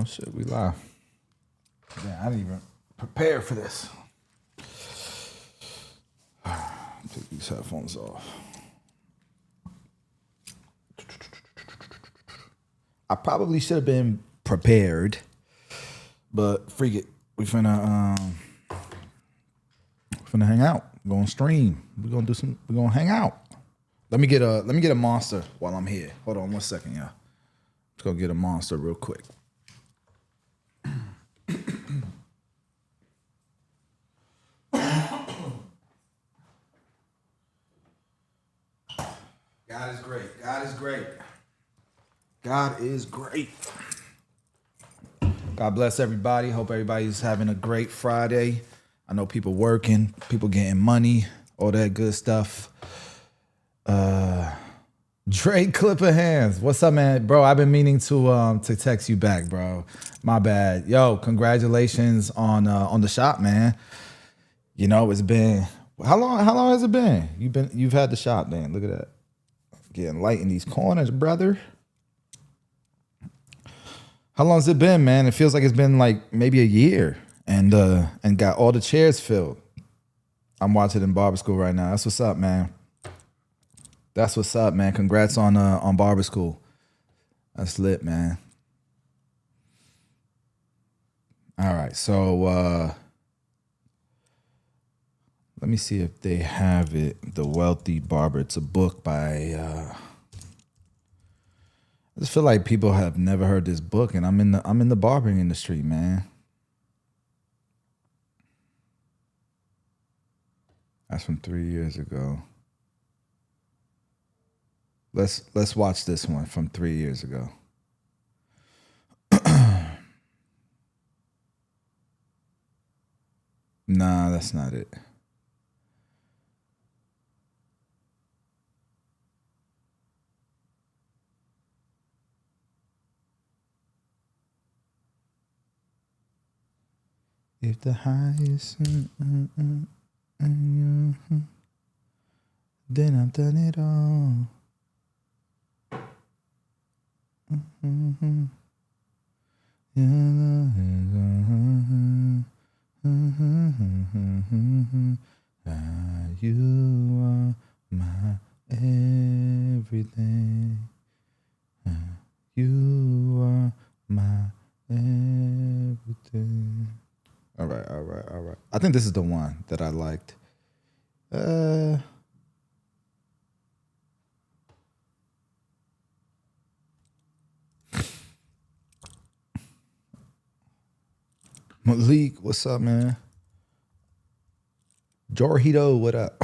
Oh shit, we live. Man, I didn't even prepare for this. Take these headphones off. I probably should have been prepared, but freak it. We finna hang out. We're gonna stream. We're gonna hang out. Let me get a monster while I'm here. Hold on 1 second, y'all. Let's go get a monster real quick. God is great. God is great. God is great. God bless everybody. Hope everybody's having a great Friday. I know people working, people getting money, all that good stuff. Drake Clipper Hands. What's up, man? Bro, I've been meaning to text you back, bro. My bad. Yo, congratulations on the shop, man. You know, it's been how long has it been? You've had the shop, man. Look at that. Getting light in these corners, brother. How long has it been, man? It feels like it's been like maybe a year, and got all the chairs filled. I'm watching in barber school right now. That's what's up, man. That's what's up, man. Congrats on barber school. That's lit, man. All right, so let me see if they have it. The Wealthy Barber. It's a book by. I just feel like people have never heard this book, and I'm in the barbering industry, man. That's from 3 years ago. Let's watch this one from 3 years ago. Nah, that's not it. If the highest, then I've done it all. You are my everything. You are my everything. All right. I think this is the one that I liked. Malik, what's up, man? Jorhito, what up?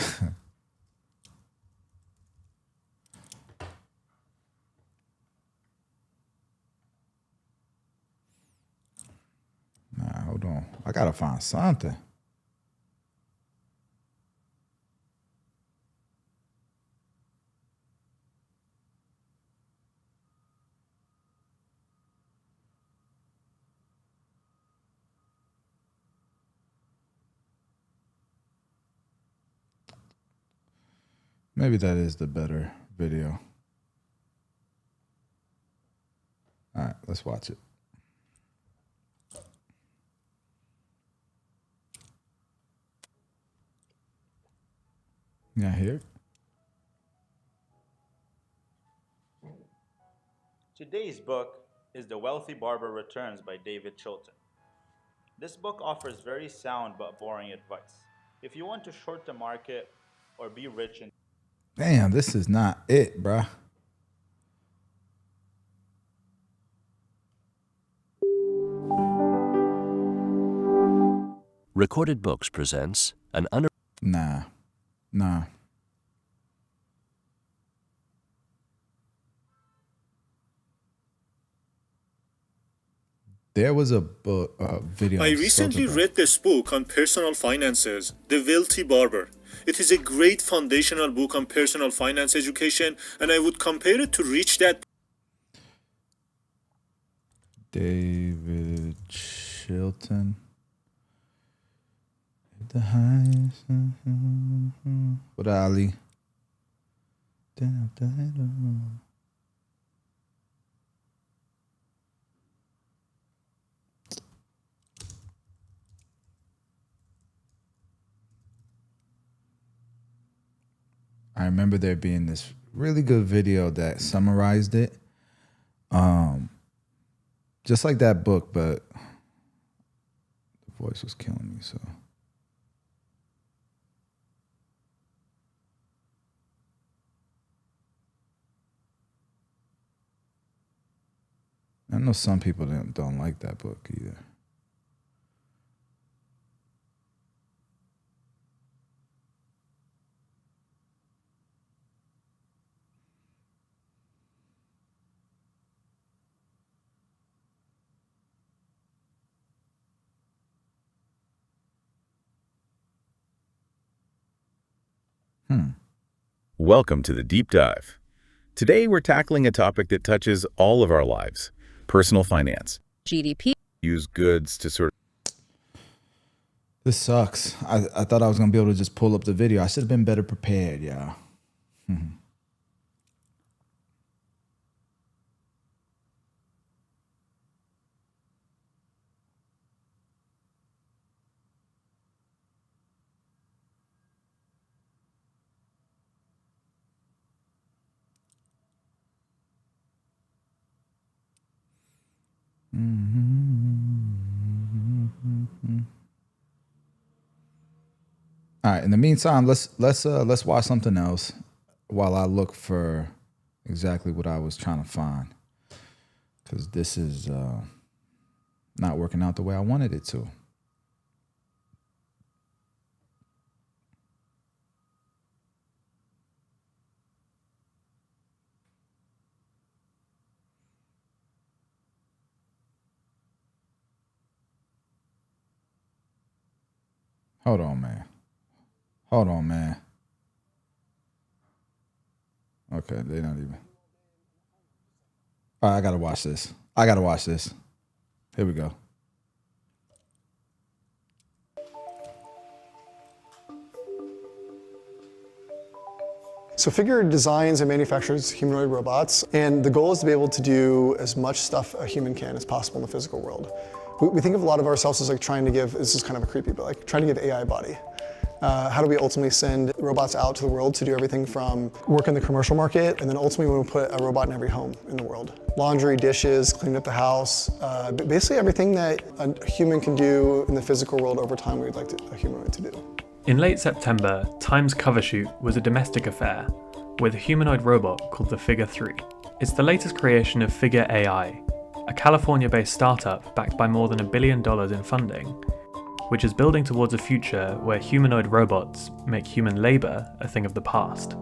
Nah, hold on. I gotta find something. Maybe that is the better video. All right, let's watch it. Yeah, here. Today's book is The Wealthy Barber Returns by David Chilton. This book offers very sound but boring advice. If you want to short the market or be rich in Damn, this is not it, bruh. Recorded Books presents an Nah. There was a book, video. I recently read this book on personal finances, The Wealthy Barber. It is a great foundational book on personal finance education, and I would compare it to Rich Dad. David Chilton. The highest. What Ali? I remember there being this really good video that summarized it. Just like that book, but the voice was killing me, so. I know some people don't like that book either. Welcome to the Deep Dive. Today we're tackling a topic that touches all of our lives, personal finance. GDP. Use goods to sort of... This sucks. I thought I was going to be able to just pull up the video. I should have been better prepared, yeah. All right. In the meantime, let's watch something else while I look for exactly what I was trying to find, because this is not working out the way I wanted it to. Hold on, man. Okay, they're not even. All right, I gotta watch this. Here we go. So Figure designs and manufactures humanoid robots, and the goal is to be able to do as much stuff a human can as possible in the physical world. We think of a lot of ourselves as like trying to give, this is kind of a creepy, but like trying to give AI a body. How do we ultimately send robots out to the world to do everything from work in the commercial market, and then ultimately we will put a robot in every home in the world. Laundry, dishes, cleaning up the house, basically everything that a human can do in the physical world over time we'd like a humanoid to do. In late September, Time's cover shoot was a domestic affair with a humanoid robot called the Figure 3. It's the latest creation of Figure AI, a California-based startup backed by more than $1 billion in funding, which is building towards a future where humanoid robots make human labour a thing of the past.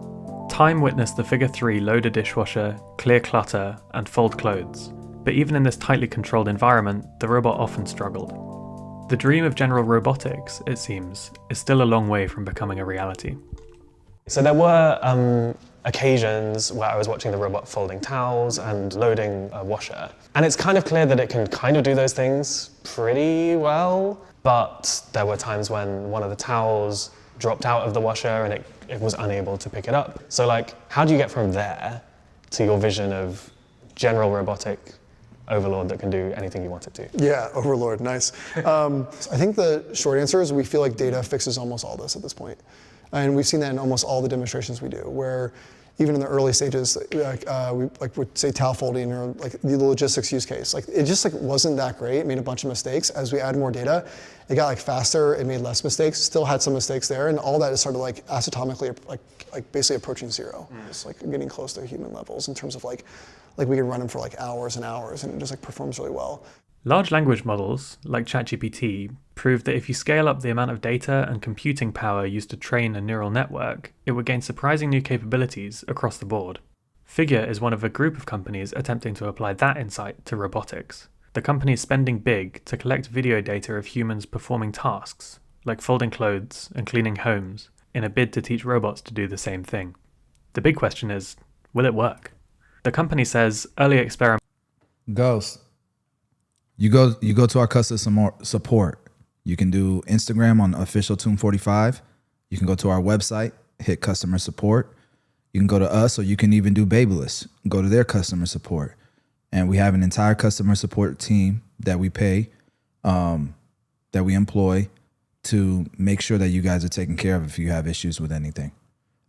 Time witnessed the Figure 3 load a dishwasher, clear clutter, and fold clothes, but even in this tightly controlled environment, the robot often struggled. The dream of general robotics, it seems, is still a long way from becoming a reality. So there were occasions where I was watching the robot folding towels and loading a washer. And it's kind of clear that it can kind of do those things pretty well, but there were times when one of the towels dropped out of the washer and it was unable to pick it up. So like, how do you get from there to your vision of general robotic overlord that can do anything you want it to? Yeah, overlord, nice. I think the short answer is we feel like data fixes almost all this at this point. And we've seen that in almost all the demonstrations we do, where even in the early stages, we would say towel folding or like the logistics use case, like it just like wasn't that great. It made a bunch of mistakes. As we add more data, it got like faster. It made less mistakes. Still had some mistakes there, and all that is started like asymptotically, like basically approaching zero. It's like getting close to human levels in terms of like we can run them for like hours and hours, and it just like performs really well. Large language models, like ChatGPT, prove that if you scale up the amount of data and computing power used to train a neural network, it would gain surprising new capabilities across the board. Figure is one of a group of companies attempting to apply that insight to robotics. The company is spending big to collect video data of humans performing tasks, like folding clothes and cleaning homes, in a bid to teach robots to do the same thing. The big question is, will it work? The company says early experiments... Ghost. You go to our customer support. You can do Instagram on official Tune45. You can go to our website, hit customer support. You can go to us, or you can even do Babyless. Go to their customer support. And we have an entire customer support team that we pay, that we employ to make sure that you guys are taken care of if you have issues with anything.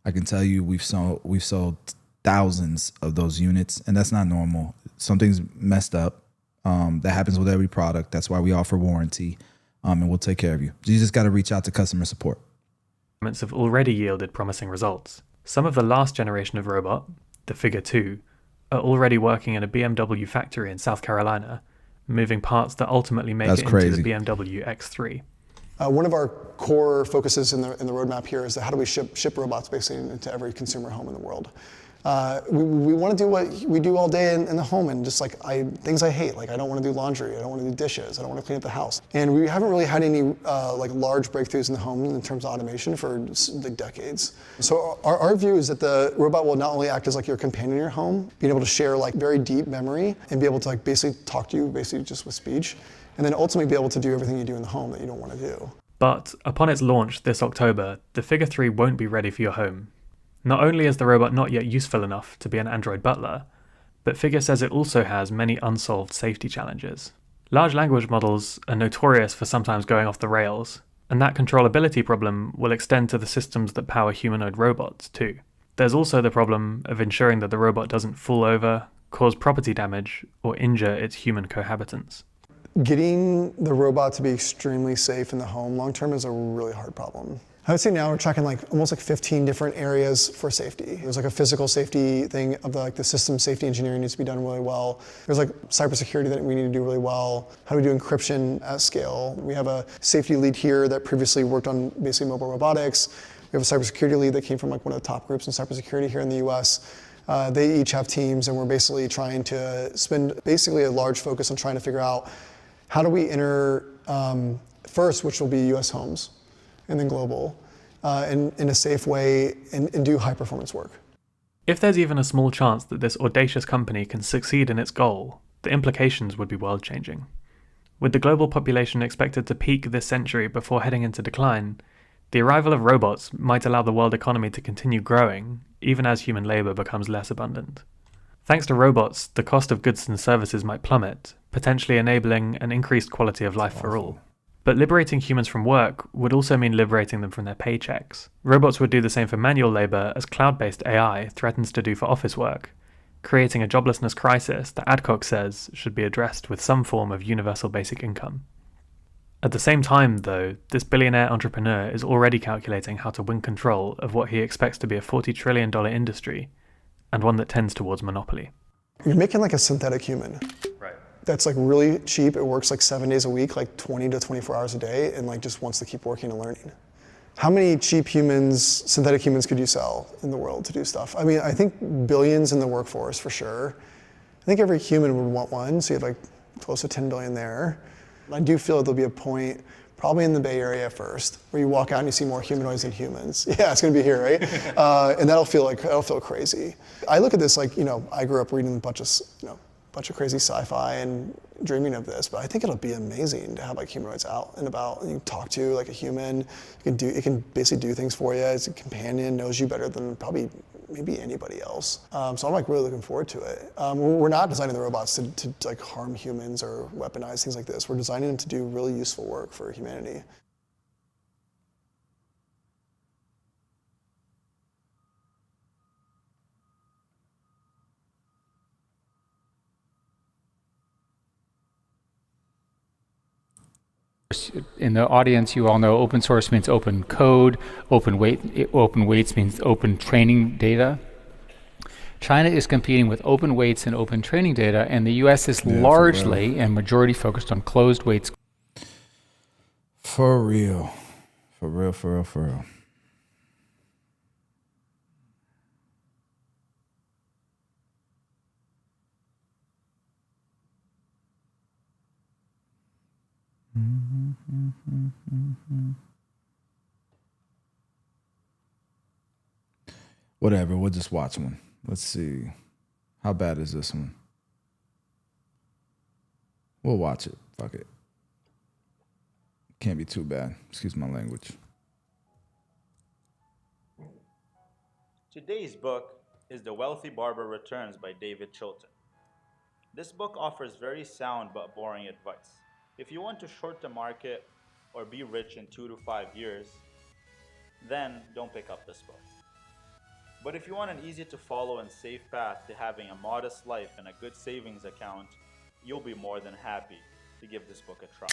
I can tell you we've sold thousands of those units, and that's not normal. Something's messed up. That happens with every product. That's why we offer warranty, and we'll take care of you. You just got to reach out to customer support. Have already yielded promising results. Some of the last generation of robot, the Figure 2, are already working in a BMW factory in South Carolina, moving parts that ultimately make That's it crazy. into the BMW X3. One of our core focuses in the roadmap here is how do we ship robots basically into every consumer home in the world. We want to do what we do all day in the home, and just like things I hate, like I don't want to do laundry, I don't want to do dishes, I don't want to clean up the house. And we haven't really had any like large breakthroughs in the home in terms of automation for like decades. So our view is that the robot will not only act as like your companion in your home, being able to share like very deep memory and be able to like basically talk to you basically just with speech, and then ultimately be able to do everything you do in the home that you don't want to do. But upon its launch this October, the Figure 3 won't be ready for your home. Not only is the robot not yet useful enough to be an Android butler, but Figure says it also has many unsolved safety challenges. Large language models are notorious for sometimes going off the rails, and that controllability problem will extend to the systems that power humanoid robots too. There's also the problem of ensuring that the robot doesn't fall over, cause property damage, or injure its human cohabitants. Getting the robot to be extremely safe in the home long term is a really hard problem. I would say now we're tracking like almost like 15 different areas for safety. There's like a physical safety thing of the system safety engineering needs to be done really well. There's like cybersecurity that we need to do really well. How do we do encryption at scale? We have a safety lead here that previously worked on basically mobile robotics. We have a cybersecurity lead that came from like one of the top groups in cybersecurity here in the US. They each have teams, and we're basically trying to spend basically a large focus on trying to figure out how do we enter first, which will be US homes, and then global, in a safe way, and do high performance work. If there's even a small chance that this audacious company can succeed in its goal, the implications would be world-changing. With the global population expected to peak this century before heading into decline, the arrival of robots might allow the world economy to continue growing, even as human labour becomes less abundant. Thanks to robots, the cost of goods and services might plummet, potentially enabling an increased quality of life for all. But liberating humans from work would also mean liberating them from their paychecks. Robots would do the same for manual labour as cloud-based AI threatens to do for office work, creating a joblessness crisis that Adcock says should be addressed with some form of universal basic income. At the same time, though, this billionaire entrepreneur is already calculating how to win control of what he expects to be a $40 trillion industry, and one that tends towards monopoly. You're making like a synthetic human. Right. That's like really cheap. It works like 7 days a week, like 20 to 24 hours a day, and like just wants to keep working and learning. How many cheap humans, synthetic humans, could you sell in the world to do stuff? I mean, I think billions in the workforce for sure. I think every human would want one, so you have like close to 10 billion there. I do feel there'll be a point, probably in the Bay Area first, where you walk out and you see more humanoids than humans. Yeah, it's gonna be here, right? And that'll feel crazy. I look at this like, I grew up reading a bunch of crazy sci-fi and dreaming of this, but I think it'll be amazing to have like humanoids out and about, and you can talk to like a human. It can basically do things for you. It's a companion, knows you better than probably maybe anybody else. So I'm like really looking forward to it. We're not designing the robots to like harm humans or weaponize things like this. We're designing them to do really useful work for humanity. In the audience, you all know open source means open code, open weights means open training data. China is competing with open weights and open training data, and the US is largely and majority focused on closed weights. For real. For real. Whatever, we'll just watch one. Let's see. How bad is this one? We'll watch it. Fuck it. Can't be too bad. Excuse my language. Today's book is The Wealthy Barber Returns by David Chilton. This book offers very sound but boring advice. If you want to short the market or be rich in 2 to 5 years, then don't pick up this book. But if you want an easy to follow and safe path to having a modest life and a good savings account, you'll be more than happy to give this book a try.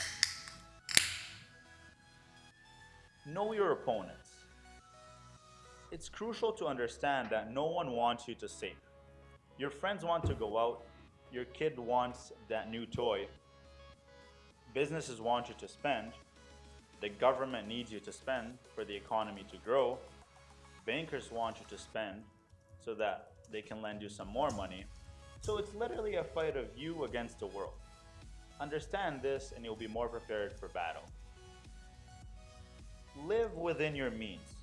Know your opponents. It's crucial to understand that no one wants you to save. Your friends want to go out, your kid wants that new toy, businesses want you to spend, the government needs you to spend for the economy to grow, bankers want you to spend so that they can lend you some more money. So it's literally a fight of you against the world. Understand this and you'll be more prepared for battle. Live within your means.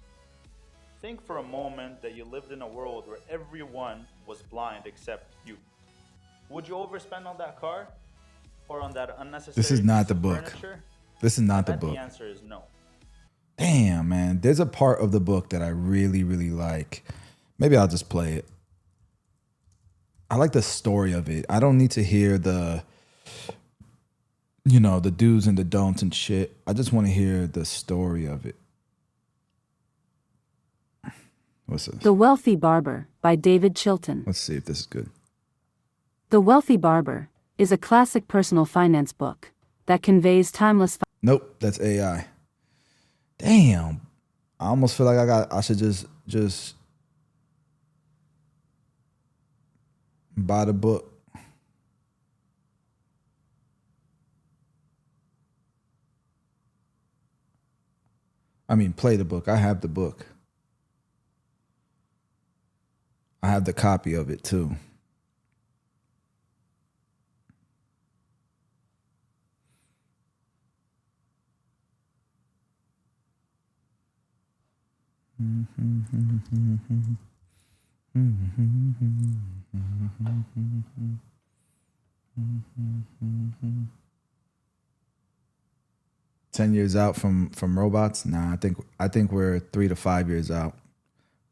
Think for a moment that you lived in a world where everyone was blind except you. Would you overspend on that car? Or on that unnecessary This is not piece the of book. furniture? This is not I the bet book. The answer is no. Damn, man. There's a part of the book that I really, really like. Maybe I'll just play it. I like the story of it. I don't need to hear the do's and the don'ts and shit. I just want to hear the story of it. What's this? The Wealthy Barber by David Chilton. Let's see if this is good. The Wealthy Barber is a classic personal finance book that conveys timeless. Nope, that's AI. Damn. I almost feel like I should just buy the book. I mean, play the book. I have the book. I have the copy of it too. Mm-hmm. 10 years out from robots? Nah, I think we're 3 to 5 years out.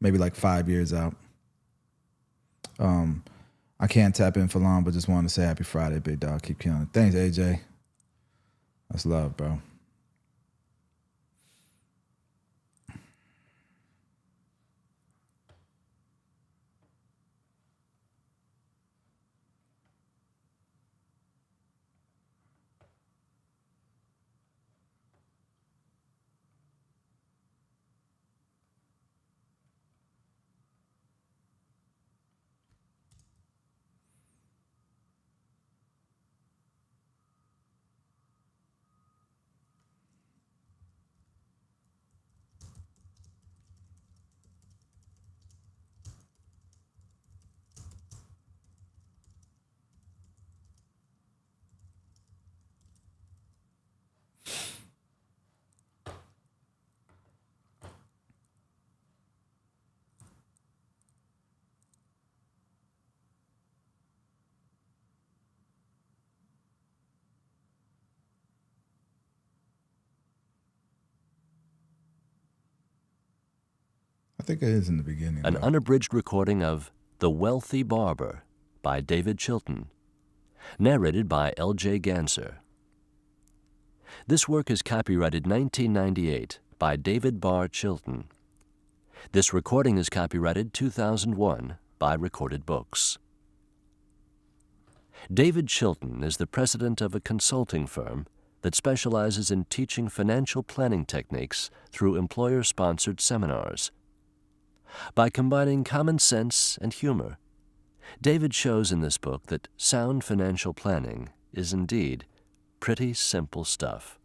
Maybe like 5 years out. I can't tap in for long, but just wanted to say happy Friday, big dog. Keep killing it. Thanks, AJ. That's love, bro. I think it is in the beginning. An though. unabridged recording of The Wealthy Barber by David Chilton, narrated by L.J. Ganser. This work is copyrighted 1998 by David Barr Chilton. This recording is copyrighted 2001 by Recorded Books. David Chilton is the president of a consulting firm that specializes in teaching financial planning techniques through employer-sponsored seminars. By combining common sense and humor, David shows in this book that sound financial planning is indeed pretty simple stuff.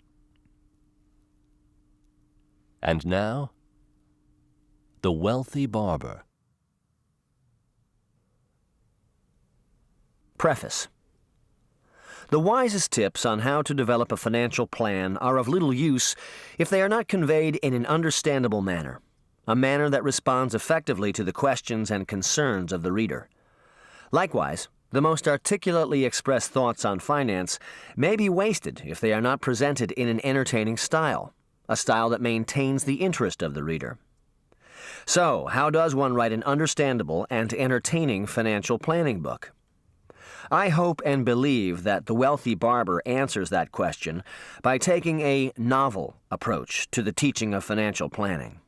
And now, The Wealthy Barber. Preface. The wisest tips on how to develop a financial plan are of little use if they are not conveyed in an understandable manner, a manner that responds effectively to the questions and concerns of the reader. Likewise, the most articulately expressed thoughts on finance may be wasted if they are not presented in an entertaining style, a style that maintains the interest of the reader. So, how does one write an understandable and entertaining financial planning book? I hope and believe that The Wealthy Barber answers that question by taking a novel approach to the teaching of financial planning.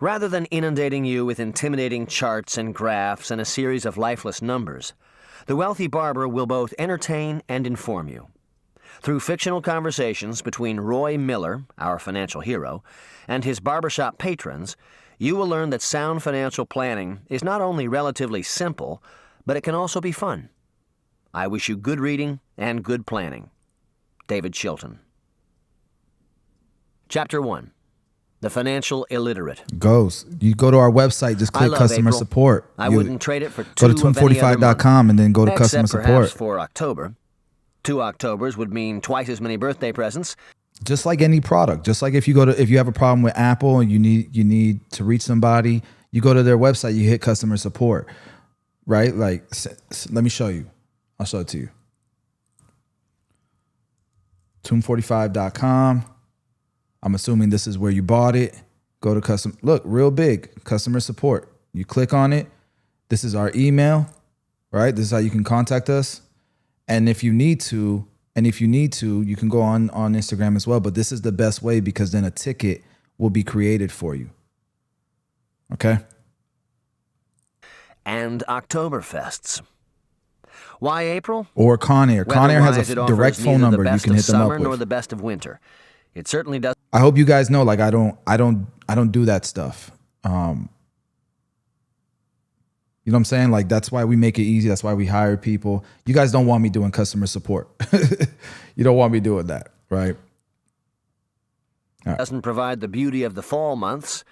Rather than inundating you with intimidating charts and graphs and a series of lifeless numbers, The Wealthy Barber will both entertain and inform you. Through fictional conversations between Roy Miller, our financial hero, and his barbershop patrons, you will learn that sound financial planning is not only relatively simple, but it can also be fun. I wish you good reading and good planning. David Chilton. Chapter 1. The Financial Illiterate. You go to our website, just click customer April. support. I wouldn't trade it for Go two to of any other month, toon45.com and then go to except customer perhaps support. for October. 2 Octobers would mean twice as many birthday presents. Just like any product, just like if you have a problem with Apple and you need to reach somebody, you go to their website, you hit customer support, right? Like, let me show you. I'll show it to you. Toon45.com. I'm assuming this is where you bought it. Go to look, real big, customer support. You click on it. This is our email, right? This is how you can contact us. And if you need to, you can go on Instagram as well. But this is the best way because then a ticket will be created for you. Okay? And Oktoberfests. Why April? Or Conair. Conair has a direct phone number. You can hit them up with. Nor the best of winter. It certainly does. I hope you guys know, like, I don't do that stuff. You know what I'm saying? Like, that's why we make it easy. That's why we hire people. You guys don't want me doing customer support. You don't want me doing that, right? Doesn't provide the beauty of the fall months.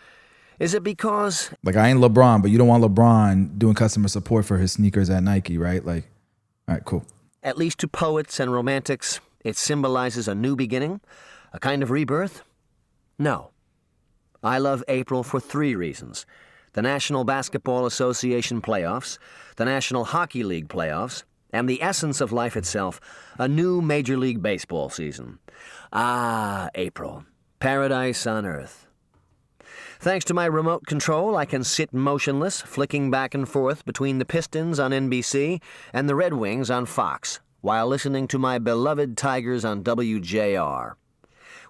Is it because... Like, I ain't LeBron, but you don't want LeBron doing customer support for his sneakers at Nike, right? Like, all right, cool. At least to poets and romantics, it symbolizes a new beginning, a kind of rebirth? No. I love April for 3 reasons. The National Basketball Association playoffs, the National Hockey League playoffs, and the essence of life itself, a new Major League Baseball season. Ah, April. Paradise on Earth. Thanks to my remote control, I can sit motionless, flicking back and forth between the Pistons on NBC and the Red Wings on Fox, while listening to my beloved Tigers on WJR.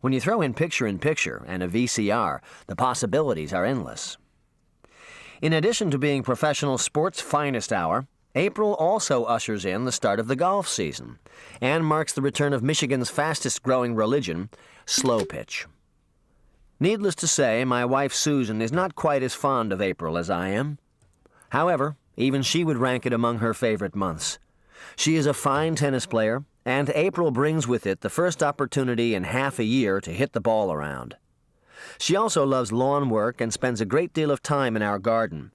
When you throw in picture-in-picture and a VCR, the possibilities are endless. In addition to being professional sports' finest hour, April also ushers in the start of the golf season and marks the return of Michigan's fastest-growing religion, slow pitch. Needless to say, my wife Susan is not quite as fond of April as I am. However, even she would rank it among her favorite months. She is a fine tennis player, and April brings with it the first opportunity in half a year to hit the ball around. She also loves lawn work and spends a great deal of time in our garden.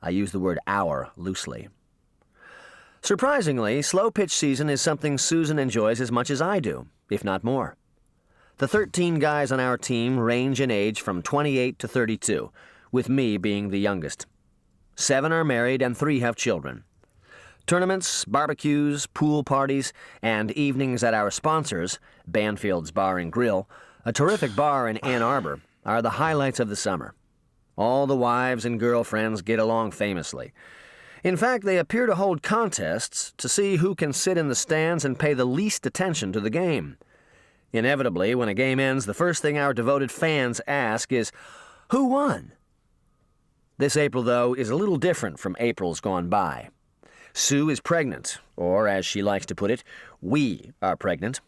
I use the word "our" loosely. Surprisingly, slow pitch season is something Susan enjoys as much as I do, if not more. The 13 guys on our team range in age from 28 to 32, with me being the youngest. 7 are married and 3 have children. Tournaments, barbecues, pool parties, and evenings at our sponsors, Banfield's Bar and Grill, a terrific bar in Ann Arbor, are the highlights of the summer. All the wives and girlfriends get along famously. In fact, they appear to hold contests to see who can sit in the stands and pay the least attention to the game. Inevitably, when a game ends, the first thing our devoted fans ask is, "Who won?" This April, though, is a little different from Aprils gone by. Sue is pregnant, or as she likes to put it, we are pregnant.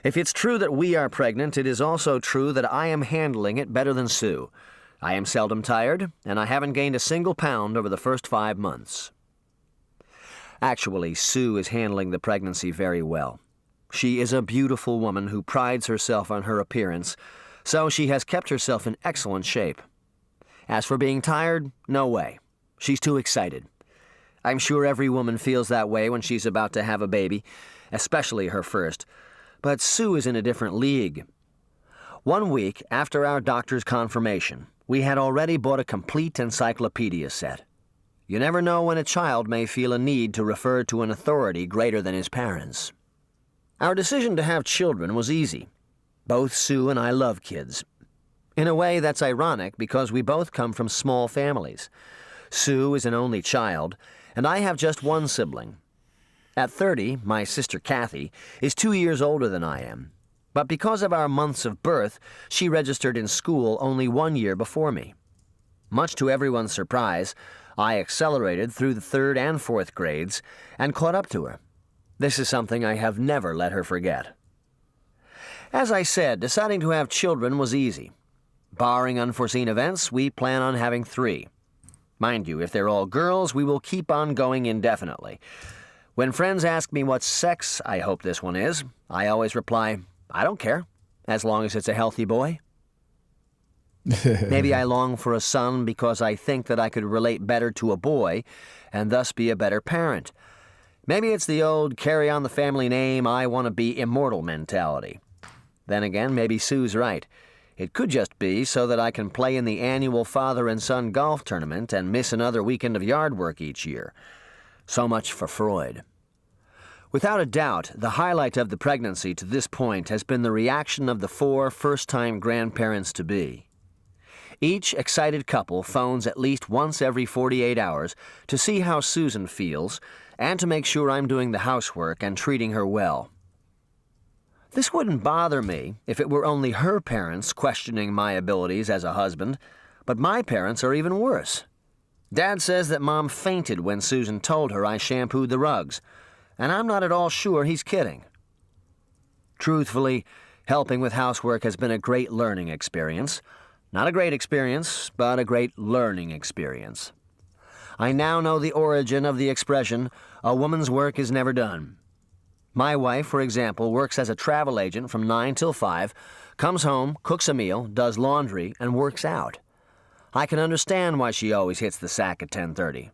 If it's true that we are pregnant, it is also true that I am handling it better than Sue. I am seldom tired, and I haven't gained a single pound over the first 5 months. Actually, Sue is handling the pregnancy very well. She is a beautiful woman who prides herself on her appearance, so she has kept herself in excellent shape. As for being tired, no way. She's too excited. I'm sure every woman feels that way when she's about to have a baby, especially her first. But Sue is in a different league. 1 week after our doctor's confirmation, we had already bought a complete encyclopedia set. You never know when a child may feel a need to refer to an authority greater than his parents. Our decision to have children was easy. Both Sue and I love kids. In a way, that's ironic because we both come from small families. Sue is an only child, and I have just 1 sibling. At 30, my sister Kathy is 2 years older than I am. But because of our months of birth, she registered in school only 1 year before me. Much to everyone's surprise, I accelerated through the 3rd and 4th grades and caught up to her. This is something I have never let her forget. As I said, deciding to have children was easy. Barring unforeseen events, we plan on having 3. Mind you, if they're all girls, we will keep on going indefinitely. When friends ask me what sex I hope this one is, I always reply, I don't care, as long as it's a healthy boy. Maybe I long for a son because I think that I could relate better to a boy and thus be a better parent. Maybe it's the old carry on the family name, I want to be immortal mentality. Then again, maybe Sue's right. It could just be so that I can play in the annual father and son golf tournament and miss another weekend of yard work each year. So much for Freud. Without a doubt, the highlight of the pregnancy to this point has been the reaction of the 4 first-time grandparents-to-be. Each excited couple phones at least once every 48 hours to see how Susan feels and to make sure I'm doing the housework and treating her well. This wouldn't bother me if it were only her parents questioning my abilities as a husband, but my parents are even worse. Dad says that Mom fainted when Susan told her I shampooed the rugs, and I'm not at all sure he's kidding. Truthfully, helping with housework has been a great learning experience. Not a great experience, but a great learning experience. I now know the origin of the expression, a woman's work is never done. My wife, for example, works as a travel agent from 9 till 5, comes home, cooks a meal, does laundry, and works out. I can understand why she always hits the sack at 10:30.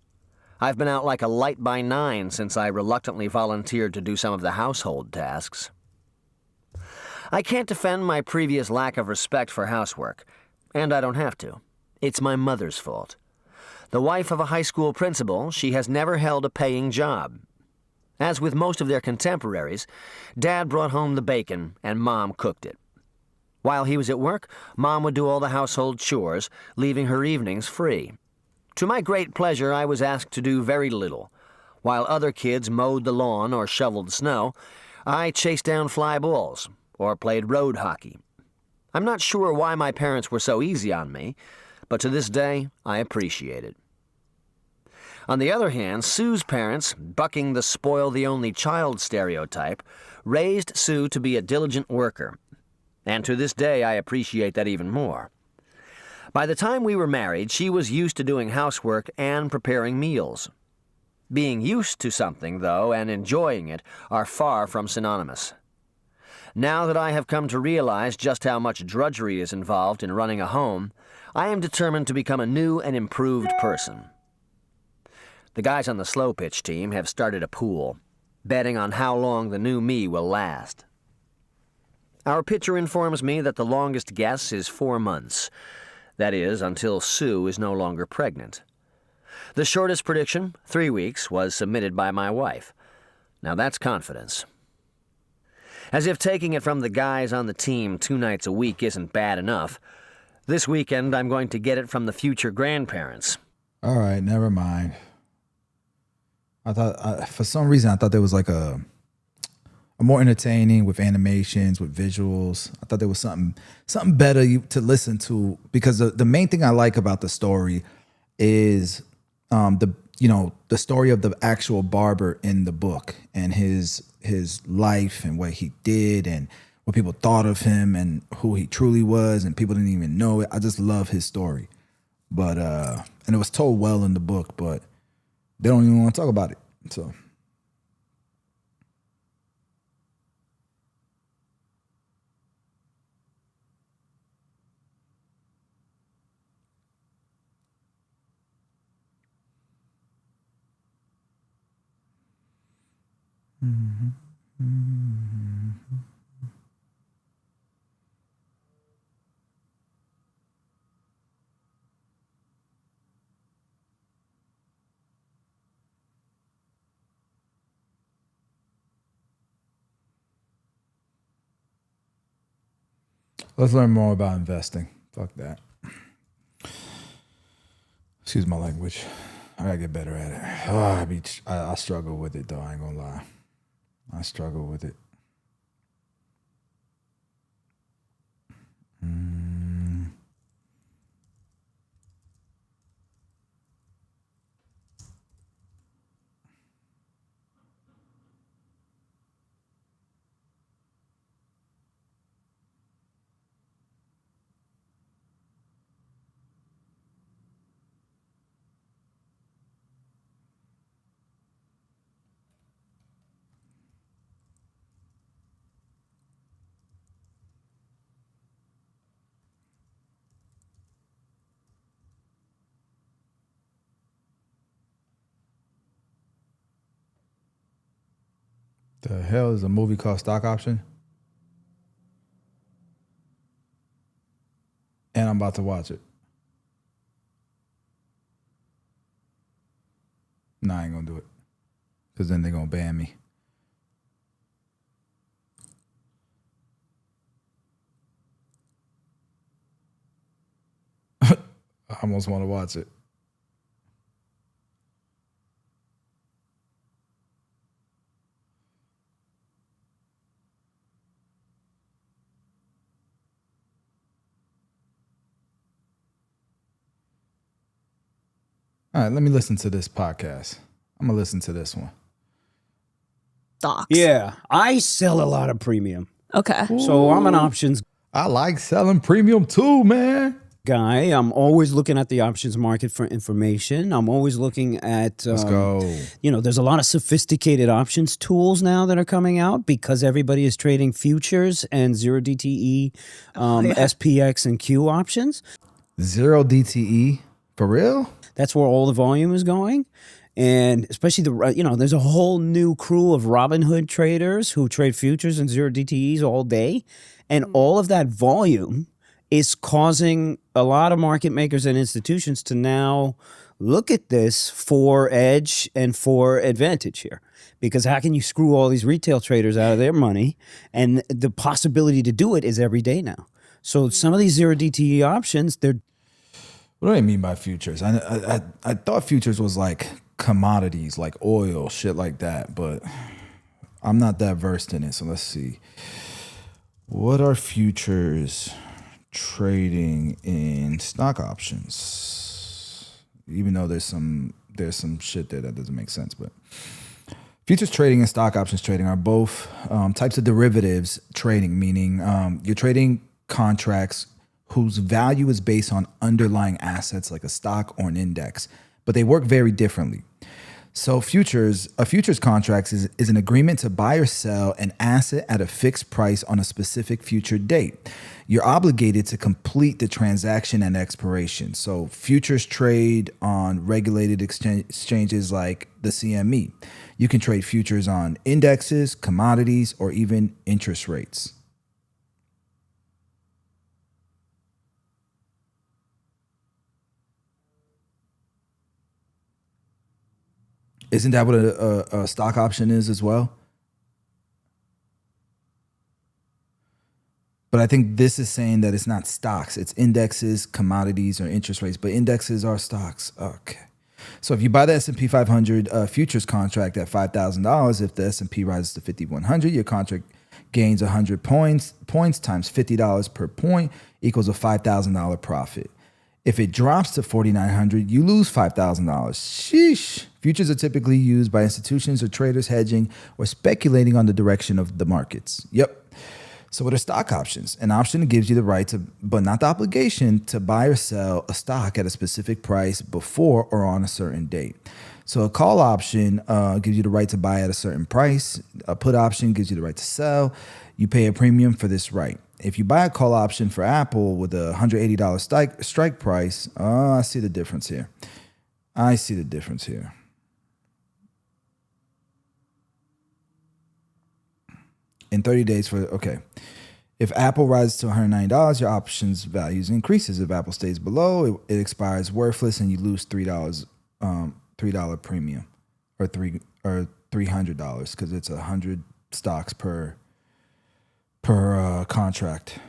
I've been out like a light by 9 since I reluctantly volunteered to do some of the household tasks. I can't defend my previous lack of respect for housework, and I don't have to. It's my mother's fault. The wife of a high school principal, she has never held a paying job. As with most of their contemporaries, Dad brought home the bacon and Mom cooked it. While he was at work, Mom would do all the household chores, leaving her evenings free. To my great pleasure, I was asked to do very little. While other kids mowed the lawn or shoveled snow, I chased down fly balls or played road hockey. I'm not sure why my parents were so easy on me, but to this day, I appreciate it. On the other hand, Sue's parents, bucking the spoil-the-only-child stereotype, raised Sue to be a diligent worker. And to this day, I appreciate that even more. By the time we were married, she was used to doing housework and preparing meals. Being used to something, though, and enjoying it are far from synonymous. Now that I have come to realize just how much drudgery is involved in running a home, I am determined to become a new and improved person. The guys on the slow pitch team have started a pool, betting on how long the new me will last. Our pitcher informs me that the longest guess is 4 months. That is, until Sue is no longer pregnant. The shortest prediction, 3 weeks, was submitted by my wife. Now that's confidence. As if taking it from the guys on the team 2 nights a week isn't bad enough, this weekend I'm going to get it from the future grandparents. All right, never mind. I thought, for some reason, I thought there was like a more entertaining with animations, with visuals. I thought there was something better to listen to, because the main thing I like about the story is the story of the actual barber in the book and his life and what he did and what people thought of him and who he truly was, and people didn't even know it. I just love his story, but and it was told well in the book, but they don't even want to talk about it. So. Mm-hmm. Mm-hmm. Let's learn more about investing. Fuck that. Excuse my language. I gotta get better at it. I struggle with it though. I ain't gonna lie. I struggle with it. The hell is a movie called Stock Option? And I'm about to watch it. Nah, I ain't gonna do it. Because then they're gonna ban me. I almost want to watch it. All right, let me listen to this podcast. I'm going to listen to this one. Stocks. Yeah, I sell a lot of premium. Okay. So I'm an options I like selling premium too, man. guy. I'm always looking at the options market for information. I'm always looking at, Let's go. you know, there's a lot of sophisticated options tools now that are coming out because everybody is trading futures and 0DTE, SPX and Q options. 0DTE? For real? That's where all the volume is going. And especially there's a whole new crew of Robinhood traders who trade futures and 0DTEs all day. And all of that volume is causing a lot of market makers and institutions to now look at this for edge and for advantage here. Because how can you screw all these retail traders out of their money? And the possibility to do it is every day now. So some of these 0DTE options, they're... What do I mean by futures? I thought futures was like commodities, like oil, shit like that, but I'm not that versed in it. So let's see. What are futures trading in stock options? Even though there's some shit there that doesn't make sense, but futures trading and stock options trading are both types of derivatives trading, meaning you're trading contracts whose value is based on underlying assets like a stock or an index, but they work very differently. So a futures contract is an agreement to buy or sell an asset at a fixed price on a specific future date. You're obligated to complete the transaction at expiration. So futures trade on regulated exchanges like the CME. You can trade futures on indexes, commodities, or even interest rates. Isn't that what a stock option is as well? But I think this is saying that it's not stocks. It's indexes, commodities, or interest rates. But indexes are stocks. Okay. So if you buy the S&P 500 futures contract at $5,000, if the S&P rises to 5,100, your contract gains 100 points times $50 per point equals a $5,000 profit. If it drops to 4,900, you lose $5,000. Sheesh. Futures are typically used by institutions or traders hedging or speculating on the direction of the markets. Yep. So what are stock options? An option gives you the right to, but not the obligation, to buy or sell a stock at a specific price before or on a certain date. So a call option gives you the right to buy at a certain price. A put option gives you the right to sell. You pay a premium for this right. If you buy a call option for Apple with a $180 strike price, I see the difference here. In 30 days if Apple rises to $190, your options values increases. If Apple stays below, it expires worthless and you lose $3 premium or $300 because it's 100 stocks per contract.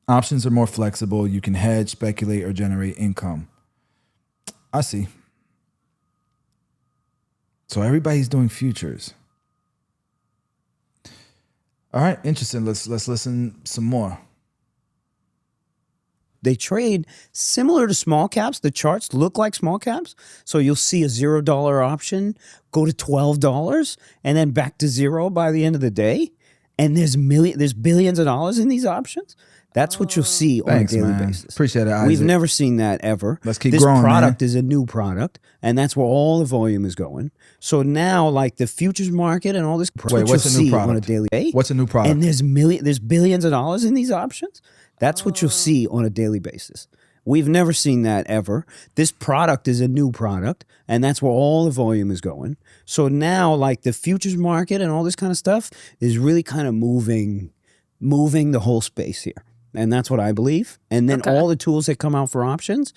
Options are more flexible. You can hedge, speculate, or generate income. I see. So everybody's doing futures. All right, interesting. Let's listen some more. They trade similar to small caps. The charts look like small caps. So you'll see a $0 option go to $12 and then back to zero by the end of the day. And there's billions of dollars in these options. That's what you'll see on a daily basis. Appreciate it, Isaac. We've never seen that ever. Let's keep growing, This product man. is a new product, and that's where all the volume is going. So now, like the futures market and all this, What's a new product? On a daily day. What's a new product? And there's billions of dollars in these options. That's what you'll see on a daily basis. We've never seen that ever. This product is a new product, and that's where all the volume is going. So now, like the futures market and all this kind of stuff is really kind of moving the whole space here. And that's what I believe. And then all the tools that come out for options,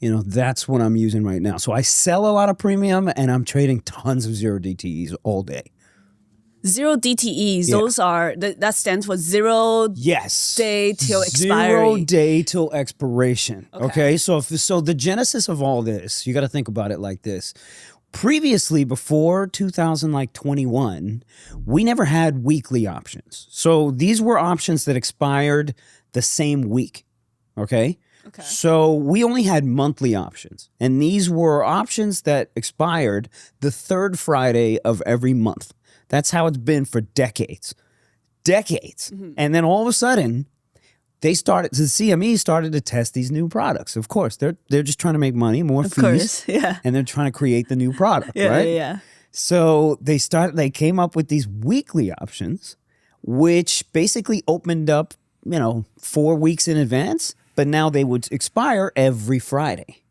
that's what I'm using right now. So I sell a lot of premium, and I'm trading tons of zero DTEs all day. Zero DTEs, those are, that stands for zero day till expiry. 0 day till expiration. Okay. So the genesis of all this, you got to think about it like this. Previously, before 2021, we never had weekly options. So these were options that expired the same week. Okay. So we only had monthly options, and these were options that expired the third Friday of every month. That's how it's been for decades. And then all of a sudden, the CME started to test these new products. Of course, they're just trying to make money, more fees. Of course, yeah. And they're trying to create the new product, right? Yeah. So they came up with these weekly options, which basically opened up, 4 weeks in advance, but now they would expire every Friday.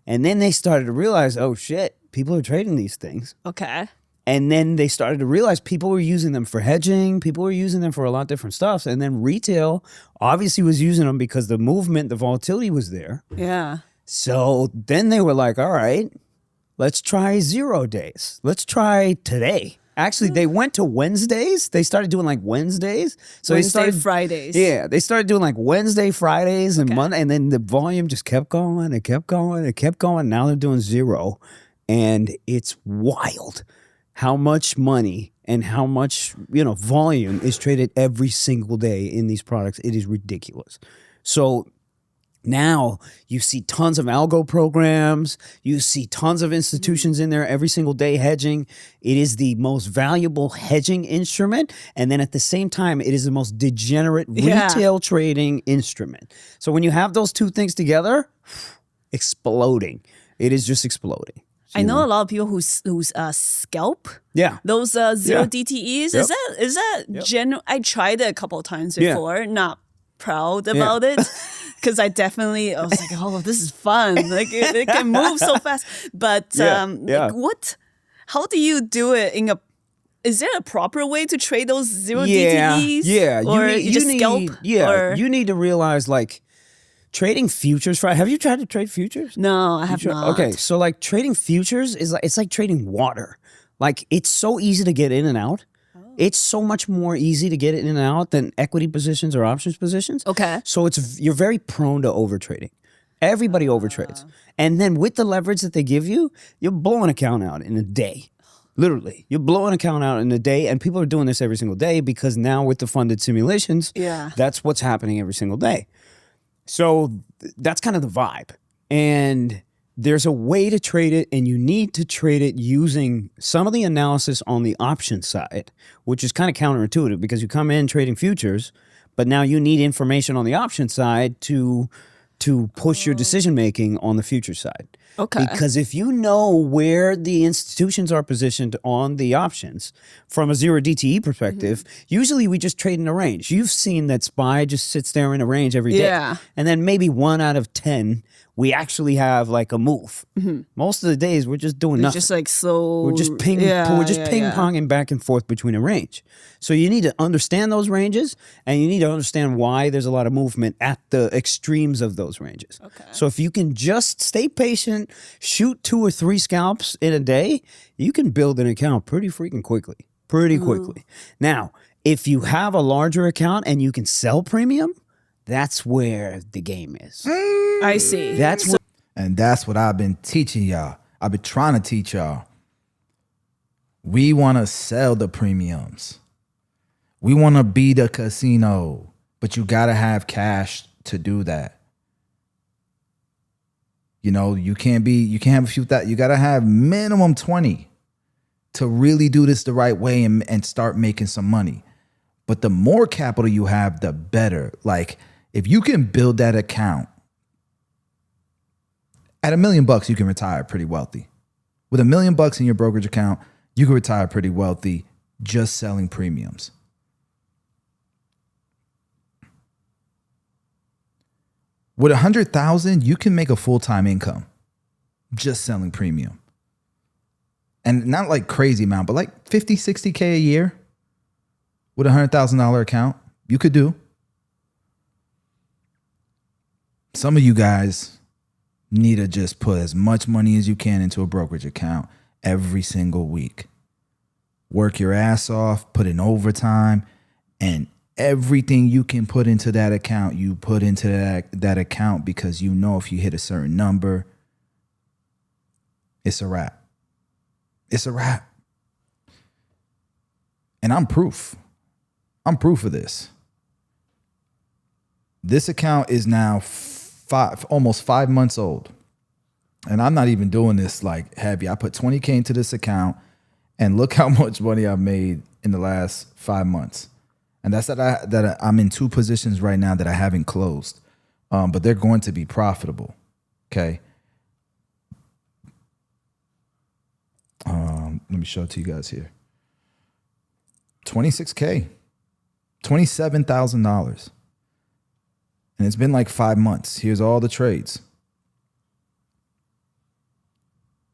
And then they started to realize, oh shit, people are trading these things. Okay. And then they started to realize people were using them for hedging. People were using them for a lot of different stuff. And then retail obviously was using them because the movement, the volatility was there. Yeah. So then they were like, all right, let's try 0 days. Let's try today. Actually, they went to Wednesdays. They started doing like Wednesdays. So Fridays. Yeah, they started doing like Wednesday, Fridays, and Monday. And then the volume just kept going. It kept going. It kept going. Now they're doing 0. And it's wild how much money and how much, volume is traded every single day in these products. It is ridiculous. So now you see tons of algo programs. You see tons of institutions in there every single day hedging. It is the most valuable hedging instrument. And then at the same time, it is the most degenerate retail trading instrument. So when you have those two things together, exploding. It is just exploding. I know a lot of people who scalp those zero DTEs. Is that general? I tried it a couple of times before. Not proud about it because I was like, oh, this is fun. Like it can move so fast. But like how do you do it is there a proper way to trade those zero DTEs? Yeah, or you just scalp? You need to realize like trading futures. Have you tried to trade futures? No, I have not. Okay, so like trading futures it's like trading water. Like it's so easy to get in and out. It's so much more easy to get in and out than equity positions or options positions. Okay. So you're very prone to overtrading. Everybody overtrades. And then with the leverage that they give you, you'll blow an account out in a day. Literally, you blow an account out in a day, and people are doing this every single day because now with the funded simulations, that's what's happening every single day. So that's kind of the vibe. And there's a way to trade it, and you need to trade it using some of the analysis on the option side, which is kind of counterintuitive because you come in trading futures, but now you need information on the option side to push your decision making on the future side. Okay. Because if you know where the institutions are positioned on the options from a zero DTE perspective, usually we just trade in a range. You've seen that SPY just sits there in a range every day. Yeah. And then maybe 1 out of 10, we actually have like a move. Most of the days we're just doing nothing. Just like slow. We're just ping-ponging back and forth between a range. So you need to understand those ranges, and you need to understand why there's a lot of movement at the extremes of those ranges. Okay. So if you can just stay patient, shoot 2 or 3 scalps in a day, you can build an account pretty freaking quickly. Now, if you have a larger account and you can sell premium, that's where the game is. I see. And that's what I've been teaching y'all. I've been trying to teach y'all. We want to sell the premiums. We want to be the casino, but you got to have cash to do that. You can't have a few that. You got to have minimum 20 to really do this the right way and start making some money. But the more capital you have, the better. Like if you can build that account at $1 million, you can retire pretty wealthy. With $1 million in your brokerage account, you can retire pretty wealthy just selling premiums. With 100,000, you can make a full-time income just selling premium. And not like crazy amount, but like 50, 60K a year with a $100,000 account, you could do. Some of you guys need to just put as much money as you can into a brokerage account every single week. Work your ass off, put in overtime, and everything you can put into that account, you put into that account, because you know if you hit a certain number, it's a wrap. It's a wrap. And I'm proof. I'm proof of this. This account is now almost 5 months old. And I'm not even doing this like heavy. I put 20K into this account, and look how much money I've made in the last 5 months. And that's that I'm in 2 positions right now that I haven't closed. But they're going to be profitable. Okay. Let me show it to you guys here. 26K, $27,000. And it's been like 5 months. Here's all the trades.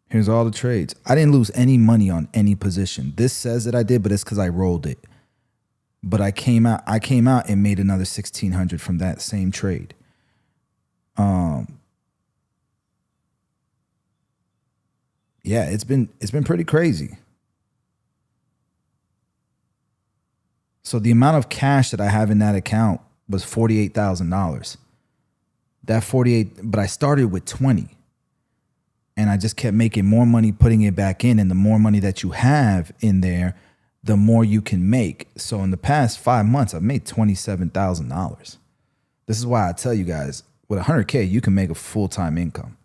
Here's all the trades. I didn't lose any money on any position. This says that I did, but it's because I rolled it. But I came out and made another 1,600 from that same trade. Yeah, it's been pretty crazy. So the amount of cash that I have in that account was $48,000. That 48, but I started with 20. And I just kept making more money, putting it back in. And the more money that you have in there, the more you can make. So in the past 5 months, I've made $27,000. This is why I tell you guys, with 100K, you can make a full-time income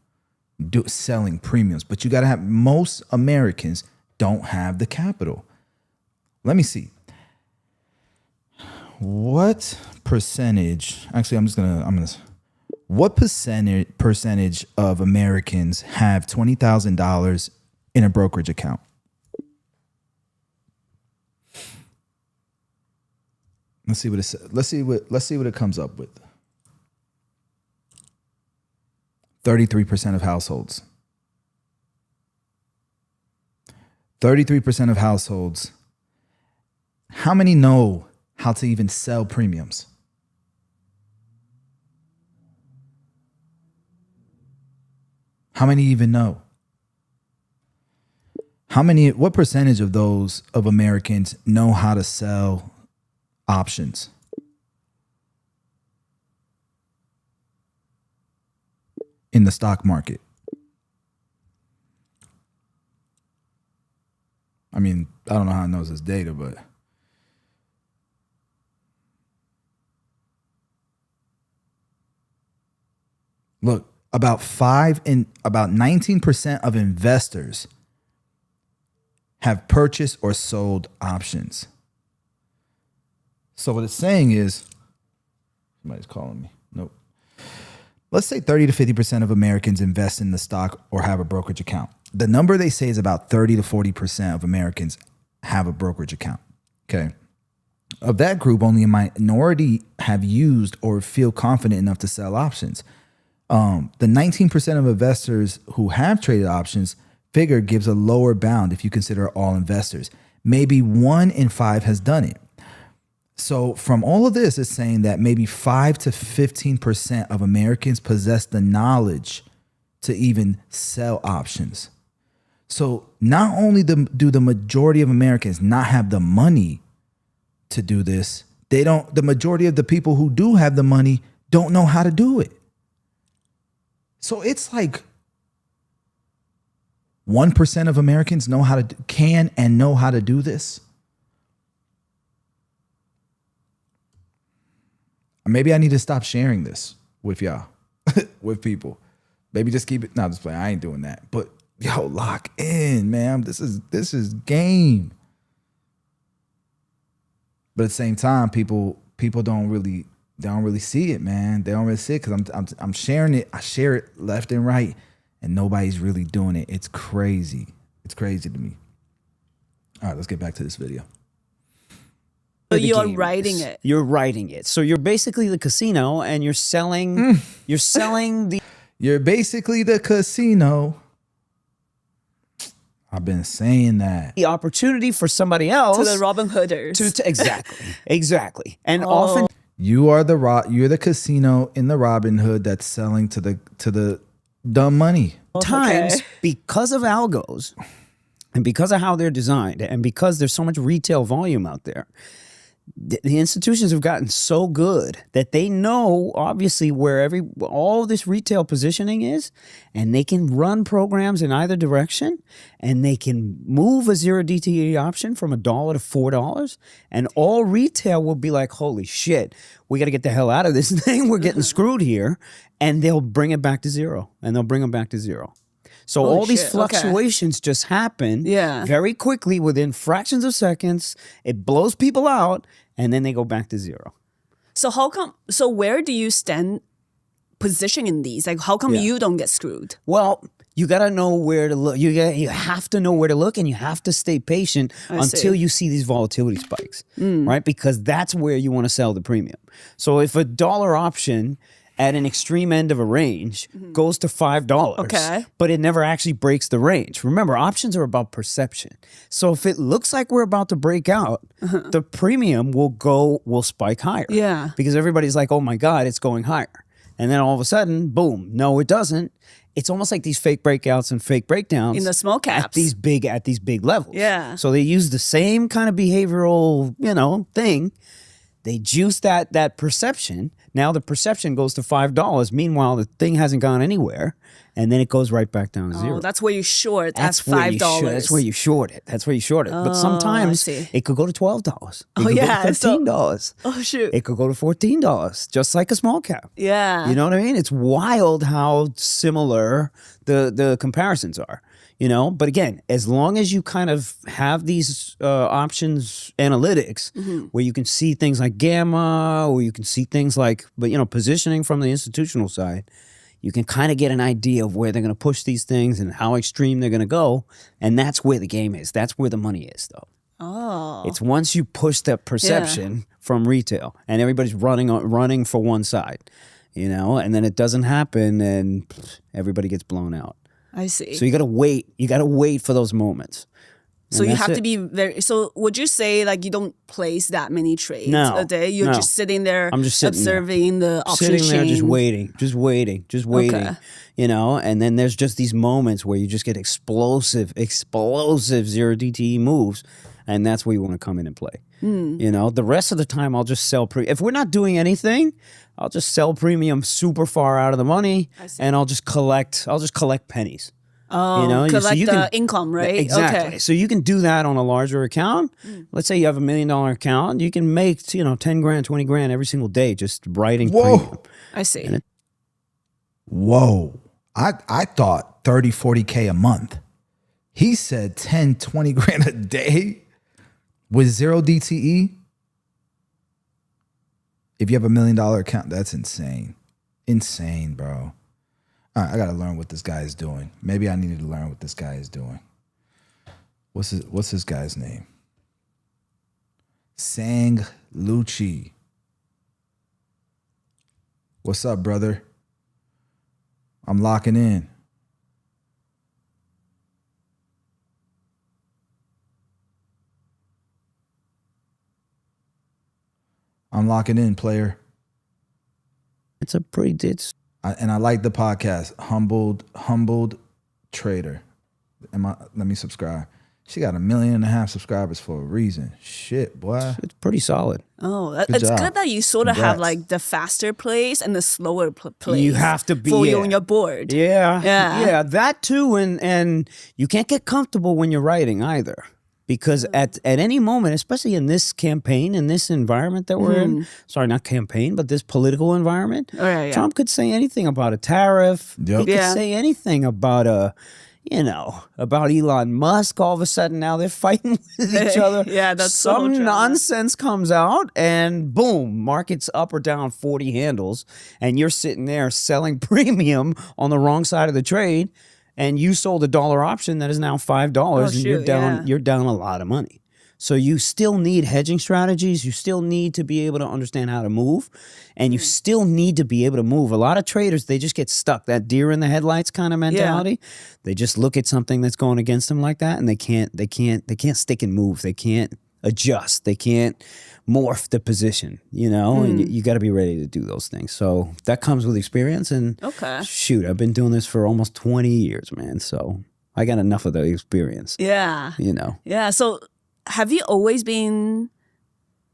selling premiums. But you got to have, most Americans don't have the capital. Let me see. What percentage, actually, what percentage of Americans have $20,000 in a brokerage account? Let's see what it comes up with. 33% of households. 33% of households. How many know how to even sell premiums? How many even know? What percentage of those of Americans know how to sell options? In the stock market? I mean, I don't know how it knows this data, but look, about 19% of investors have purchased or sold options. So what it's saying is, somebody's calling me. Nope. Let's say 30 to 50% of Americans invest in the stock or have a brokerage account. The number they say is about 30 to 40% of Americans have a brokerage account. Okay. Of that group, only a minority have used or feel confident enough to sell options. The 19% of investors who have traded options figure gives a lower bound if you consider all investors. Maybe 1 in 5 has done it. So from all of this, it's saying that maybe 5 to 15% of Americans possess the knowledge to even sell options. So not only do the majority of Americans not have the money to do this, the majority of the people who do have the money don't know how to do it. So it's like 1% of Americans can and know how to do this. Maybe I need to stop sharing this with y'all, with people. Maybe just keep it. No, just playing. I ain't doing that. But yo, lock in, man. This is game. But at the same time, people don't really see it, man. They don't really see it because I'm sharing it. I share it left and right, and nobody's really doing it. It's crazy. It's crazy to me. All right, let's get back to this video. of the you're game writing is. it. You're writing it. So you're basically the casino, and you're selling. You're selling the. You're basically the casino. I've been saying that. The opportunity for somebody else To the Robin Hooders. Exactly. And often you're the casino in the Robin Hood that's selling to the dumb money. times because of algos and because of how they're designed and because there's so much retail volume out there, the institutions have gotten so good that they know obviously where all this retail positioning is, and they can run programs in either direction, and they can move a zero DTE option from $1 to $4, and all retail will be like, holy shit, we got to get the hell out of this thing. We're getting screwed here. And they'll bring it back to zero, and they'll bring them back to zero. So Holy all these shit, fluctuations just happen very quickly within fractions of seconds. It blows people out, and then they go back to zero. So how come? So where do you stand positioning these? Like, how come you don't get screwed? Well, you got to know where to look. You have to know where to look, and you have to stay patient until you see these volatility spikes, right? Because that's where you want to sell the premium. So if a dollar option at an extreme end of a range goes to $5, but it never actually breaks the range. Remember, options are about perception. So if it looks like we're about to break out, the premium will spike higher. Yeah. Because everybody's like, oh my God, it's going higher. And then all of a sudden, boom, no, it doesn't. It's almost like these fake breakouts and fake breakdowns In the small caps. at these big levels. Yeah. So they use the same kind of behavioral, thing. They juice that perception. Now the perception goes to $5. Meanwhile, the thing hasn't gone anywhere, and then it goes right back down to zero. Oh, that's where you short That's at $5. That's where you short it. But sometimes it could go to $12. It could go to $13. Oh shoot! It could go to $14, just like a small cap. Yeah. You know what I mean? It's wild how similar the comparisons are. But again, as long as you kind of have these options analytics where you can see things like gamma, or you can see things like, positioning from the institutional side, you can kind of get an idea of where they're going to push these things and how extreme they're going to go. And that's where the game is. That's where the money is, though. Oh. It's once you push that perception from retail and everybody's running for one side, and then it doesn't happen and everybody gets blown out. I see. So you got to wait. You got to wait for those moments. So you have to be very. So would you say like you don't place that many trades a day? You're just sitting there. I'm just sitting observing the option sitting there, chain. just waiting. Okay. And then there's just these moments where you just get explosive zero DTE moves, and that's where you want to come in and play. The rest of the time I'll just sell if we're not doing anything, I'll just sell premium super far out of the money, and I'll just collect pennies. Oh, collect the income, right? Exactly. Okay. So you can do that on a larger account. Let's say you have $1 million account, you can make 10 grand, 20 grand every single day just writing premium. I see. Whoa. I thought 30, 40K a month. He said 10, 20 grand a day with zero DTE. If you have $1 million account, that's insane. Insane, bro. All right, I got to learn what this guy is doing. Maybe I need to learn what this guy is doing. What's this guy's name? Sang Lucci. What's up, brother? I'm locking in. I'm locking in, player. And I like the podcast, Humbled Trader. Let me subscribe. She got 1.5 million subscribers for a reason. Shit, boy. It's pretty solid. Oh, Good it's job. good that you sort of have Congrats. like the faster plays and the slower plays. You have to be for you on your board. Yeah, that too, and you can't get comfortable when you're writing either, because at any moment, especially in this campaign, in this environment that we're in, sorry, not campaign, but this political environment, Trump could say anything about a tariff. Yep. He could say anything about about Elon Musk. All of a sudden now they're fighting with each other. Yeah, that's so some drama. nonsense comes out and boom, market's up or down 40 handles, and you're sitting there selling premium on the wrong side of the trade, and you sold a dollar option that is now $5, and shoot, you're down a lot of money. So you still need hedging strategies. You still need to be able to understand how to move, and you still need to be able to move. A lot of traders, they just get stuck, that deer in the headlights kind of mentality. They just look at something that's going against them like that, and they can't stick and move. They can't adjust. They can't morph the position, and you got to be ready to do those things. So that comes with experience. And shoot, I've been doing this for almost 20 years, man. So I got enough of the experience. Yeah. Yeah. So have you always been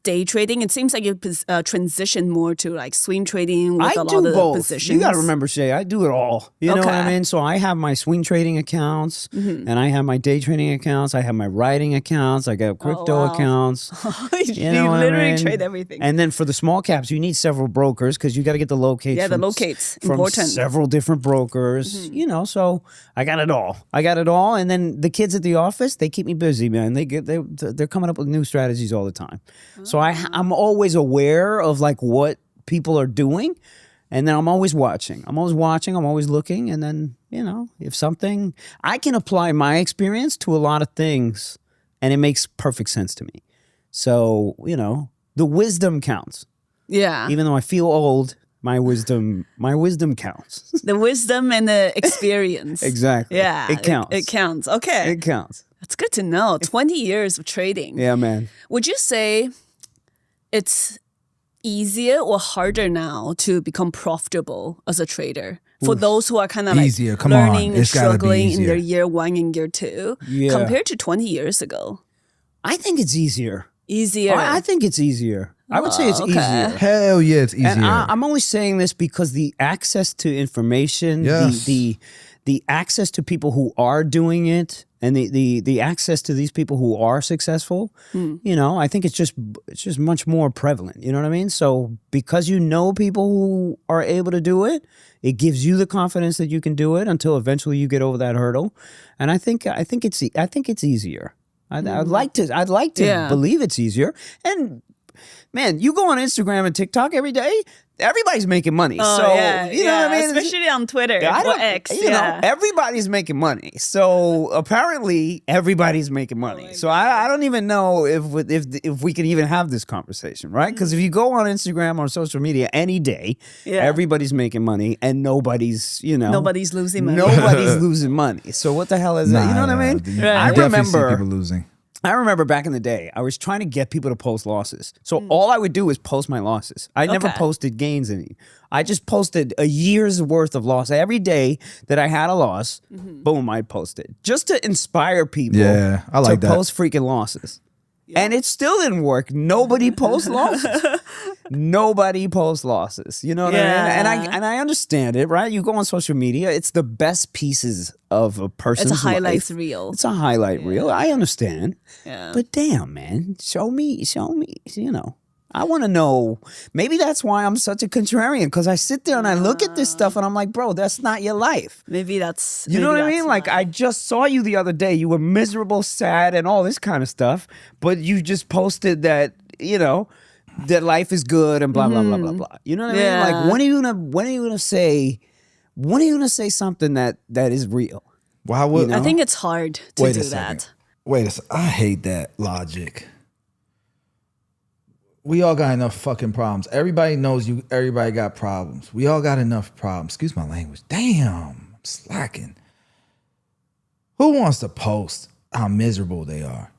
day trading? It seems like you transitioned more to like swing trading with a lot of the positions. You got to remember, Shay, I do it all. You know what I mean? So I have my swing trading accounts, and I have my day trading accounts. I have my writing accounts. I got crypto accounts. You literally trade everything. And then for the small caps, you need several brokers because you got to get the locates. Yeah, the locates. From Important. several different brokers. So I got it all. And then the kids at the office, they keep me busy, man. They're coming up with new strategies all the time. So I'm always aware of like what people are doing, and then I'm always watching. I'm always looking, and then, if something, I can apply my experience to a lot of things, and it makes perfect sense to me. So, the wisdom counts. Yeah. Even though I feel old, my wisdom counts. The wisdom and the experience. Exactly. Yeah. It counts. It counts. Okay. It counts. That's good to know. 20 years of trading. Yeah, man. Would you say it's easier or harder now to become profitable as a trader for those who are kind of like easier. Come learning on. and It's gotta be struggling in their easier. year 1 and year 2 compared to 20 years ago? I think it's easier. Easier. I think it's easier. I would say it's okay. easier. Hell yeah, it's easier. And I'm only saying this because the access to information, Yes. the access to people who are doing it, and the access to these people who are successful, I think it's just much more prevalent. You know what I mean? So because people who are able to do it, it gives you the confidence that you can do it until eventually you get over that hurdle. And I think it's easier. I'd like to believe it's easier. And man, you go on Instagram and TikTok every day, everybody's making money. You know what I mean? Especially on Twitter or X. Everybody's making money. So apparently everybody's making money. So I don't even know if we can even have this conversation, right? Because if you go on Instagram or social media any day, everybody's making money and nobody's losing money. Nobody's losing money. So what the hell is that? You know what I mean? Right. I definitely see remember people losing. I remember back in the day, I was trying to get people to post losses. So all I would do is post my losses. I never posted gains any. I just posted a year's worth of loss. Every day that I had a loss, boom, I'd post it. Just to inspire people I like to that. post freaking losses. And it still didn't work. Nobody posts losses. Nobody posts losses. You know what I mean? And I understand it, right? You go on social media, it's the best pieces of a person's It's a highlights life. reel. It's a highlight reel. I understand. Yeah. But damn, man, show me, I want to know. Maybe that's why I'm such a contrarian, because I sit there and I look at this stuff and I'm like, bro, that's not your life. Maybe that's... You know what I maybe mean? that's Like, I just saw you the other day. You were miserable, sad, and all this kind of stuff. But you just posted that, that life is good and blah, blah, blah, blah, blah. You know what I mean? Like, when are you gonna say something that is real? Why would I think it's hard to Wait do a second. that. Wait a second. I hate that logic. We all got enough fucking problems. Everybody knows you. Everybody got problems. We all got enough problems. Excuse my language. Damn, I'm slacking. Who wants to post how miserable they are?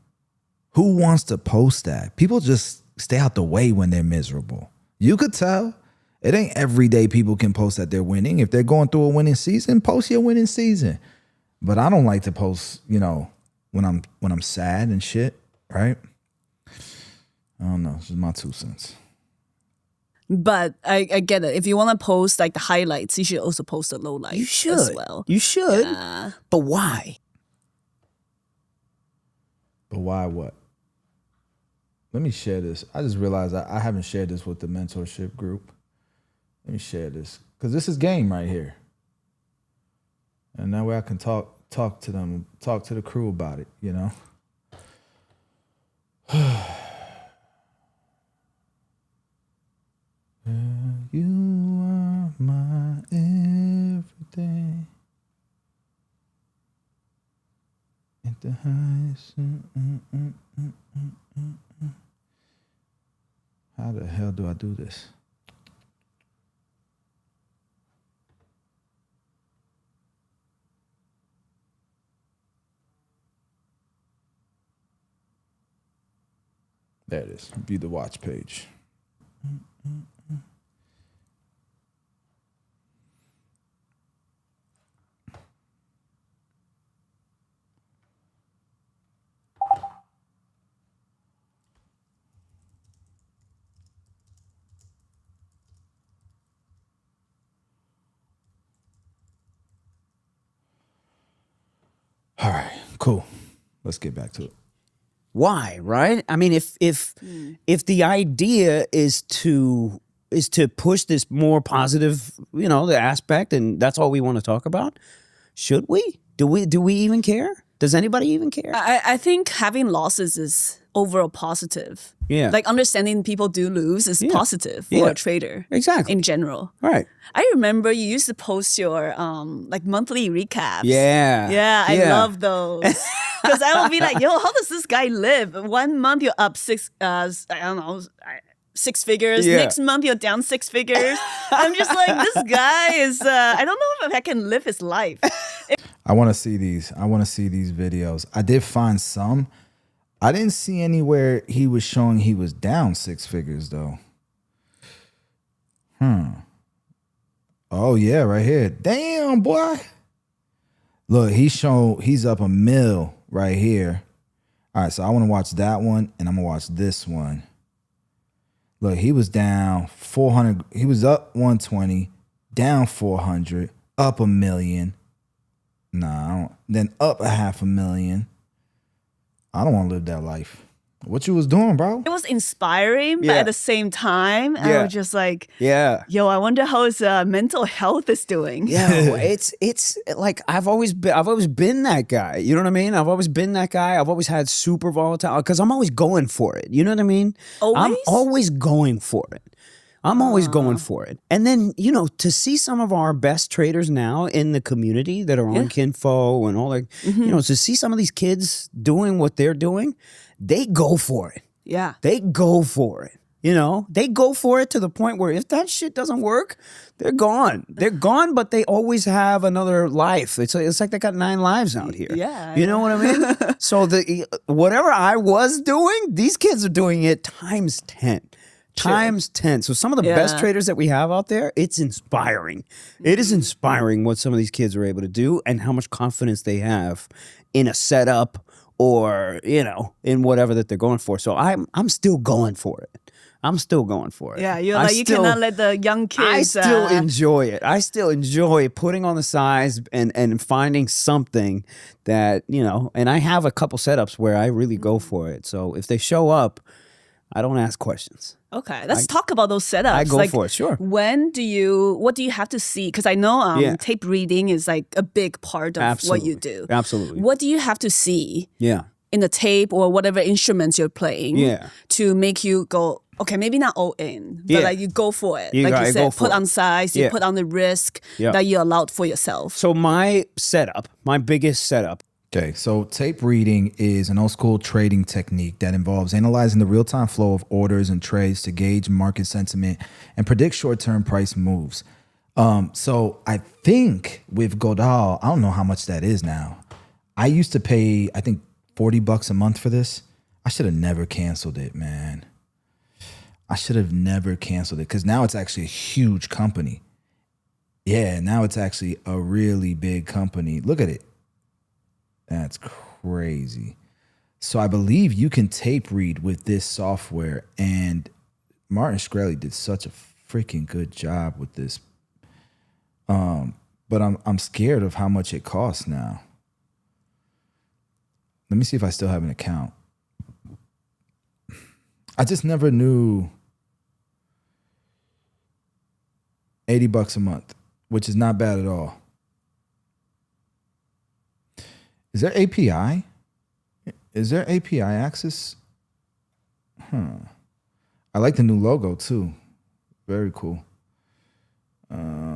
Who wants to post that? People just stay out the way when they're miserable. You could tell. It ain't every day people can post that they're winning. If they're going through a winning season, post your winning season. But I don't like to post, when I'm sad and shit, right? I don't know. This is my 2 cents. But I get it. If you want to post like the highlights, you should also post the lowlights You should. as well. You should. Yeah. But why? But why what? Let me share this. I just realized I haven't shared this with the mentorship group. Let me share this. Because this is game right here. And that way I can talk to them, talk to the crew about it, You are my everything. At the highest. hell do I do this? There it is. View the watch page. All right, cool. Let's get back to it. Why, right? I mean, if the idea is to push this more positive, the aspect, and that's all we want to talk about, should we? Do we even care? Does anybody even care? I think having losses is overall positive. Yeah. Like understanding people do lose is positive for a trader. Exactly. In general. Right. I remember you used to post your like monthly recaps. Yeah. Yeah, I love those. Because I will be like, yo, how does this guy live? 1 month you're up six figures. Yeah. Next month you're down 6 figures. I'm just like, this guy is, I don't know if I can live his life. I want to see these. I want to see these videos. I did find some. I didn't see anywhere he was showing he was down 6 figures though. Oh yeah, right here. Damn, boy. Look, he's up $1 million right here. All right, so I want to watch that one and I'm gonna watch this one. Look, he was down 400. He was up 120, down 400, up $1 million. Nah, I don't. Then up $500,000. I don't want to live that life. What you was doing, bro? It was inspiring, but at the same time, I was just like, yo, I wonder how his mental health is doing. Yeah, it's like I've always been that guy. You know what I mean? I've always been that guy. I've always had super volatile because I'm always going for it. You know what I mean? I'm always going for it. I'm always going for it. And then, to see some of our best traders now in the community that are on Kinfo and all that, to see some of these kids doing what they're doing, they go for it. Yeah. They go for it. They go for it to the point where if that shit doesn't work, they're gone. They're gone, but they always have another life. It's like they got 9 lives out here. Yeah. You know what I mean? So whatever I was doing, these kids are doing it times 10. Times 10. So some of the best traders that we have out there, it's inspiring. It is inspiring what some of these kids are able to do and how much confidence they have in a setup or, in whatever that they're going for. So I'm still going for it. I'm still going for it. Yeah, you cannot let the young kids. I still enjoy it. I still enjoy putting on the size and finding something that, and I have a couple setups where I really go for it. So if they show up, I don't ask questions. Okay, let's talk about those setups. I go for it, sure. What do you have to see? Because I know tape reading is like a big part of what you do. Absolutely. What do you have to see in the tape or whatever instruments you're playing to make you go, okay, maybe not all in, but like you go for it. Like you said, put on size, you put on the risk that you allowed for yourself. So my biggest setup, okay, so tape reading is an old school trading technique that involves analyzing the real-time flow of orders and trades to gauge market sentiment and predict short-term price moves. So I think with Godal, I don't know how much that is now. I used to pay, I think, $40 a month for this. I should have never canceled it, man. I should have never canceled it because now it's actually a huge company. Yeah, now it's actually a really big company. Look at it. That's crazy. So I believe you can tape read with this software, and Martin Shkreli did such a freaking good job with this. But I'm scared of how much it costs now. Let me see if I still have an account. I just never knew $80 a month, which is not bad at all. Is there API? Is there API access? I like the new logo too. Very cool.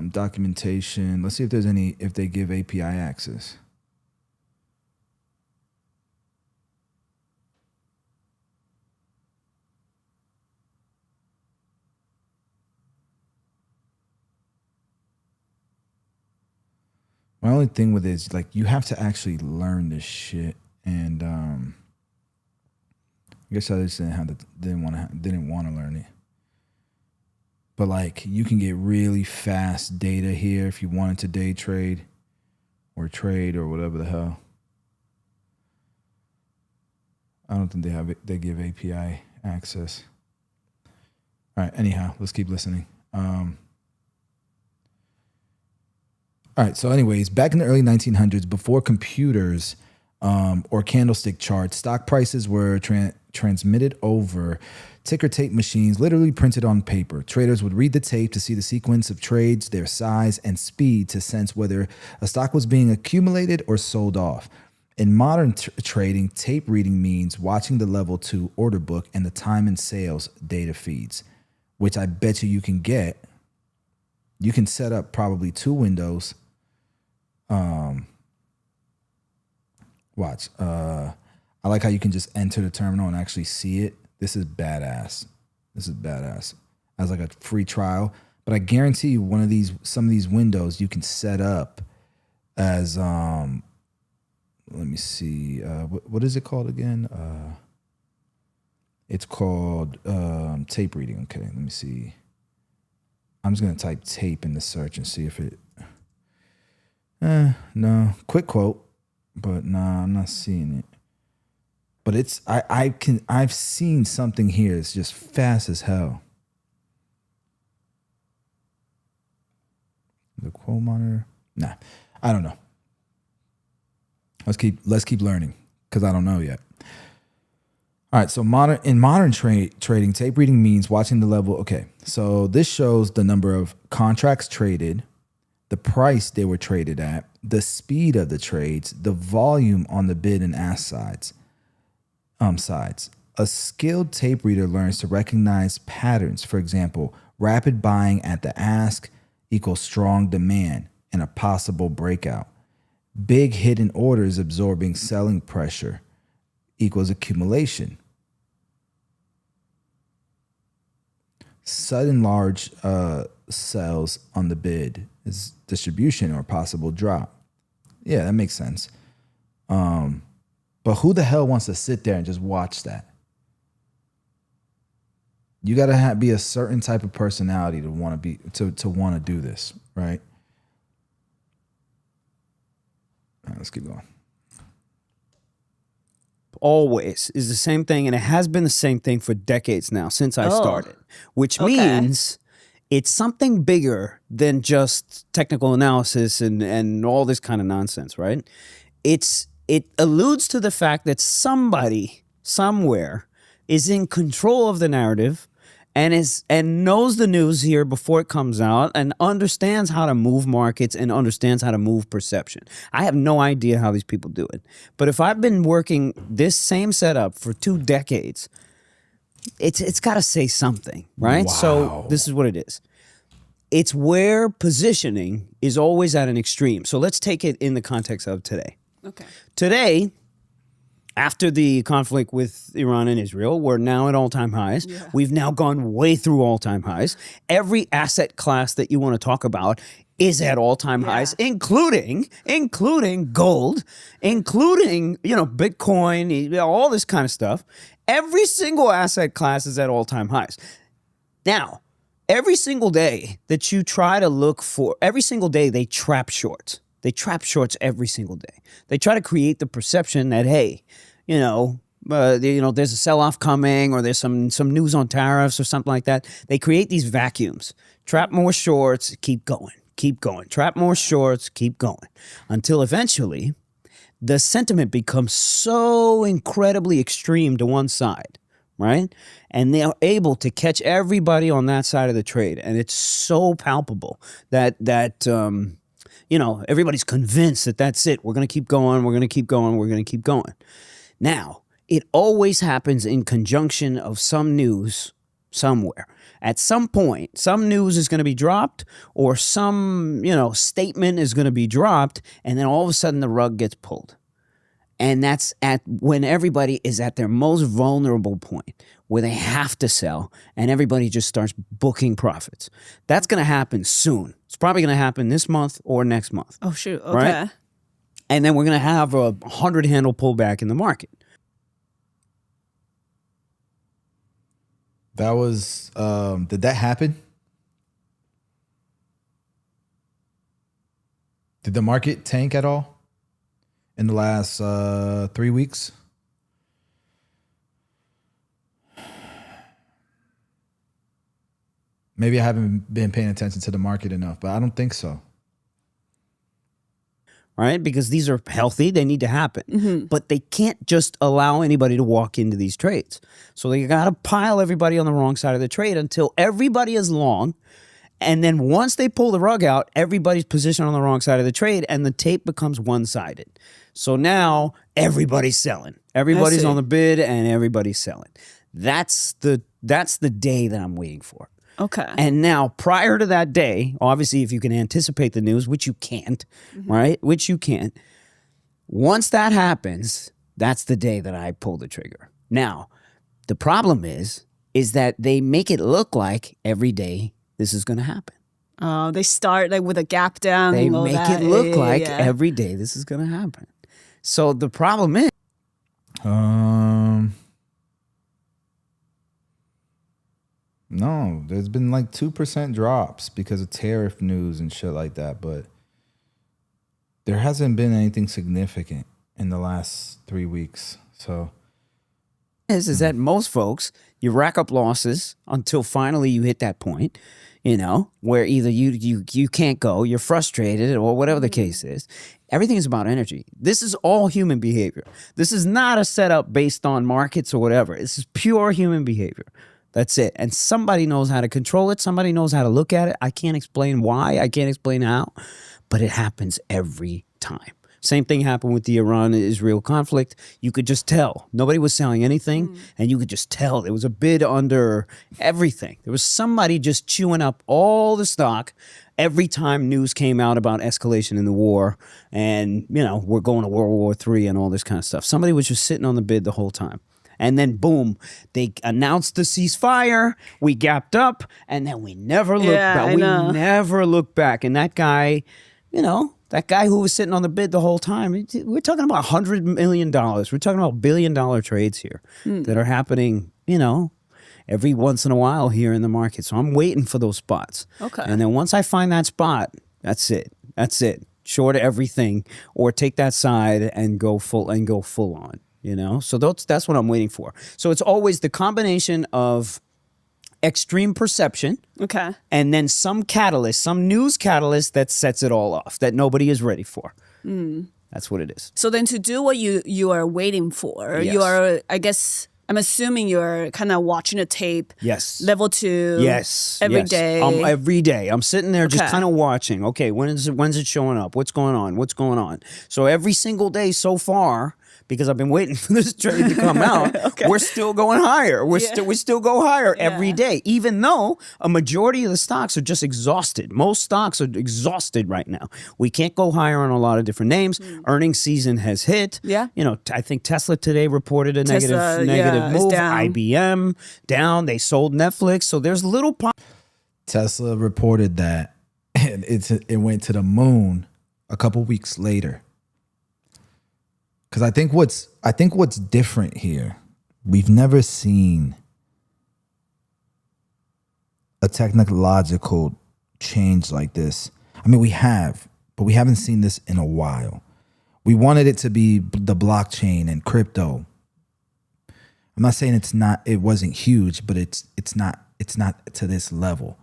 Documentation. Let's see if if they give API access. My only thing with it is like you have to actually learn this shit, and I guess I just didn't want to learn it. But like you can get really fast data here if you wanted to day trade or trade or whatever the hell. I don't think they give API access. All right, anyhow, let's keep listening. All right, so anyways, back in the early 1900s, before computers or candlestick charts, stock prices were transmitted over ticker tape machines, literally printed on paper. Traders would read the tape to see the sequence of trades, their size, and speed to sense whether a stock was being accumulated or sold off. In modern trading, tape reading means watching the level 2 order book and the time and sales data feeds, which I bet you can get. You can set up probably 2 windows. Watch. I like how you can just enter the terminal and actually see it. This is badass. As like a free trial. But I guarantee you some of these windows you can set up as let me see. What is it called again? It's called tape reading. Okay, let me see. I'm just gonna type tape in the search and see if it. No, quick quote, but nah, I'm not seeing it. But it's I've seen something here. It's just fast as hell. The quote monitor. Nah, I don't know. Let's keep learning because I don't know yet. All right, so in modern trading, tape reading means watching the level. Okay, so this shows the number of contracts traded, the price they were traded at, the speed of the trades, the volume on the bid and ask sides. A skilled tape reader learns to recognize patterns. For example, rapid buying at the ask equals strong demand and a possible breakout. Big hidden orders absorbing selling pressure equals accumulation. Sudden large sells on the bid is distribution or possible drop. Yeah, that makes sense. But who the hell wants to sit there and just watch that? You got to be a certain type of personality to want to do this, right? All right, let's keep going. Always is the same thing, and it has been the same thing for decades now since I started, which means it's something bigger than just technical analysis and all this kind of nonsense, right? It alludes to the fact that somebody somewhere is in control of the narrative and knows the news here before it comes out and understands how to move markets and understands how to move perception. I have no idea how these people do it. But if I've been working this same setup for 2 decades, it's got to say something, right? Wow. So this is what it is. It's where positioning is always at an extreme. So let's take it in the context of today. Okay. Today, after the conflict with Iran and Israel, we're now at all-time highs. Yeah. We've now gone way through all-time highs. Every asset class that you want to talk about is at all-time highs, including gold, including, Bitcoin, all this kind of stuff. Every single asset class is at all-time highs. Now, every single day that you try to look for, every single day they trap shorts. They trap shorts every single day. They try to create the perception that, hey, there's a sell-off coming, or there's some news on tariffs or something like that. They create these vacuums. Trap more shorts, keep going. Trap more shorts, keep going. Until eventually, the sentiment becomes so incredibly extreme to one side, right? And they are able to catch everybody on that side of the trade. And it's so palpable that everybody's convinced that that's it. We're going to keep going. We're going to keep going. We're going to keep going. Now, it always happens in conjunction of some news somewhere. At some point, some news is going to be dropped, or some, statement is going to be dropped, and then all of a sudden the rug gets pulled. And that's at when everybody is at their most vulnerable point where they have to sell and everybody just starts booking profits. That's going to happen soon. It's probably going to happen this month or next month. Oh, shoot. Okay. Right? And then we're going to have a 100-handle pullback in the market. That was, did that happen? Did the market tank at all in the last 3 weeks? Maybe I haven't been paying attention to the market enough, but I don't think so. Right? Because these are healthy, they need to happen. But they can't just allow anybody to walk into these trades. So they got to pile everybody on the wrong side of the trade until everybody is long. And then once they pull the rug out, everybody's positioned on the wrong side of the trade and the tape becomes one-sided. So now everybody's selling. Everybody's on the bid and everybody's selling. That's the day that I'm waiting for. Okay. And now, prior to that day, obviously, if you can anticipate the news, which you can't, right? Which you can't. Once that happens, that's the day that I pull the trigger. Now, the problem is that they make it look like every day this is going to happen. They start like with a gap down. They make it look like every day this is going to happen. So the problem is, no, there's been like 2% drops because of tariff news and shit like that, but there hasn't been anything significant in the last 3 weeks. So is that most folks, you rack up losses until finally you hit that point, where either you can't go, you're frustrated, or whatever the case is. Everything is about energy. This is all human behavior. This is not a setup based on markets or whatever. This is pure human behavior. That's it. And somebody knows how to control it. Somebody knows how to look at it. I can't explain why. I can't explain how, but it happens every time. Same thing happened with the Iran-Israel conflict. You could just tell. Nobody was selling anything, and you could just tell. There was a bid under everything. There was somebody just chewing up all the stock every time news came out about escalation in the war and, we're going to World War III and all this kind of stuff. Somebody was just sitting on the bid the whole time. And then, boom, they announced the ceasefire. We gapped up, and then we never looked back. We never looked back. And that guy, that guy who was sitting on the bid the whole time, we're talking about $100 million. We're talking about billion-dollar trades here that are happening, every once in a while here in the market. So I'm waiting for those spots. Okay. And then once I find that spot, that's it. That's it. Short everything, or take that side and go full on. So that's what I'm waiting for. So it's always the combination of extreme perception, and then some catalyst, some news catalyst that sets it all off that nobody is ready for. That's what it is. So then, to do what you are waiting for, you are, I guess, I'm assuming you're kind of watching a tape. Yes. Level 2. Yes. Every day. Every day. I'm sitting there just kind of watching. Okay, when's it showing up? What's going on? What's going on? So every single day so far, because I've been waiting for this trade to come out, we're still going higher. We still go higher every day, even though a majority of the stocks are just exhausted. Most stocks are exhausted right now. We can't go higher on a lot of different names. Earnings season has hit. Yeah. I think Tesla today reported a negative move. Down. IBM down. They sold Netflix. So there's little Tesla reported that and it went to the moon a couple weeks later. Because I think what's different here, we've never seen a technological change like this. I mean, we have, but we haven't seen this in a while. We wanted it to be the blockchain and crypto. I'm not saying it wasn't huge, but it's not to this level.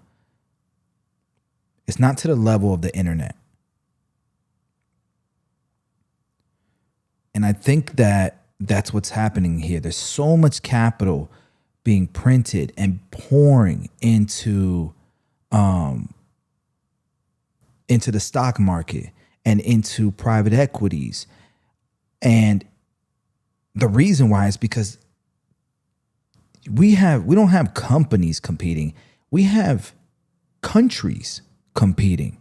It's not to the level of the internet. And I think that's what's happening here. There's so much capital being printed and pouring into the stock market and into private equities. And the reason why is because we don't have companies competing. We have countries competing.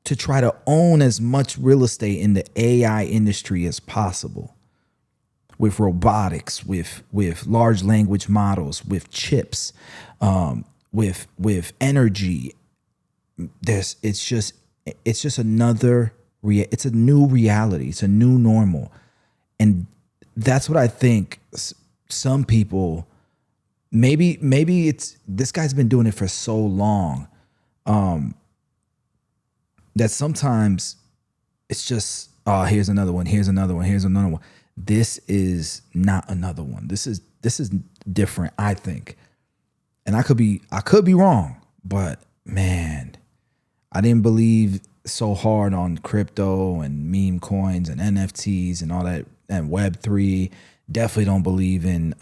to try to own as much real estate in the AI industry as possible, with robotics, with large language models, with chips, with energy. It's just it's a new reality. It's a new normal. And that's what I think some people, maybe it's, this guy's been doing it for so long, that sometimes it's just, oh, here's another one, here's another one, here's another one. This is not another one. This is different, I think. And I could be wrong, but man, I didn't believe so hard on crypto and meme coins and NFTs and all that, and Web3. Definitely don't believe in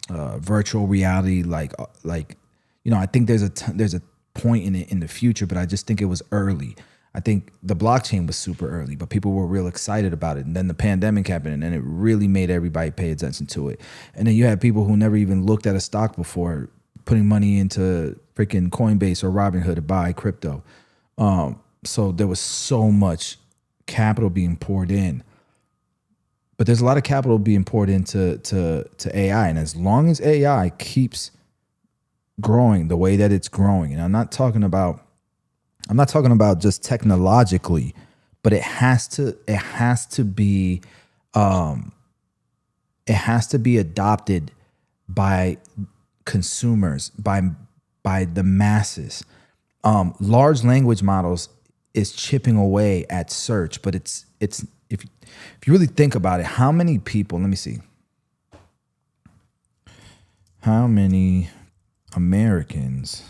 virtual reality. Like I think there's a point in it in the future, but I just think it was early. I think the blockchain was super early, but people were real excited about it. And then the pandemic happened, and then it really made everybody pay attention to it. And then you had people who never even looked at a stock before putting money into freaking Coinbase or Robinhood to buy crypto. So there was so much capital being poured in. But there's a lot of capital being poured into AI. And as long as AI keeps growing the way that it's growing, and I'm not talking about just technologically, but it has to be adopted by consumers, by the masses. Large language models is chipping away at search, but it's if you really think about it, how many people, let me see, how many Americans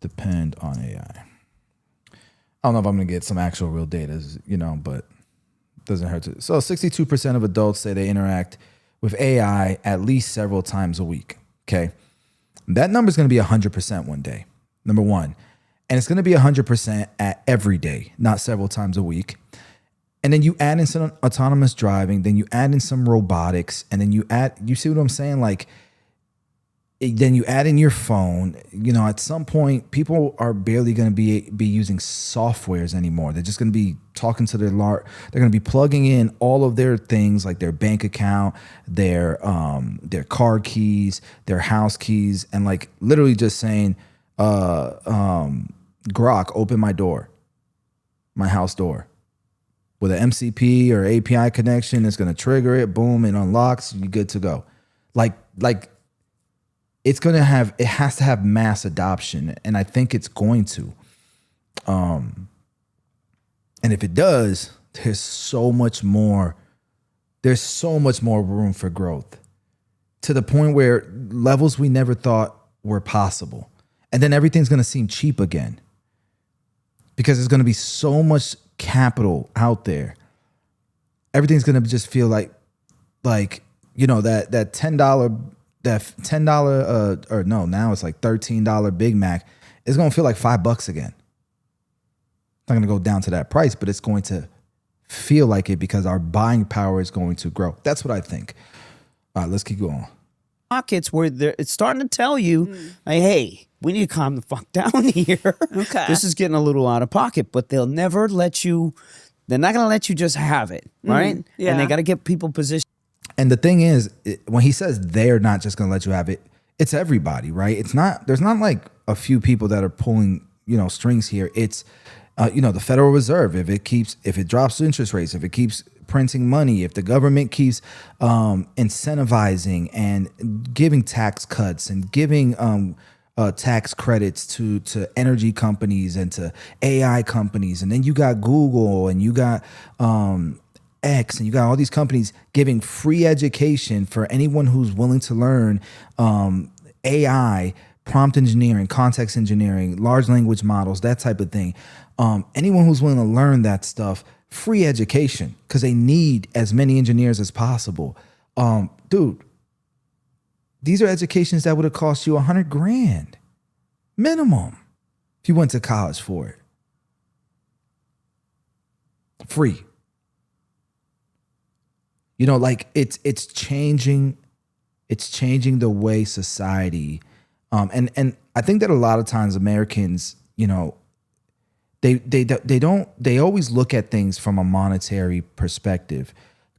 depend on AI? I don't know if I'm going to get some actual real data, but it doesn't hurt to. So 62% of adults say they interact with AI at least several times a week. Okay. That number is going to be 100% one day, number one. And it's going to be 100% at every day, not several times a week. And then you add in some autonomous driving, then you add in some robotics, and then you see what I'm saying? Like, then you add in your phone. At some point, people are barely going to be using softwares anymore. They're just going to be talking to they're going to be plugging in all of their things, like their bank account, their car keys, their house keys, and like literally just saying, Grok, open my door, my house door. With an MCP or API connection, it's going to trigger it. Boom, it unlocks. You're good to go. Like it has to have mass adoption, and I think it's going to. And if it does, there's so much more room for growth, to the point where levels we never thought were possible. And then everything's going to seem cheap again, because there's going to be so much capital out there. Everything's going to just feel like that $10 or no, now it's like $13 Big Mac is going to feel like $5 again. It's not going to go down to that price, but it's going to feel like it because our buying power is going to grow. That's what I think. All right, let's keep going. Pockets where it's starting to tell you, like, hey, we need to calm the fuck down here. Okay. This is getting a little out of pocket, but they'll never let you, they're not going to let you just have it, right? Yeah. And they got to get people positioned. And the thing is, when he says they're not just going to let you have it, it's everybody, right? There's not like a few people that are pulling, strings here. It's, the Federal Reserve, if it drops interest rates, if it keeps printing money, if the government keeps incentivizing and giving tax cuts and giving tax credits to energy companies and to AI companies, and then you got Google and you got X, and you got all these companies giving free education for anyone who's willing to learn AI, prompt engineering, context engineering, large language models, that type of thing. Anyone who's willing to learn that stuff, free education, because they need as many engineers as possible. Dude, these are educations that would have cost you $100,000 minimum if you went to college for it. Free. It's changing the way society, and I think that a lot of times Americans, They always look at things from a monetary perspective.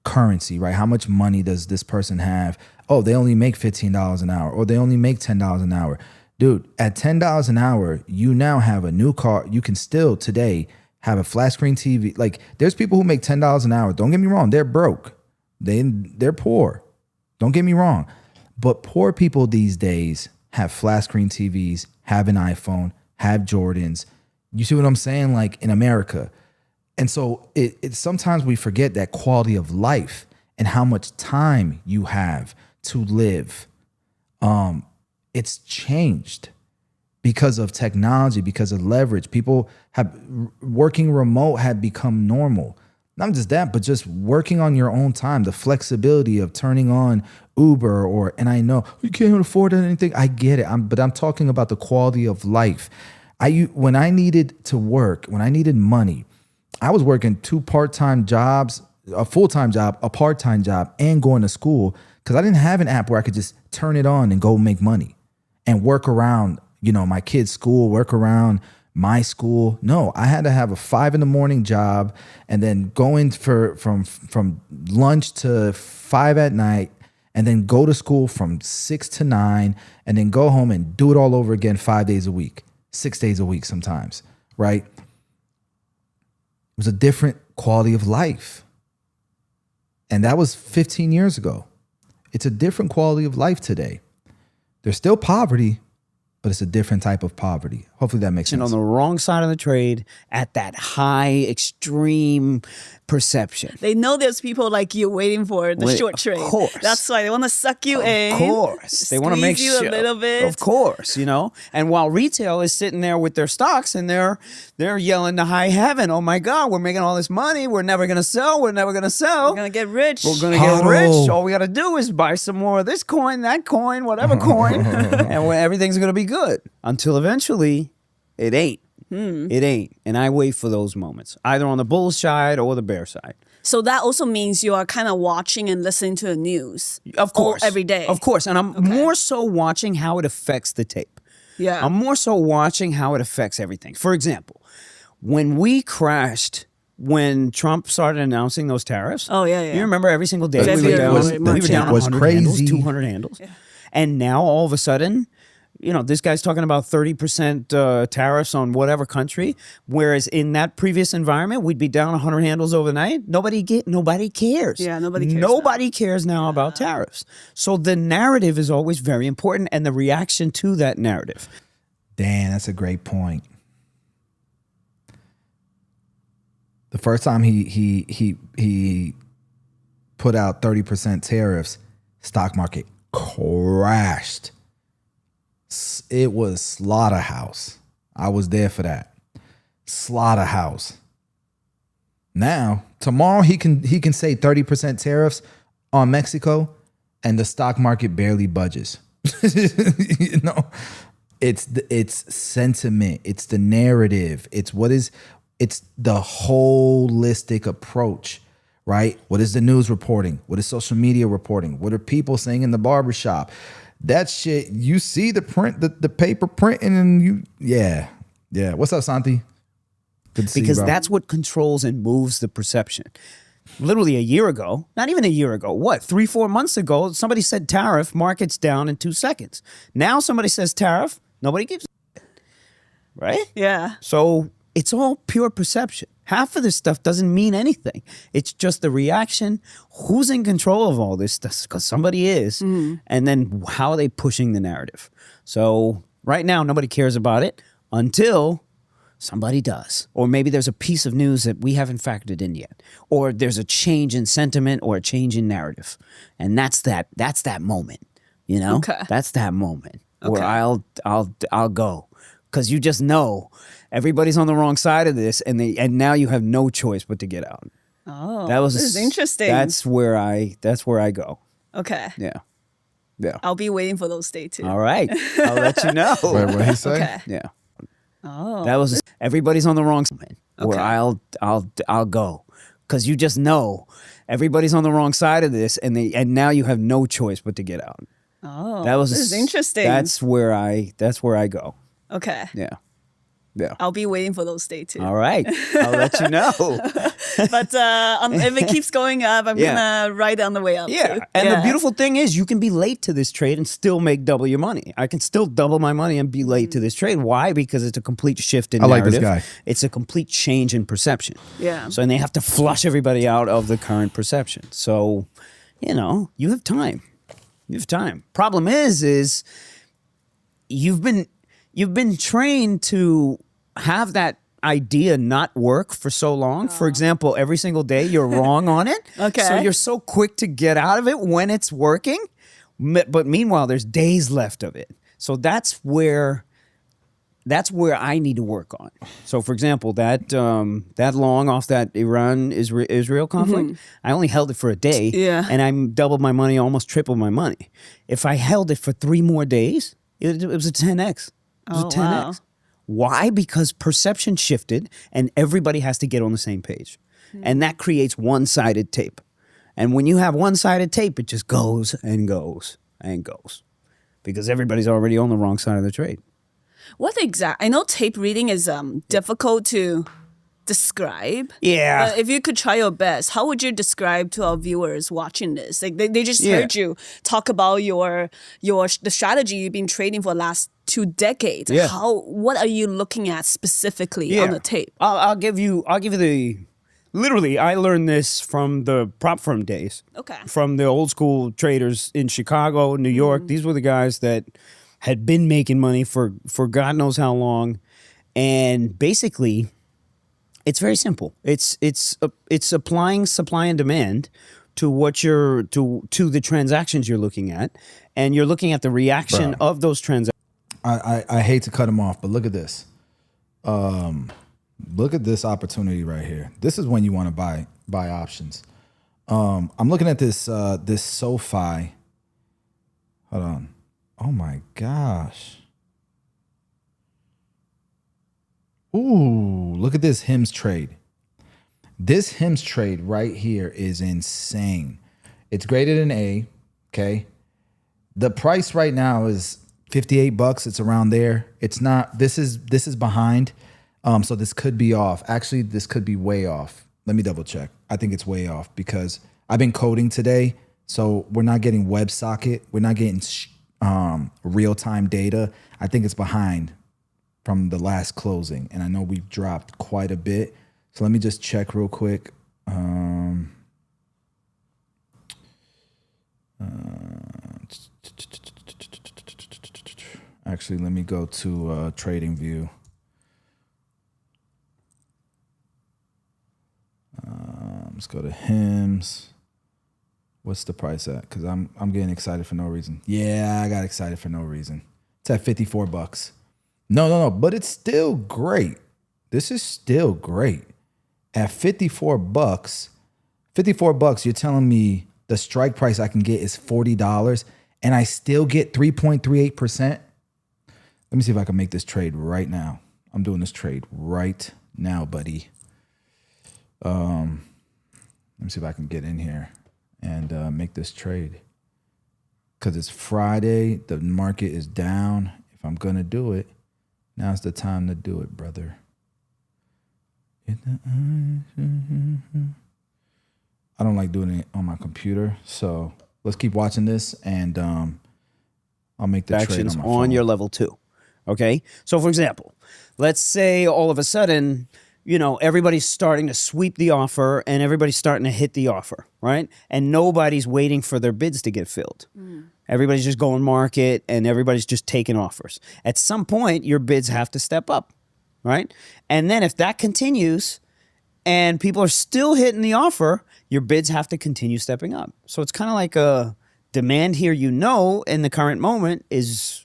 Currency, right? How much money does this person have? Oh, they only make $15 an hour, or they only make $10 an hour. Dude, at $10 an hour, you now have a new car. You can still today have a flat screen TV. Like, there's people who make $10 an hour. Don't get me wrong, they're broke. They're poor. Don't get me wrong. But poor people these days have flat screen TVs, have an iPhone, have Jordans. You see what I'm saying? Like, in America. And so it sometimes we forget that quality of life and how much time you have to live. It's changed because of technology, because of leverage. People have working remote had become normal. Not just that, but just working on your own time, the flexibility of turning on Uber and I know you can't afford anything. I get it. But I'm talking about the quality of life. When I needed to work, when I needed money, I was working 2 part-time jobs, a full-time job, a part-time job, and going to school because I didn't have an app where I could just turn it on and go make money and work around, my kids' school, work around my school. No, I had to have a 5 a.m. job and then go in from lunch to 5 at night and then go to school from 6 to 9 and then go home and do it all over again 5 days a week, 6 days a week sometimes, right? It was a different quality of life. And that was 15 years ago. It's a different quality of life today. There's still poverty, but it's a different type of poverty. Hopefully that makes sense. On the wrong side of the trade at that high, extreme perception. They know there's people like you waiting for the short trade. Of course. That's why they want to suck you in. Of course. They want to make you sure. a little bit. Of course, And while retail is sitting there with their stocks and they're yelling to high heaven, oh my God, we're making all this money. We're never going to sell. We're never going to sell. We're going to get rich. We're going to get rich. All we got to do is buy some more of this coin, that coin, whatever coin, and everything's going to be good. Until eventually, it ain't. It ain't. And I wait for those moments, either on the bull side or the bear side. So that also means you are kind of watching and listening to the news. Of course. Every day. Of course. And I'm more so watching how it affects the tape. Yeah. I'm more so watching how it affects everything. For example, when we crashed, when Trump started announcing those tariffs. Oh, yeah. You remember every single day we were down 100 crazy. handles, 200 handles. Yeah. And now all of a sudden, this guy's talking about 30% tariffs on whatever country, whereas in that previous environment, we'd be down 100 handles overnight. Nobody cares. Yeah, nobody cares. Nobody cares now about tariffs. So the narrative is always very important, and the reaction to that narrative. Dan, that's a great point. The first time he put out 30% tariffs, stock market crashed. It was slaughterhouse. I was there for that. Slaughterhouse. Now, tomorrow he can say 30% tariffs on Mexico and the stock market barely budges. It's sentiment, it's the narrative, it's the holistic approach, right? What is the news reporting? What is social media reporting? What are people saying in the barbershop? That shit, you see the print, the paper printing, and yeah. What's up, Santi? Good to see you, because bro. that's what controls and moves the perception. Literally a year ago, not even a year ago, 3-4 months ago, somebody said tariff, market's down in 2 seconds. Now somebody says tariff, nobody gives a shit. Right? Yeah. So it's all pure perception. Half of this stuff doesn't mean anything. It's just the reaction. Who's in control of all this stuff? Because somebody is. And then how are they pushing the narrative? So right now, nobody cares about it until somebody does. Or maybe there's a piece of news that we haven't factored in yet. Or there's a change in sentiment or a change in narrative. And that's that moment, Okay. That's that moment where I'll go. Because you just know everybody's on the wrong side of this, and now you have no choice but to get out. Oh, this is interesting. That's where I go. Okay. Yeah. I'll be waiting for those days too. All right, I'll let you know. Wait, what he say? Okay. Yeah. Oh. Everybody's on the wrong side. Where I'll go, because you just know everybody's on the wrong side of this, and now you have no choice but to get out. Oh, this is interesting. That's where I go. Okay. Yeah. Yeah. I'll be waiting for those days too. All right. I'll let you know. But if it keeps going up, I'm gonna ride on the way up. Yeah. Too. And the beautiful thing is you can be late to this trade and still make double your money. I can still double my money and be late to this trade. Why? Because it's a complete shift in narrative. I like this guy. It's a complete change in perception. Yeah. So, and they have to flush everybody out of the current perception. So, you know, you have time. You have time. Problem is you've been trained to have that idea not work for so long. For example, every single day you're wrong on it. Okay. So you're so quick to get out of it when it's working. But meanwhile, there's days left of it. So that's where I need to work on. So for example, that long off that Iran-Israel conflict, I only held it for a day. Yeah. And I doubled my money, almost tripled my money. If I held it for 3 more days, it was a 10x. It was a 10x. Wow. Why? Because perception shifted and everybody has to get on the same page. And that creates one-sided tape. And when you have one-sided tape, it just goes and goes and goes because everybody's already on the wrong side of the trade. I know tape reading is difficult to describe. Yeah. But if you could try your best, how would you describe to our viewers watching this? Like they just heard you talk about the strategy you've been trading for the last 2 decades. Yeah. What are you looking at specifically on the tape? I'll give you literally, I learned this from the prop firm days. Okay. From the old school traders in Chicago, New York. These were the guys that had been making money for God knows how long. And basically, it's very simple. It's applying supply and demand to what to the transactions you're looking at, and you're looking at the reaction of those transactions. I hate to cut him off, but look at this. Look at this opportunity right here. This is when you want to buy options. I'm looking at this this SoFi. Hold on. Oh my gosh. Ooh, look at this HIMS trade. This HIMS trade right here is insane. It's graded an A, okay? The price right now is $58. It's around there. It's not, this is behind. So this could be off. Actually, this could be way off. Let me double check. I think it's way off because I've been coding today. So we're not getting WebSocket. We're not getting real-time data. I think it's behind from the last closing. And I know we've dropped quite a bit. So let me just check real quick. Actually, let me go to TradingView. Let's go to HIMS. What's the price at? Because I'm getting excited for no reason. Yeah, I got excited for no reason. It's at $54. No, but it's still great. This is still great. At $54, you're telling me the strike price I can get is $40 and I still get 3.38%? Let me see if I can make this trade right now. I'm doing this trade right now, buddy. Let me see if I can get in here and make this trade. Because it's Friday, the market is down. If I'm going to do it, now's the time to do it, brother. I don't like doing it on my computer, so let's keep watching this, and I'll make the trade on my phone. On your level 2. Okay? So, for example, let's say all of a sudden, you know, everybody's starting to sweep the offer and everybody's starting to hit the offer, right? And nobody's waiting for their bids to get filled. Everybody's just going market and everybody's just taking offers. At some point, your bids have to step up, right? And then if that continues and people are still hitting the offer, your bids have to continue stepping up. So it's kind of like a demand here, you know, in the current moment is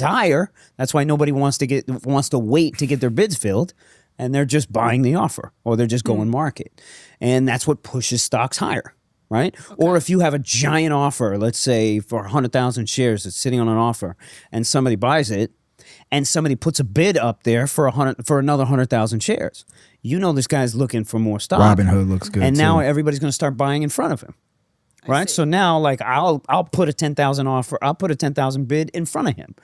higher. That's why nobody wants to wait to get their bids filled. And they're just buying the offer or they're just going market. And that's what pushes stocks higher, right? Okay. Or if you have a giant offer, let's say for 100,000 shares that's sitting on an offer and somebody buys it and somebody puts a bid up there for another 100,000 shares. You know this guy's looking for more stock. Robinhood looks good and now too. Everybody's going to start buying in front of him. Right? So now like I'll put a 10,000 offer, I'll put a 10,000 bid in front of him.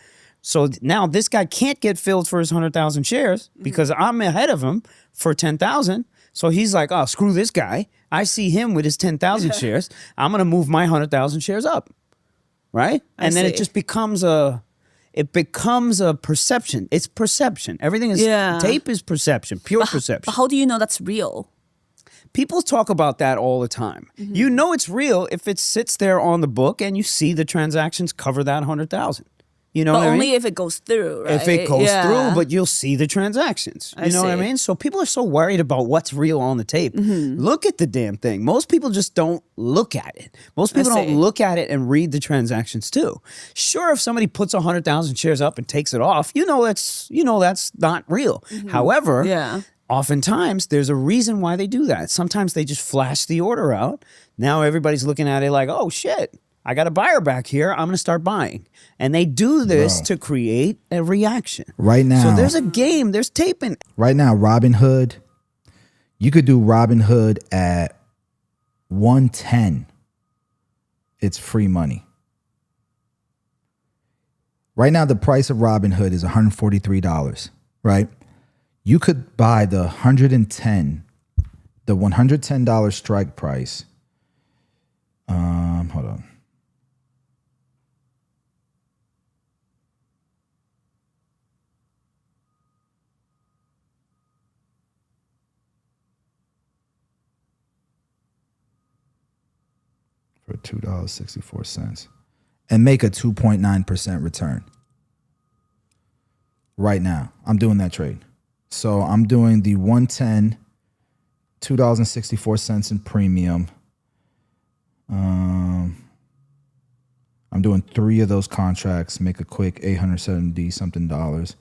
So now this guy can't get filled for his 100,000 shares because I'm ahead of him for 10,000. So he's like, oh, screw this guy. I see him with his 10,000 shares. I'm going to move my 100,000 shares up. Right? And then it just becomes a perception. It's perception. Everything is tape is perception, pure perception. But how do you know that's real? People talk about that all the time. You know it's real if it sits there on the book and you see the transactions cover that 100,000. You know but what I mean? only if it goes through, right? If it goes through, but you'll see the transactions. You know what I see. mean? So people are so worried about what's real on the tape. Look at the damn thing. Most people just don't look at it. Most people don't look at it and read the transactions too. Sure, if somebody puts 100,000 shares up and takes it off, that's not real. However, oftentimes there's a reason why they do that. Sometimes they just flash the order out. Now everybody's looking at it like, oh shit, I got a buyer back here. I'm going to start buying. And they do this to create a reaction. Right now. So there's a game. There's taping. Right now, Robinhood, you could do Robinhood at 110. It's free money. Right now, the price of Robinhood is $143, right? You could buy the $110 strike price. Hold on. For $2.64 and make a 2.9% return. Right now, I'm doing that trade. So I'm doing the 110, $2.64 in premium. I'm doing 3 of those contracts, make a quick 870 something dollars.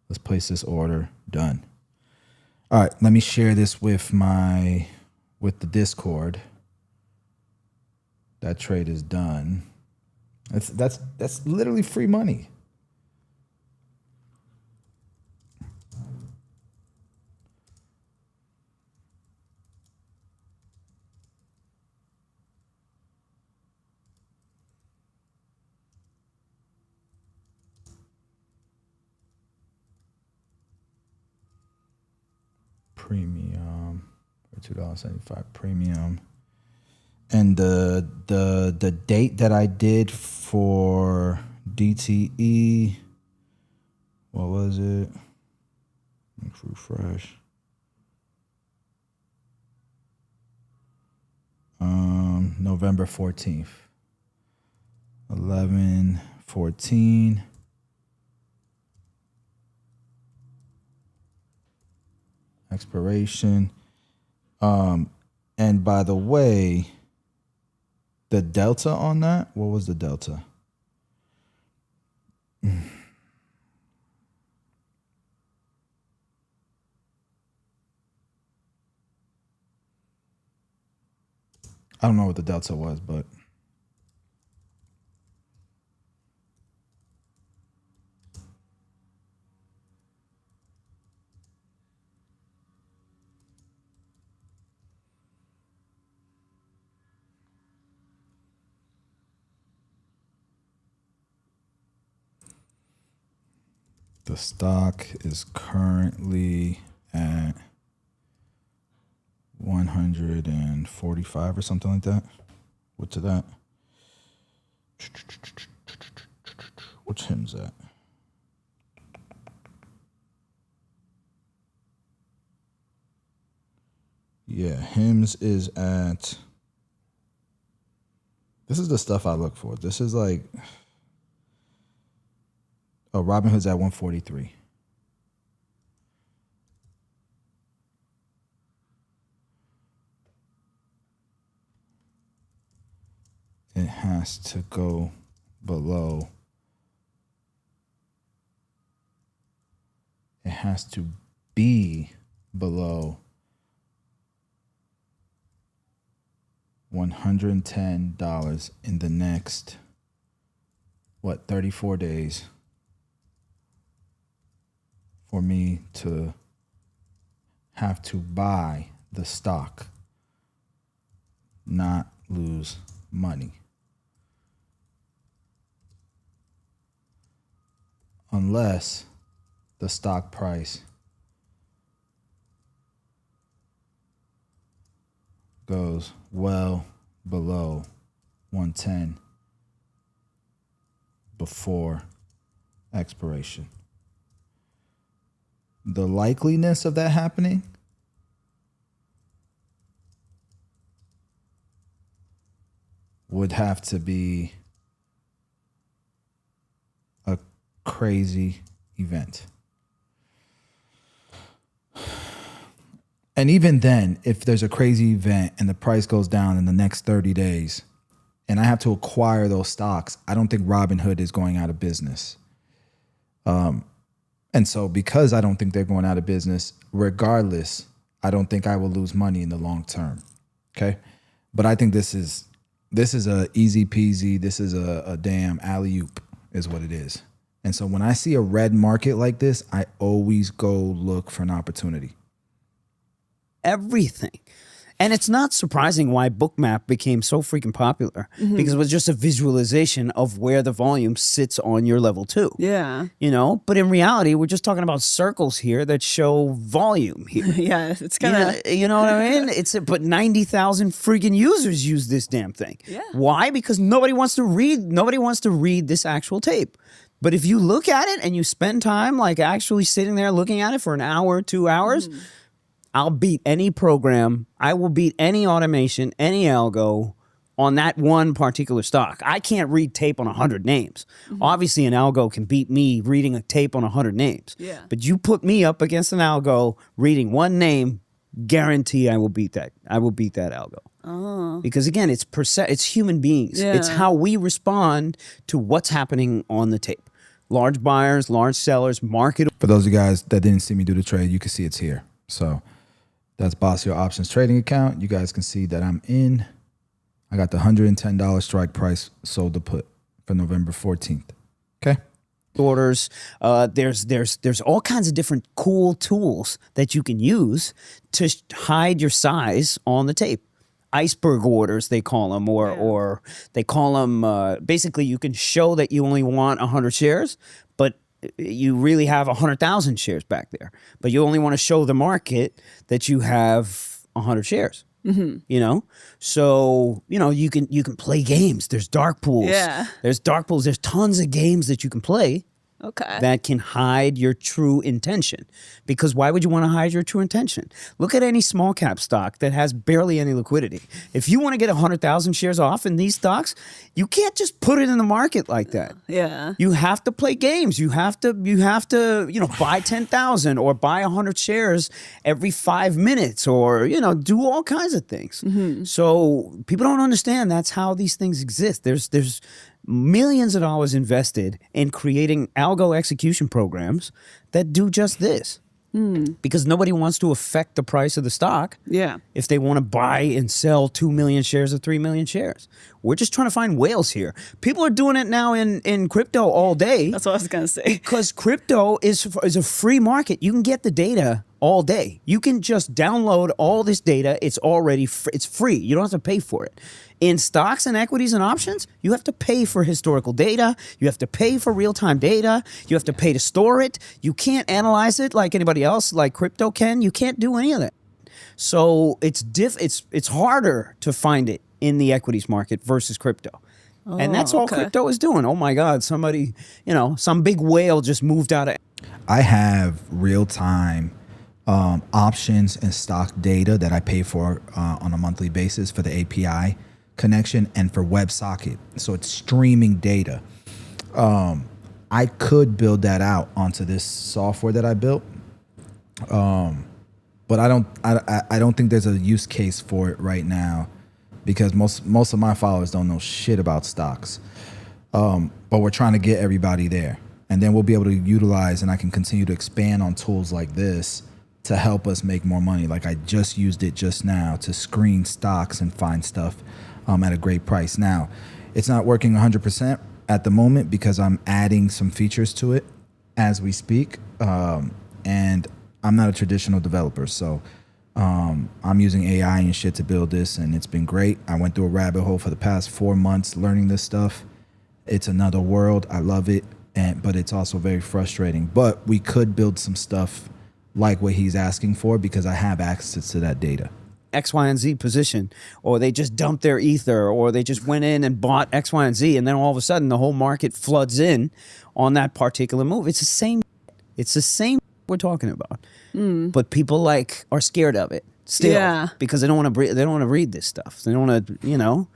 Let's place this order. Done. All right, let me share this with the Discord. That trade is done. That's literally free money. Premium for $2.75 premium. And the date that I did for DTE, what was it? Let's refresh. November 14th. 11/14. Expiration. And by the way, the delta on that, what was the delta? I don't know what the delta was, but the stock is currently at 145 or something like that. What's that? What's him's at? Yeah, him's is at. This is the stuff I look for. This is like. Oh, Robinhood's at 143. It has to go below. It has to be below $110 in the next, 34 days for me to have to buy the stock, not lose money. unless the stock price goes well below 110 before expiration. The likeliness of that happening would have to be a crazy event. And even then, if there's a crazy event and the price goes down in the next 30 days and I have to acquire those stocks, I don't think Robinhood is going out of business. And so because I don't think they're going out of business, regardless, I don't think I will lose money in the long term. Okay. But I think this is a easy peasy. This is a damn alley-oop is what it is. And so when I see a red market like this, I always go look for an opportunity. Everything. And it's not surprising why Bookmap became so freaking popular because it was just a visualization of where the volume sits on your level 2. Yeah. You know, but in reality, we're just talking about circles here that show volume here. Yeah, it's kind of... You know what I mean? But 90,000 freaking users use this damn thing. Yeah. Why? Because nobody wants to read this actual tape. But if you look at it and you spend time like actually sitting there looking at it for an hour, 2 hours, I'll beat any program. I will beat any automation, any algo on that one particular stock. I can't read tape on 100 names. Obviously, an algo can beat me reading a tape on 100 names. Yeah. But you put me up against an algo reading one name, guarantee I will beat that. I will beat that algo. Oh. Because again, it's human beings. Yeah. It's how we respond to what's happening on the tape. Large buyers, large sellers, market. For those of you guys that didn't see me do the trade, you can see it's here. So that's Boss Your Options trading account. You guys can see that I'm in. I got the $110 strike price sold to put for November 14th. Okay. Orders. There's all kinds of different cool tools that you can use to hide your size on the tape. Iceberg orders, they call them, or they call them, basically you can show that you only want 100 shares, but you really have 100,000 shares back there. But you only want to show the market that you have 100 shares. You know? So, you know, you can play games. There's dark pools. Yeah. There's dark pools. There's tons of games that you can play. Okay. That can hide your true intention. Because why would you want to hide your true intention? Look at any small cap stock that has barely any liquidity. If you want to get 100,000 shares off in these stocks, you can't just put it in the market like that. Yeah. You have to play games. You have to, buy 10,000 or buy 100 shares every 5 minutes or, do all kinds of things. So people don't understand that's how these things exist. There's millions of dollars invested in creating algo execution programs that do just this. Because nobody wants to affect the price of the stock. Yeah. If they want to buy and sell 2 million shares or 3 million shares. We're just trying to find whales here. People are doing it now in crypto all day. That's what I was going to say. Because crypto is a free market. You can get the data all day. You can just download all this data. It's already it's free. You don't have to pay for it. In stocks and equities and options, you have to pay for historical data. You have to pay for real-time data. You have to pay to store it. You can't analyze it like anybody else, like crypto can. You can't do any of that. So it's harder to find it in the equities market versus crypto. And that's all crypto is doing. Oh my God, somebody, some big whale just moved out of... I have real-time options and stock data that I pay for on a monthly basis for the API connection and for WebSocket. So it's streaming data. I could build that out onto this software that I built. But I don't think there's a use case for it right now because most of my followers don't know shit about stocks. But we're trying to get everybody there. And then we'll be able to utilize, and I can continue to expand on tools like this to help us make more money. Like I just used it just now to screen stocks and find stuff at a great price. Now, it's not working 100% at the moment because I'm adding some features to it as we speak. And I'm not a traditional developer, so I'm using AI and shit to build this, and it's been great. I went through a rabbit hole for the past 4 months learning this stuff. It's another world. I love it. but it's also very frustrating. But we could build some stuff like what he's asking for because I have access to that data. X, Y, and Z position, or they just dumped their ether, or they just went in and bought X, Y, and Z, and then all of a sudden the whole market floods in on that particular move. It's the same. It's the same we're talking about. But people are scared of it still because they don't want to. They don't want to read this stuff. They don't want to.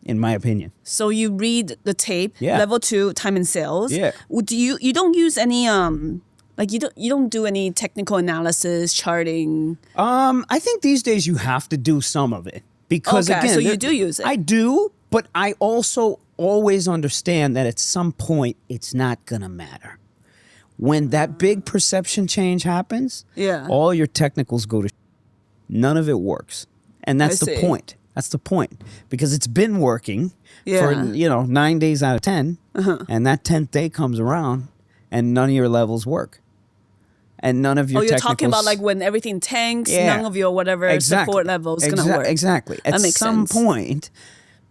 In my opinion. So you read the tape. Yeah. Level 2, time and sales. Yeah. Do you don't use any you don't do any technical analysis, charting? I think these days you have to do some of it because again, so you do use it. I do, but I also always understand that at some point it's not gonna matter. When that big perception change happens, all your technicals go to none of it works. And that's the point. That's the point. Because it's been working for 9 days out of 10, and that 10th day comes around and none of your levels work. And none of your you're technicals... talking about when everything tanks, none of your whatever support level is going to work. Exactly. At some point,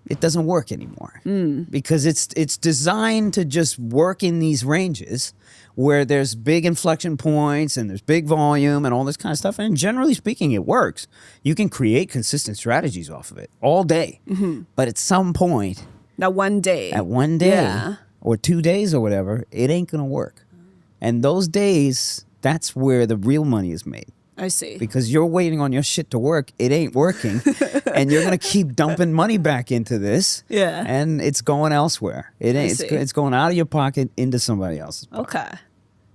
it doesn't work anymore. Because it's designed to just work in these ranges where there's big inflection points and there's big volume and all this kind of stuff. And generally speaking, it works. You can create consistent strategies off of it all day. But at some point... That one day. At one day or 2 days or whatever, it ain't going to work. And those days, that's where the real money is made. I see. Because you're waiting on your shit to work. It ain't working. And you're going to keep dumping money back into this. Yeah. And it's going elsewhere. It ain't. It's going out of your pocket into somebody else's pocket. Okay.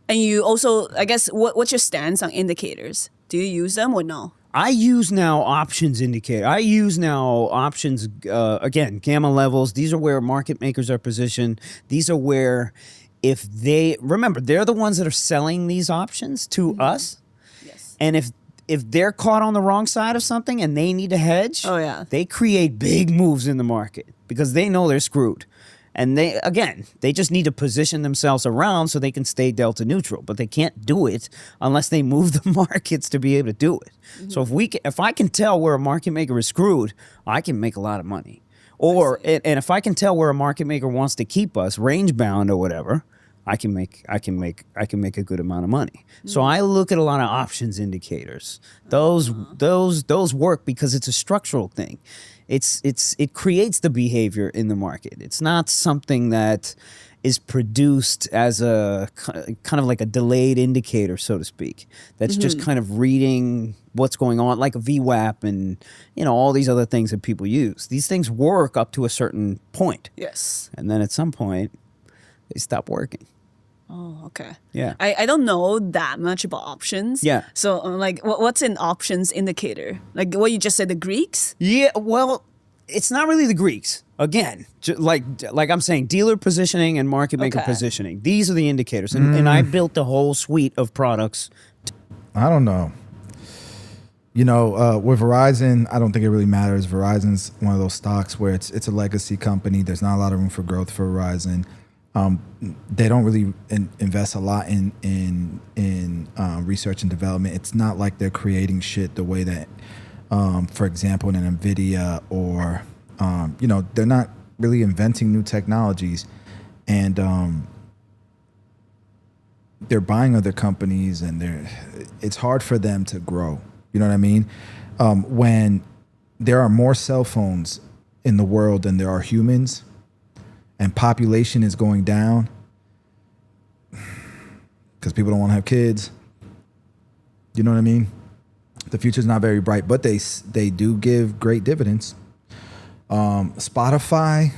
And you also, I guess, what's your stance on indicators? Do you use them or no? I use now options indicator. I use now options, again, gamma levels. These are where market makers are positioned. These are where if remember, they're the ones that are selling these options to us. Yes. And if they're caught on the wrong side of something and they need to hedge, they create big moves in the market because they know they're screwed. And they just need to position themselves around so they can stay delta neutral, but they can't do it unless they move the markets to be able to do it. So if I can tell where a market maker is screwed, I can make a lot of money. And if I can tell where a market maker wants to keep us range bound or whatever, I can make a good amount of money. So I look at a lot of options indicators. Those work because it's a structural thing. It creates the behavior in the market. It's not something that is produced as a kind of like a delayed indicator, so to speak. That's just kind of reading what's going on, like a VWAP and all these other things that people use. These things work up to a certain point. Yes. And then at some point, they stop working. Oh, okay. Yeah. I don't know that much about options. Yeah. So, what's an options indicator? Like what you just said, the Greeks? Yeah, well, it's not really the Greeks. Again, like I'm saying, dealer positioning and market maker positioning. These are the indicators. And I built the whole suite of products. I don't know. With Verizon, I don't think it really matters. Verizon's one of those stocks where it's a legacy company. There's not a lot of room for growth for Verizon. They don't really invest a lot in research and development. It's not like they're creating shit the way that, for example, in an NVIDIA or, they're not really inventing new technologies, and they're buying other companies, and it's hard for them to grow. You know what I mean? When there are more cell phones in the world than there are humans, and population is going down because people don't want to have kids. You know what I mean? The future's not very bright, but they do give great dividends. Spotify,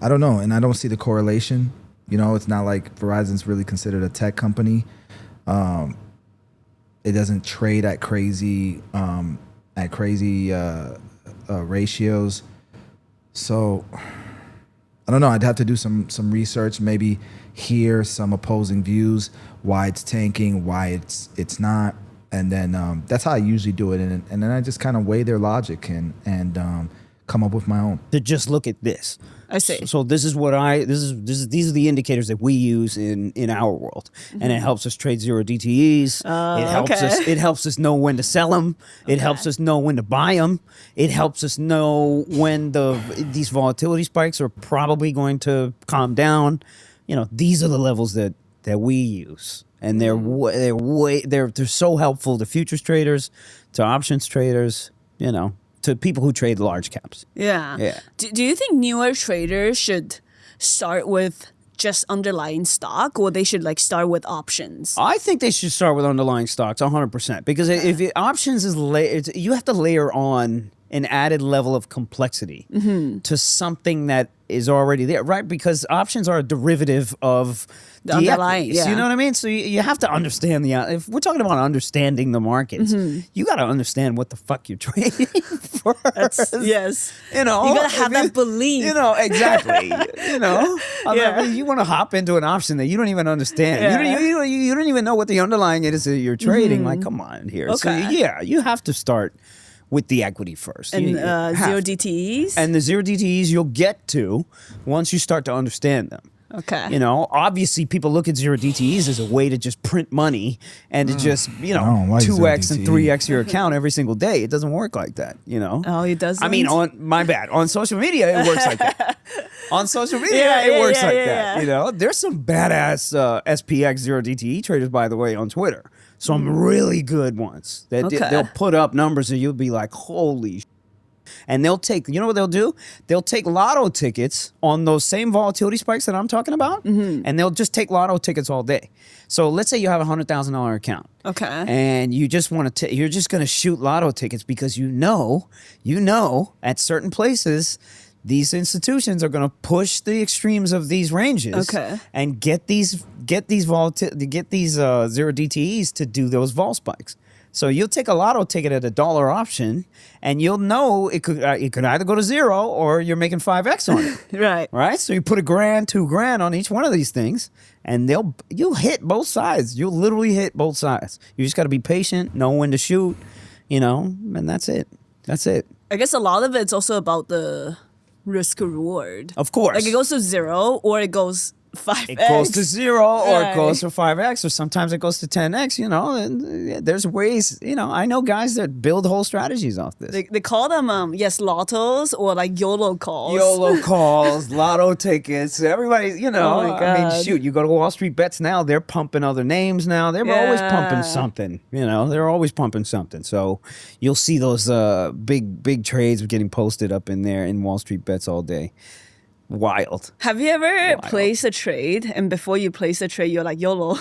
I don't know, and I don't see the correlation. It's not like Verizon's really considered a tech company. It doesn't trade at crazy ratios. So I don't know. I'd have to do some research, maybe hear some opposing views, why it's tanking, why it's not, and then that's how I usually do it. And then I just kind of weigh their logic and come up with my own. To just look at this. I see. So these are the indicators that we use in our world, and it helps us trade zero DTEs. It helps us know when to sell them. It helps us know when to buy them. It helps us know when these volatility spikes are probably going to calm down. these are the levels that we use, and they're so helpful to futures traders, to options traders, to people who trade large caps. Yeah. Do you think newer traders should start with just underlying stock, or they should start with options? I think they should start with underlying stocks 100%, because if options you have to layer on an added level of complexity to something that is already there, right? Because options are a derivative of the underlying, equities, you know what I mean? So you have to understand if we're talking about understanding the markets, you got to understand what the fuck you're trading first. Yes. You gotta have that belief. Exactly. You want to hop into an option that you don't even understand. Yeah. You don't even know what the underlying it is that you're trading. Like, come on here. Okay. So you have to start with the equity first. And zero DTEs? And the zero DTEs you'll get to once you start to understand them. Okay. Obviously people look at zero DTEs as a way to just print money and to just, 2x and 3x your account every single day. It doesn't work like that, Oh, it doesn't? I mean, on social media, it works like that. On social media, it works like that. There's some badass SPX zero DTE traders, by the way, on Twitter. Some really good ones that they'll put up numbers and you'll be like, holy and they'll take, what they'll do? They'll take lotto tickets on those same volatility spikes that I'm talking about, and they'll just take lotto tickets all day. So let's say you have a $100,000 account. Okay. And you just want to, you're just going to shoot lotto tickets because you know, at certain places, these institutions are going to push the extremes of these ranges and get these zero DTEs to do those vol spikes. So you'll take a lotto ticket at $1 option, and you'll know it could either go to zero or you're making 5x on it. Right. So you put $1,000, $2,000 on each one of these things, and you'll hit both sides. You'll literally hit both sides. You just got to be patient, know when to shoot, and that's it. That's it. I guess a lot of it's also about the risk reward. Of course. Like it goes to zero or it goes 5x. It goes to zero or it goes to 5x, or sometimes it goes to 10x, and there's ways, I know guys that build whole strategies off this. They call them, lottos or like YOLO calls. YOLO calls, lotto tickets, everybody, Oh my God. I mean, shoot, you go to Wall Street Bets now, they're pumping other names now. They're always pumping something, they're always pumping something. So you'll see those big trades getting posted up in there in Wall Street Bets all day. Wild. Have you ever placed a trade and before you place a trade, you're like, YOLO?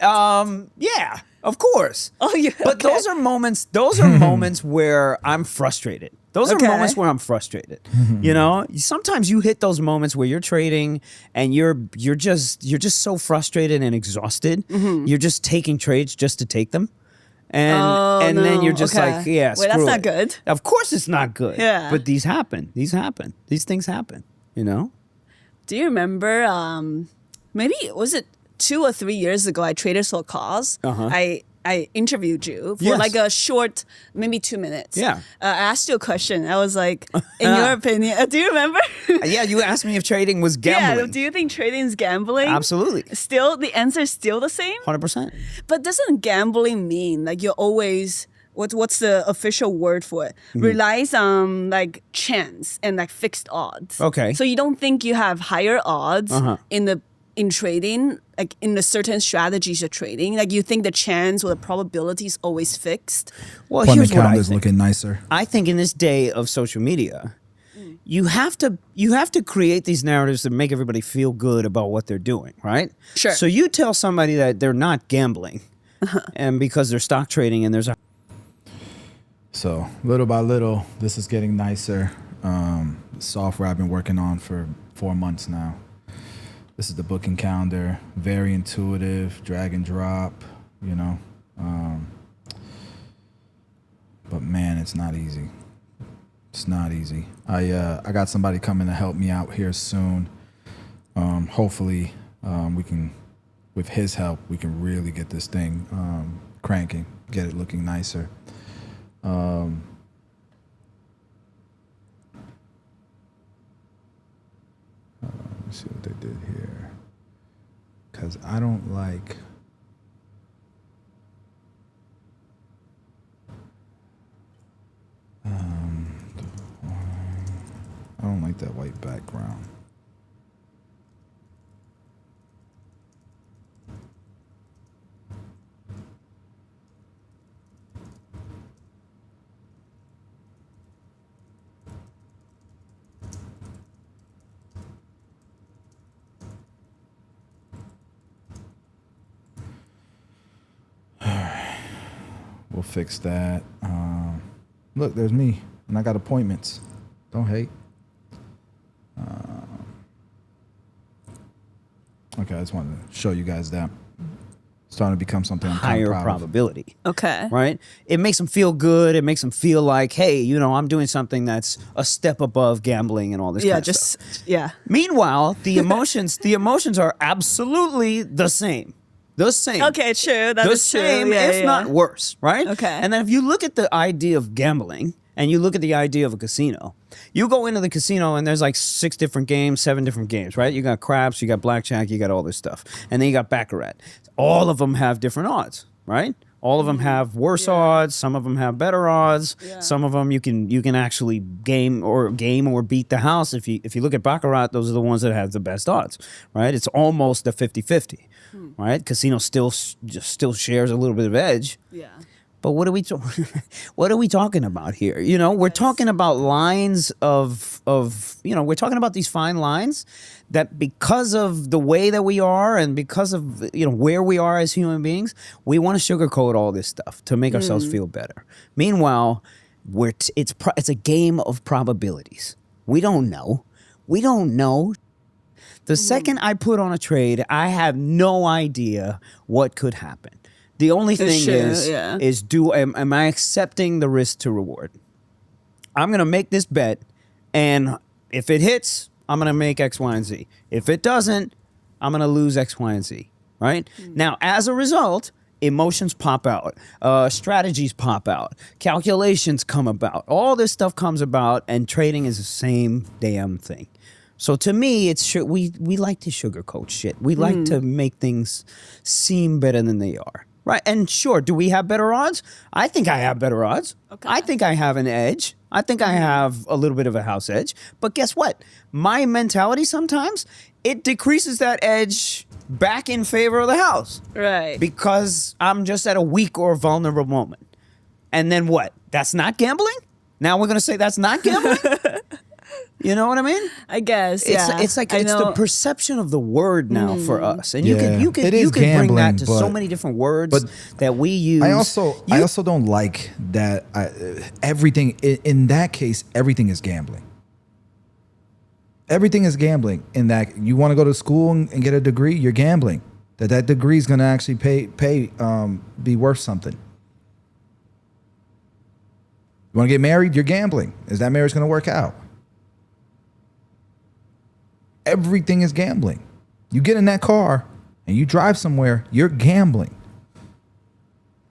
Yeah, of course. Oh, yeah. But those are moments where I'm frustrated. Those are moments where I'm frustrated. Sometimes you hit those moments where you're trading and you're just so frustrated and exhausted. You're just taking trades just to take them. And then you're just like, yeah, wait, that's not good. Of course it's not good. Yeah. But these happen. These things happen, Do you remember, maybe, was it 2 or 3 years ago, I traded for a cause. I interviewed you for like a short, maybe 2 minutes. Yeah. I asked you a question. I was like, in your opinion, do you remember? Yeah, you asked me if trading was gambling. Yeah, do you think trading is gambling? Absolutely. Still, the answer is still the same? 100%. But doesn't gambling mean like you're always, what's the official word for it? Relies on like chance and like fixed odds. Okay. So you don't think you have higher odds in trading, like in the certain strategies you're trading? Like you think the chance or the probability is always fixed? Well, Fund here's what I account is think. looking nicer. I think in this day of social media, you have to create these narratives that make everybody feel good about what they're doing, right? Sure. So you tell somebody that they're not gambling, and because they're stock trading and there's a So little by little, this is getting nicer. Software I've been working on for 4 months now. This is the booking calendar, very intuitive, drag and drop, but man, it's not easy. It's not easy. I got somebody coming to help me out here soon. Hopefully, we can, with his help, we can really get this thing cranking, get it looking nicer. Let me see what they did here. Because I don't like... I don't like that white background. We'll fix that. Look, there's me, and I got appointments. Don't hate. Okay, I just wanted to show you guys that. Starting to become something I'm kind of Higher proud of. probability. Okay. Right? It makes them feel good. It makes them feel like, hey, you know, I'm doing something that's a step above gambling and all this kind of stuff. Yeah. Meanwhile, the emotions are absolutely the same. The same. Okay, true. That the is same, true. Yeah, if not worse, right? Okay. And then if you look at the idea of gambling and you look at the idea of a casino, you go into the casino and there's like 6 different games, 7 different games, right? You got craps, you got blackjack, you got all this stuff. And then you got baccarat. All of them have different odds, right? All of them have worse odds. Some of them have better odds. Some of them you can actually game or beat the house. If you look at baccarat, those are the ones that have the best odds, right? It's almost a 50-50, right? Casino still shares a little bit of edge. Yeah. But what are we talking about here? You know, we're talking about lines of we're talking about these fine lines that because of the way that we are and because of where we are as human beings, we want to sugarcoat all this stuff to make ourselves feel better. Meanwhile, it's a game of probabilities. We don't know. The second I put on a trade, I have no idea what could happen. The only thing is am I accepting the risk to reward? I'm going to make this bet, and if it hits, I'm going to make X, Y, and Z. If it doesn't, I'm going to lose X, Y, and Z, right? Now, as a result, emotions pop out, strategies pop out, calculations come about. All this stuff comes about, and trading is the same damn thing. So to me, we like to sugarcoat shit. We like to make things seem better than they are. Right. And sure, do we have better odds? I think I have better odds. Okay. I think I have an edge. I think I have a little bit of a house edge. But guess what? My mentality sometimes, it decreases that edge back in favor of the house. Right. Because I'm just at a weak or vulnerable moment. And then what? That's not gambling? Now we're going to say that's not gambling? You know what I mean? I guess, It's like it's the perception of the word now for us, and you can bring that to so many different words that we use. I also don't like that. Everything in that case, everything is gambling. Everything is gambling. In that you want to go to school and get a degree, you're gambling. That degree is going to actually be worth something. You want to get married, you're gambling. Is that marriage going to work out? Everything is gambling. You get in that car and you drive somewhere, you're gambling.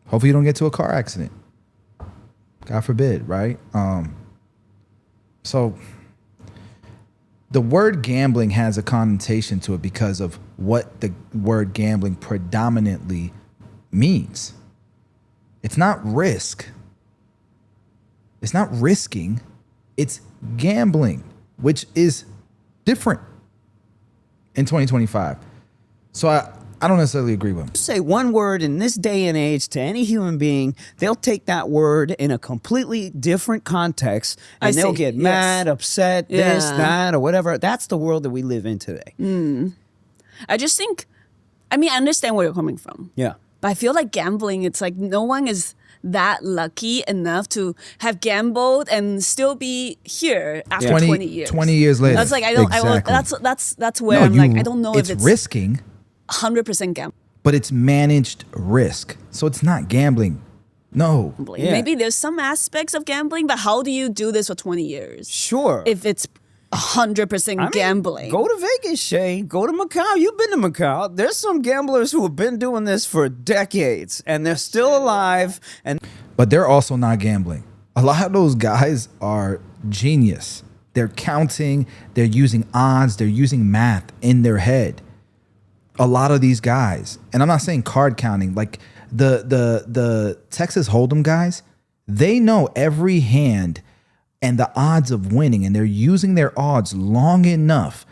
Hopefully you don't get to a car accident. God forbid, right? So the word gambling has a connotation to it because of what the word gambling predominantly means. It's not risk. It's not risking. It's gambling, which is different in 2025. So I don't necessarily agree with him. Say one word in this day and age to any human being, they'll take that word in a completely different context and they'll get mad, upset, this, that, or whatever. That's the world that we live in today. I just think, I understand where you're coming from. Yeah. But I feel like gambling, it's like no one is that lucky enough to have gambled and still be here after 20 years. 20 years later. That's like I don't. Exactly. That's where I'm like I don't know if it's risking. 100% gambling. But it's managed risk, so it's not gambling. No. Yeah. Maybe there's some aspects of gambling, but how do you do this for 20 years? Sure. If it's 100% gambling. Go to Vegas, Shay. Go to Macau. You've been to Macau. There's some gamblers who have been doing this for decades, and they're still alive. But they're also not gambling. A lot of those guys are genius. They're counting. They're using odds. They're using math in their head. A lot of these guys, and I'm not saying card counting, like the Texas Hold'em guys, they know every hand and the odds of winning, and they're using their odds long enough,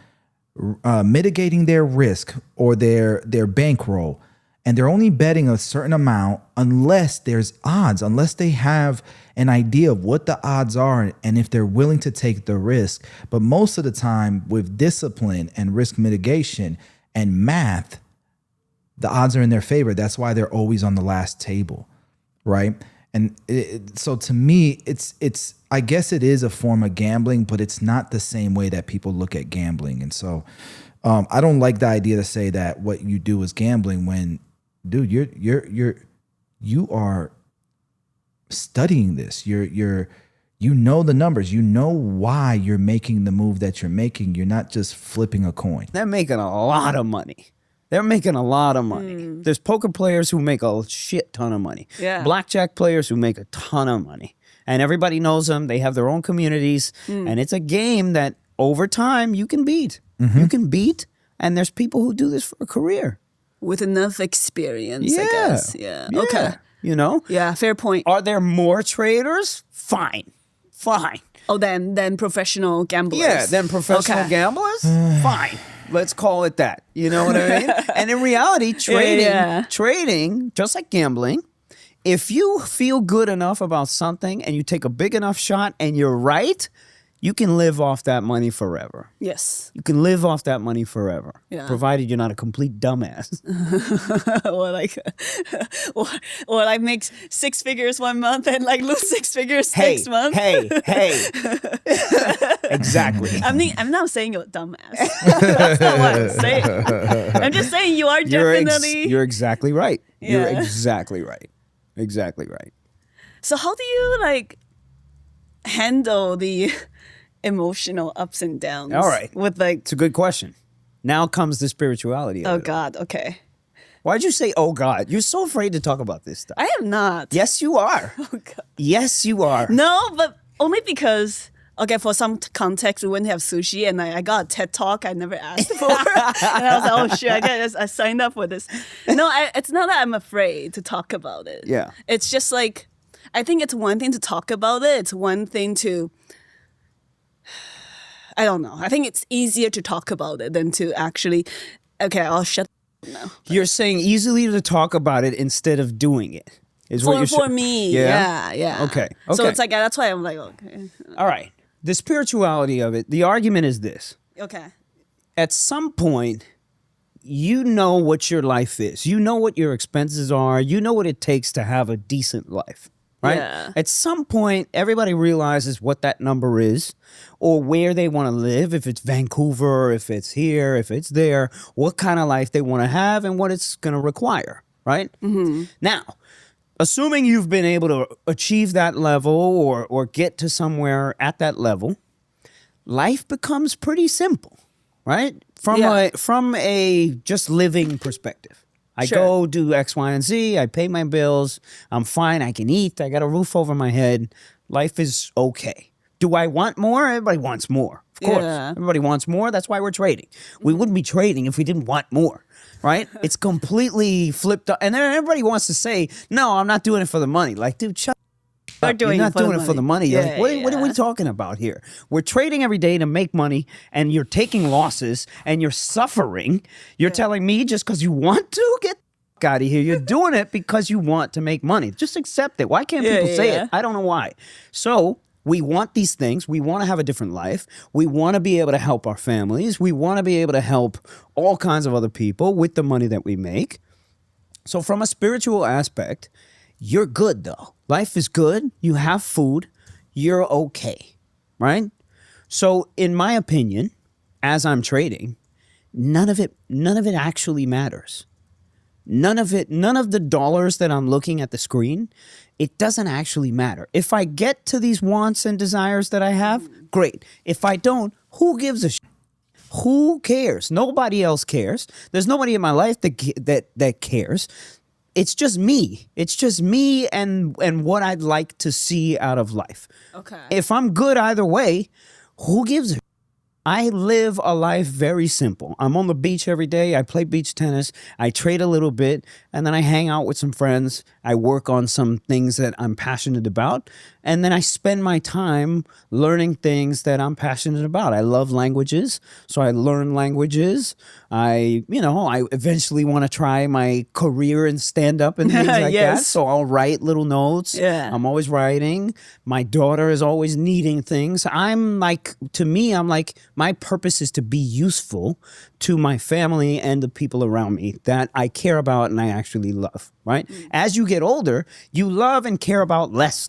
mitigating their risk or their bankroll, and they're only betting a certain amount unless there's odds, unless they have an idea of what the odds are and if they're willing to take the risk. But most of the time, with discipline and risk mitigation and math, the odds are in their favor. That's why they're always on the last table, right? And so to me, it's I guess it is a form of gambling, but it's not the same way that people look at gambling. And so I don't like the idea to say that what you do is gambling when, dude, you are studying this. You know the numbers. You know why you're making the move that you're making. You're not just flipping a coin. They're making a lot of money. They're making a lot of money. There's poker players who make a shit ton of money. Yeah. Blackjack players who make a ton of money. And everybody knows them. They have their own communities. And it's a game that over time you can beat. You can beat. And there's people who do this for a career. With enough experience, I guess. Yeah. Okay. You know? Yeah, fair point. Are there more traders? Fine. Oh, then professional gamblers. Yeah, then professional gamblers? Fine. Let's call it that. You know what I mean? And in reality, trading, just like gambling, if you feel good enough about something and you take a big enough shot and you're right, you can live off that money forever. Yes. You can live off that money forever, Yeah. provided you're not a complete dumbass. or like make 6 figures one month and like lose 6 figures Hey, next month. hey. Exactly. I'm not saying you're a dumbass. That's not what I'm saying. I'm just saying you are definitely. You're exactly right. You're Yeah. exactly right. Exactly right. So how do you like handle the emotional ups and downs? All right. With like, It's a good question. Now comes the spirituality of oh it. God, okay. Why'd you say, oh God? You're so afraid to talk about this stuff. I am not. Yes, you are. Oh God. Yes, you are. No, but only because, okay, for some context, we went to have sushi and I got a TED Talk I never asked for. And I was like, oh shit, I signed up for this. No, it's not that I'm afraid to talk about it. Yeah. It's just like, I think it's one thing to talk about it. It's one thing to, I don't know. I think it's easier to talk about it than to actually, okay, I'll shut now. You're saying easily to talk about it instead of doing it. Is what you're For saying. me, yeah. Okay. So it's like, that's why I'm like, okay. All right. The spirituality of it, the argument is this. Okay. At some point, you know what your life is. You know what your expenses are. You know what it takes to have a decent life, right? Yeah. At some point, everybody realizes what that number is or where they want to live, if it's Vancouver, if it's here, if it's there, what kind of life they want to have and what it's going to require, right? Mm-hmm. Now, assuming you've been able to achieve that level or get to somewhere at that level, life becomes pretty simple, right? From a just living perspective. I go do X, Y, and Z. I pay my bills. I'm fine. I can eat. I got a roof over my head. Life is okay. Do I want more? Everybody wants more. Of course. Yeah. Everybody wants more. That's why we're trading. We wouldn't be trading if we didn't want more, right? It's completely flipped up. And then everybody wants to say, no, I'm not doing it for the money. Like, dude, shut up. You're not doing it for the money. Yeah, Like, what are we talking about here? We're trading every day to make money, and you're taking losses, and you're suffering. You're telling me just because you want to get out of here, you're doing it because you want to make money. Just accept it. Why can't people say it? I don't know why. So we want these things. We want to have a different life. We want to be able to help our families. We want to be able to help all kinds of other people with the money that we make. So from a spiritual aspect, you're good though. Life is good. You have food. You're okay, right? So in my opinion, as I'm trading, none of it actually matters. None of the dollars that I'm looking at the screen, it doesn't actually matter. If I get to these wants and desires that I have, great. If I don't, who gives a shit? Who cares? Nobody else cares. There's nobody in my life that cares. It's just me. It's just me and what I'd like to see out of life. Okay. If I'm good either way, who gives a shit? I live a life very simple. I'm on the beach every day. I play beach tennis. I trade a little bit, and then I hang out with some friends. I work on some things that I'm passionate about, and then I spend my time learning things that I'm passionate about. I love languages, so I learn languages. I eventually want to try my career in stand-up and things like that, so I'll write little notes. Yeah. I'm always writing. My daughter is always needing things. I'm like My purpose is to be useful to my family and the people around me that I care about and I actually love, right? As you get older, you love and care about less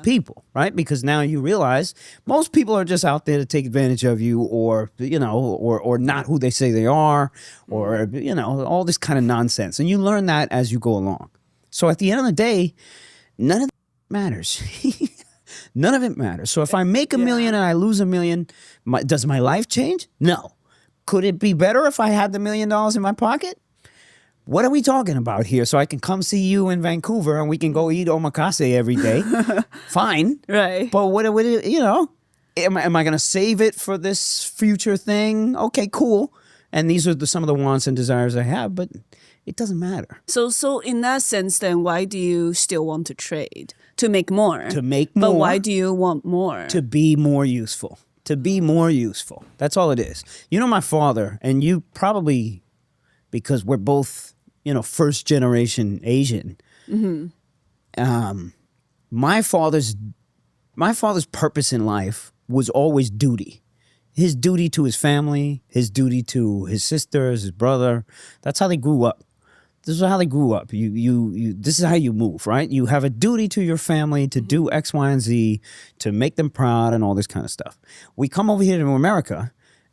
people, right? Because now you realize most people are just out there to take advantage of you, or, you know, or not who they say they are, or, you know, all this kind of nonsense. And you learn that as you go along. So at the end of the day, none of that matters. None of it matters. So if I make $1 million and I lose $1 million, does my life change? No. Could it be better if I had the $1 million in my pocket? What are we talking about here? So I can come see you in Vancouver and we can go eat omakase every day. Fine. Right. But what you know, am I going to save it for this future thing? Okay, cool. And these are some of the wants and desires I have, but it doesn't matter. So in that sense, then why do you still want to trade? To make more. To make more. But why do you want more? To be more useful. To be more useful. That's all it is. You know, my father, and you probably, because we're both, you know, first generation Asian. My father's purpose in life was always duty. His duty to his family, his duty to his sisters, his brother. That's how they grew up. This is how they grew up. This is how you move, right? You have a duty to your family to do X, Y, and Z, to make them proud and all this kind of stuff. We come over here to America,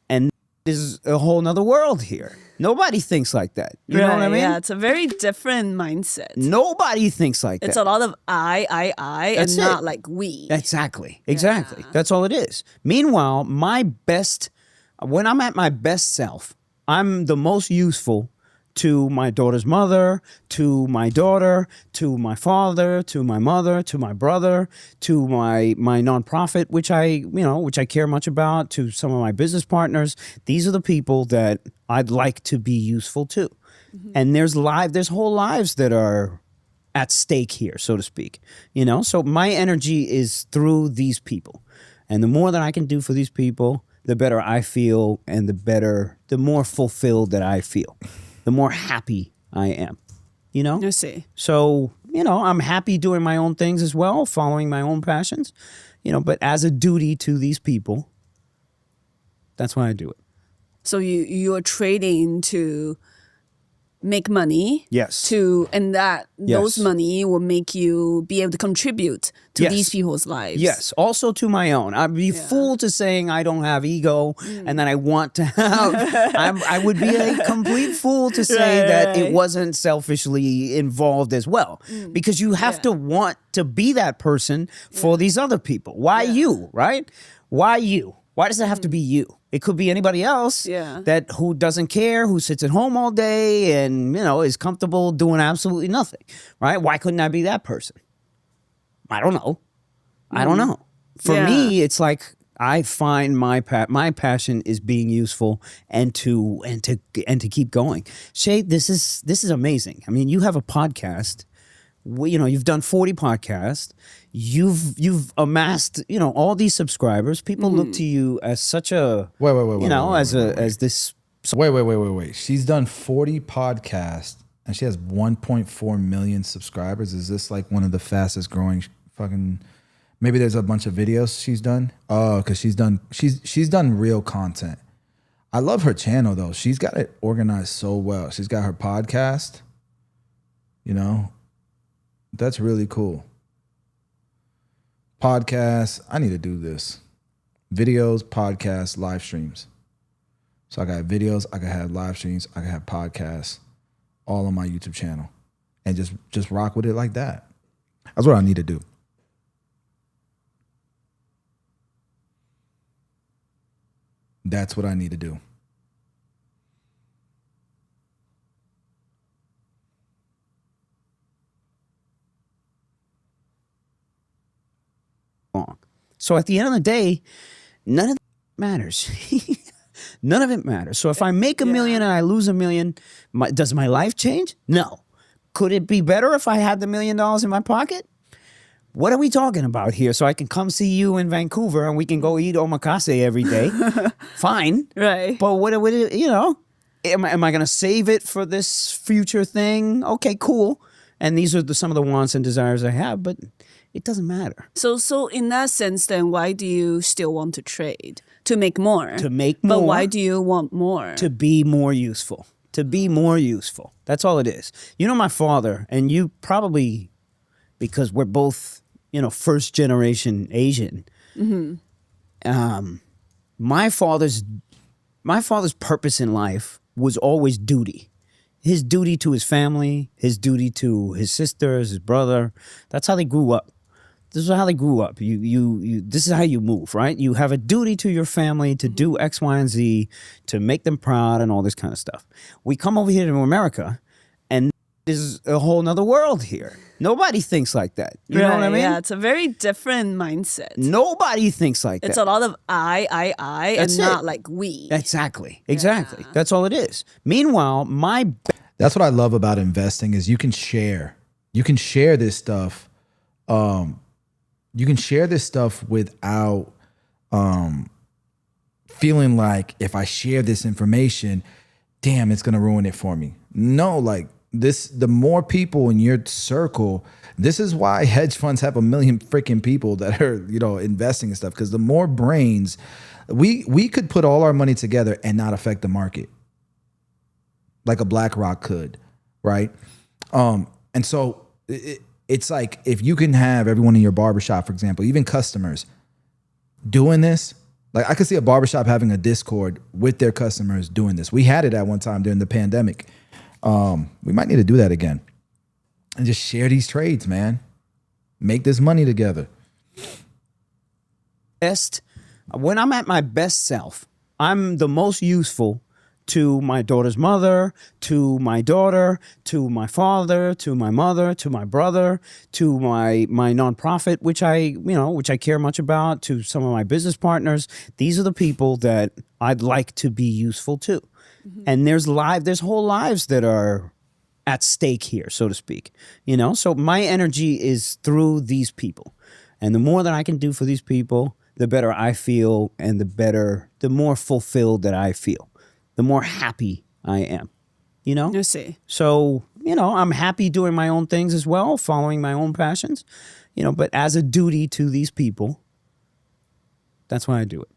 and there's a whole nother world here. Nobody thinks like that. You know what I mean? Yeah, it's a very different mindset. Nobody thinks like that. It's a lot of I, That's and not it. like we. Exactly. That's all it is. Meanwhile, when I'm at my best self, I'm the most useful to my daughter's mother, to my daughter, to my father, to my mother, to my brother, to my nonprofit, which I care much about, to some of my business partners. These are the people that I'd like to be useful to. And there's whole lives that are at stake here, so to speak. You know, so my energy is through these people. And the more that I can do for these people, the better I feel, and the more fulfilled that I feel. The more happy I am, you know? I see. So, you know, I'm happy doing my own things as well, following my own passions, you know, but as a duty to these people, that's why I do it. So you are trading to make money. Yes. And those money will make you be able to contribute to these people's lives. Yes. Also to my own. I'd be fool to saying I don't have ego and that I want to have. I would be a complete fool to say that it wasn't selfishly involved as well. Because you have to want to be that person for these other people. Why you, right? Why you? Why does it have to be you? It could be anybody else who doesn't care, who sits at home all day and, you know, is comfortable doing absolutely nothing, right? Why couldn't I be that person? I don't know. I don't know. For me, it's like I find my passion is being useful and to keep going. Shay, this is amazing. I mean, you have a podcast. You know, you've done 40 podcasts. You've amassed, you know, all these subscribers. People look to you as such a as this. Wait. She's done 40 podcasts and she has 1.4 million subscribers. Is this like one of the fastest growing fucking? Maybe there's a bunch of videos she's done. Oh, because she's done real content. I love her channel though. She's got it organized so well. She's got her podcast. You know, that's really cool. Podcasts. I need to do this. Videos, podcasts, live streams. So I got videos, I can have live streams, I can have podcasts, all on my YouTube channel. And just rock with it like that. That's what I need to do. That's what I need to do. So at the end of the day, none of that matters. None of it matters. So if I make $1 million and I lose $1 million, does my life change? No. Could it be better if I had the $1 million in my pocket? What are we talking about here? So I can come see you in Vancouver and we can go eat omakase every day. Fine. Right. But what you know, am I going to save it for this future thing? Okay, cool. And these are some of the wants and desires I have, but it doesn't matter. So in that sense, then why do you still want to trade? To make more. To make more. But why do you want more? To be more useful. To be more useful. That's all it is. You know, my father, and you probably, because we're both, you know, first generation Asian. My father's purpose in life was always duty. His duty to his family, his duty to his sisters, his brother. That's how they grew up. This is how they grew up. This is how you move, right? You have a duty to your family to do X, Y, and Z, to make them proud and all this kind of stuff. We come over here to America, and there's a whole nother world here. Nobody thinks like that. You know what I mean? Yeah, it's a very different mindset. Nobody thinks like that. It's a lot of I, That's and not it. like we. Exactly. That's all it is. Meanwhile, That's what I love about investing is you can share. You can share this stuff. You can share this stuff without feeling like if I share this information, damn, it's gonna ruin it for me. No, like the more people in your circle, this is why hedge funds have 1 million freaking people that are, you know, investing and stuff. Because the more brains, we could put all our money together and not affect the market, like a BlackRock could, right? And so it's like if you can have everyone in your barbershop, for example, even customers doing this, like I could see a barbershop having a Discord with their customers doing this. We had it at one time during the pandemic. We might need to do that again and just share these trades, man. Make this money together. When I'm at my best self, I'm the most useful to my daughter's mother, to my daughter, to my father, to my mother, to my brother, to my nonprofit, which I care much about, to some of my business partners. These are the people that I'd like to be useful to. And there's whole lives that are at stake here, so to speak. You know, so my energy is through these people. And the more that I can do for these people, the better I feel, and the more fulfilled that I feel. The more happy I am, you know? I see. So, you know, I'm happy doing my own things as well, following my own passions, you know, but as a duty to these people, that's why I do it.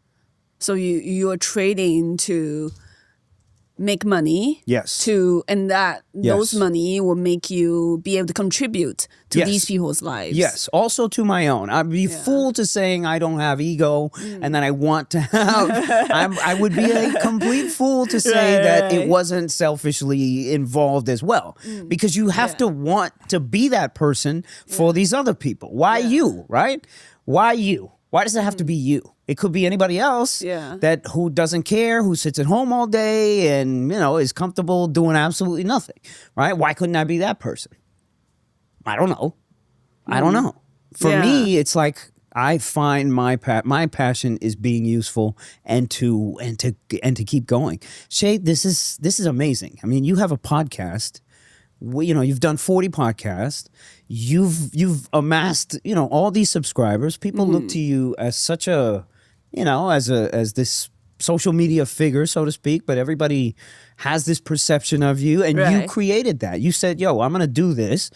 So you are trading to make money. Yes. And those money will make you be able to contribute to these people's lives. Yes. Also to my own. I'd be fool to saying I don't have ego and that I want to have. I would be a complete fool to say that it wasn't selfishly involved as well. Because you have to want to be that person for these other people. Why you, right? Why you? Why does it have to be you? It could be anybody else who doesn't care, who sits at home all day and, you know, is comfortable doing absolutely nothing, right? Why couldn't I be that person? I don't know. I don't know. For me, it's like I find my passion is being useful and to keep going. Shay, this is amazing. I mean, you have a podcast. You know, you've done 40 podcasts. You've amassed, you know, all these subscribers. People look to you as such a, you know, as this social media figure, so to speak, but everybody has this perception of you, and you created that. You said, yo, I'm going to do this,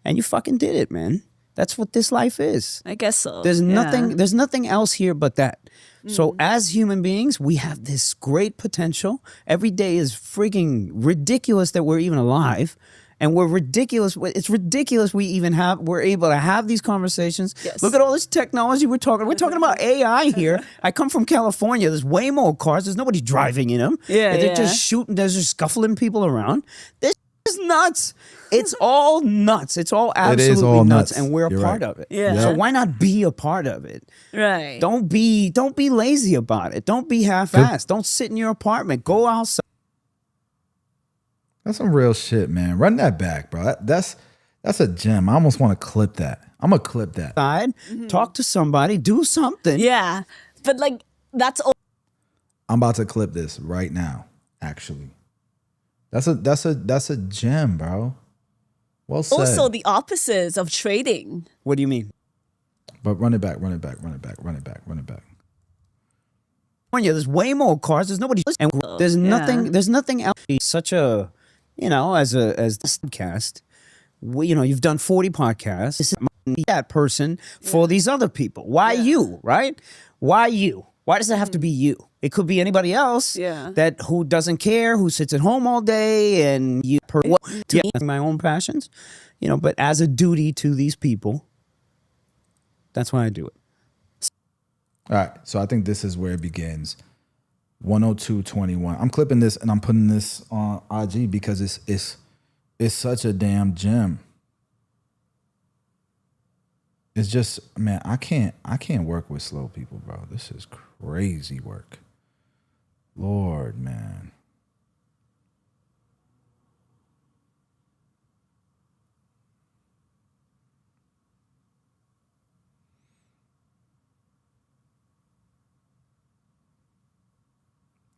and you fucking did it, man. That's what this life is. I guess so. There's nothing else here but that. So as human beings, we have this great potential. Every day is freaking ridiculous that we're even alive. And we're ridiculous. It's ridiculous we're able to have these conversations. Yes. Look at all this technology we're talking. We're talking about AI here. I come from California. There's way more cars. There's nobody driving in them. They're just shooting. They're just scuffling people around. This is nuts. It's all nuts. It's all absolutely nuts. And we're a part of it. Yeah. So why not be a part of it? Right. Don't be lazy about it. Don't be half-assed. Don't sit in your apartment. Go outside. That's some real shit, man. Run that back, bro. That's a gem. I almost want to clip that. I'm gonna clip that. Talk to somebody. Do something. Yeah, but like that's all. I'm about to clip this right now. Actually, that's a gem, bro. Well said. Also, the opposites of trading. What do you mean? But run it back. There's way more cars. There's nobody, and there's nothing. There's nothing else. Such a, you know, as this podcast, you know, you've done 40 podcasts. That person for these other people. Why you, right? Why you? Why does it have to be you? It could be anybody else that who doesn't care, who sits at home all day and my own passions, but as a duty to these people, that's why I do it. All right, so I think this is where it begins. 102.21. I'm clipping this and I'm putting this on IG because it's such a damn gem. It's just, man, I can't work with slow people, bro. This is crazy work. Lord, man.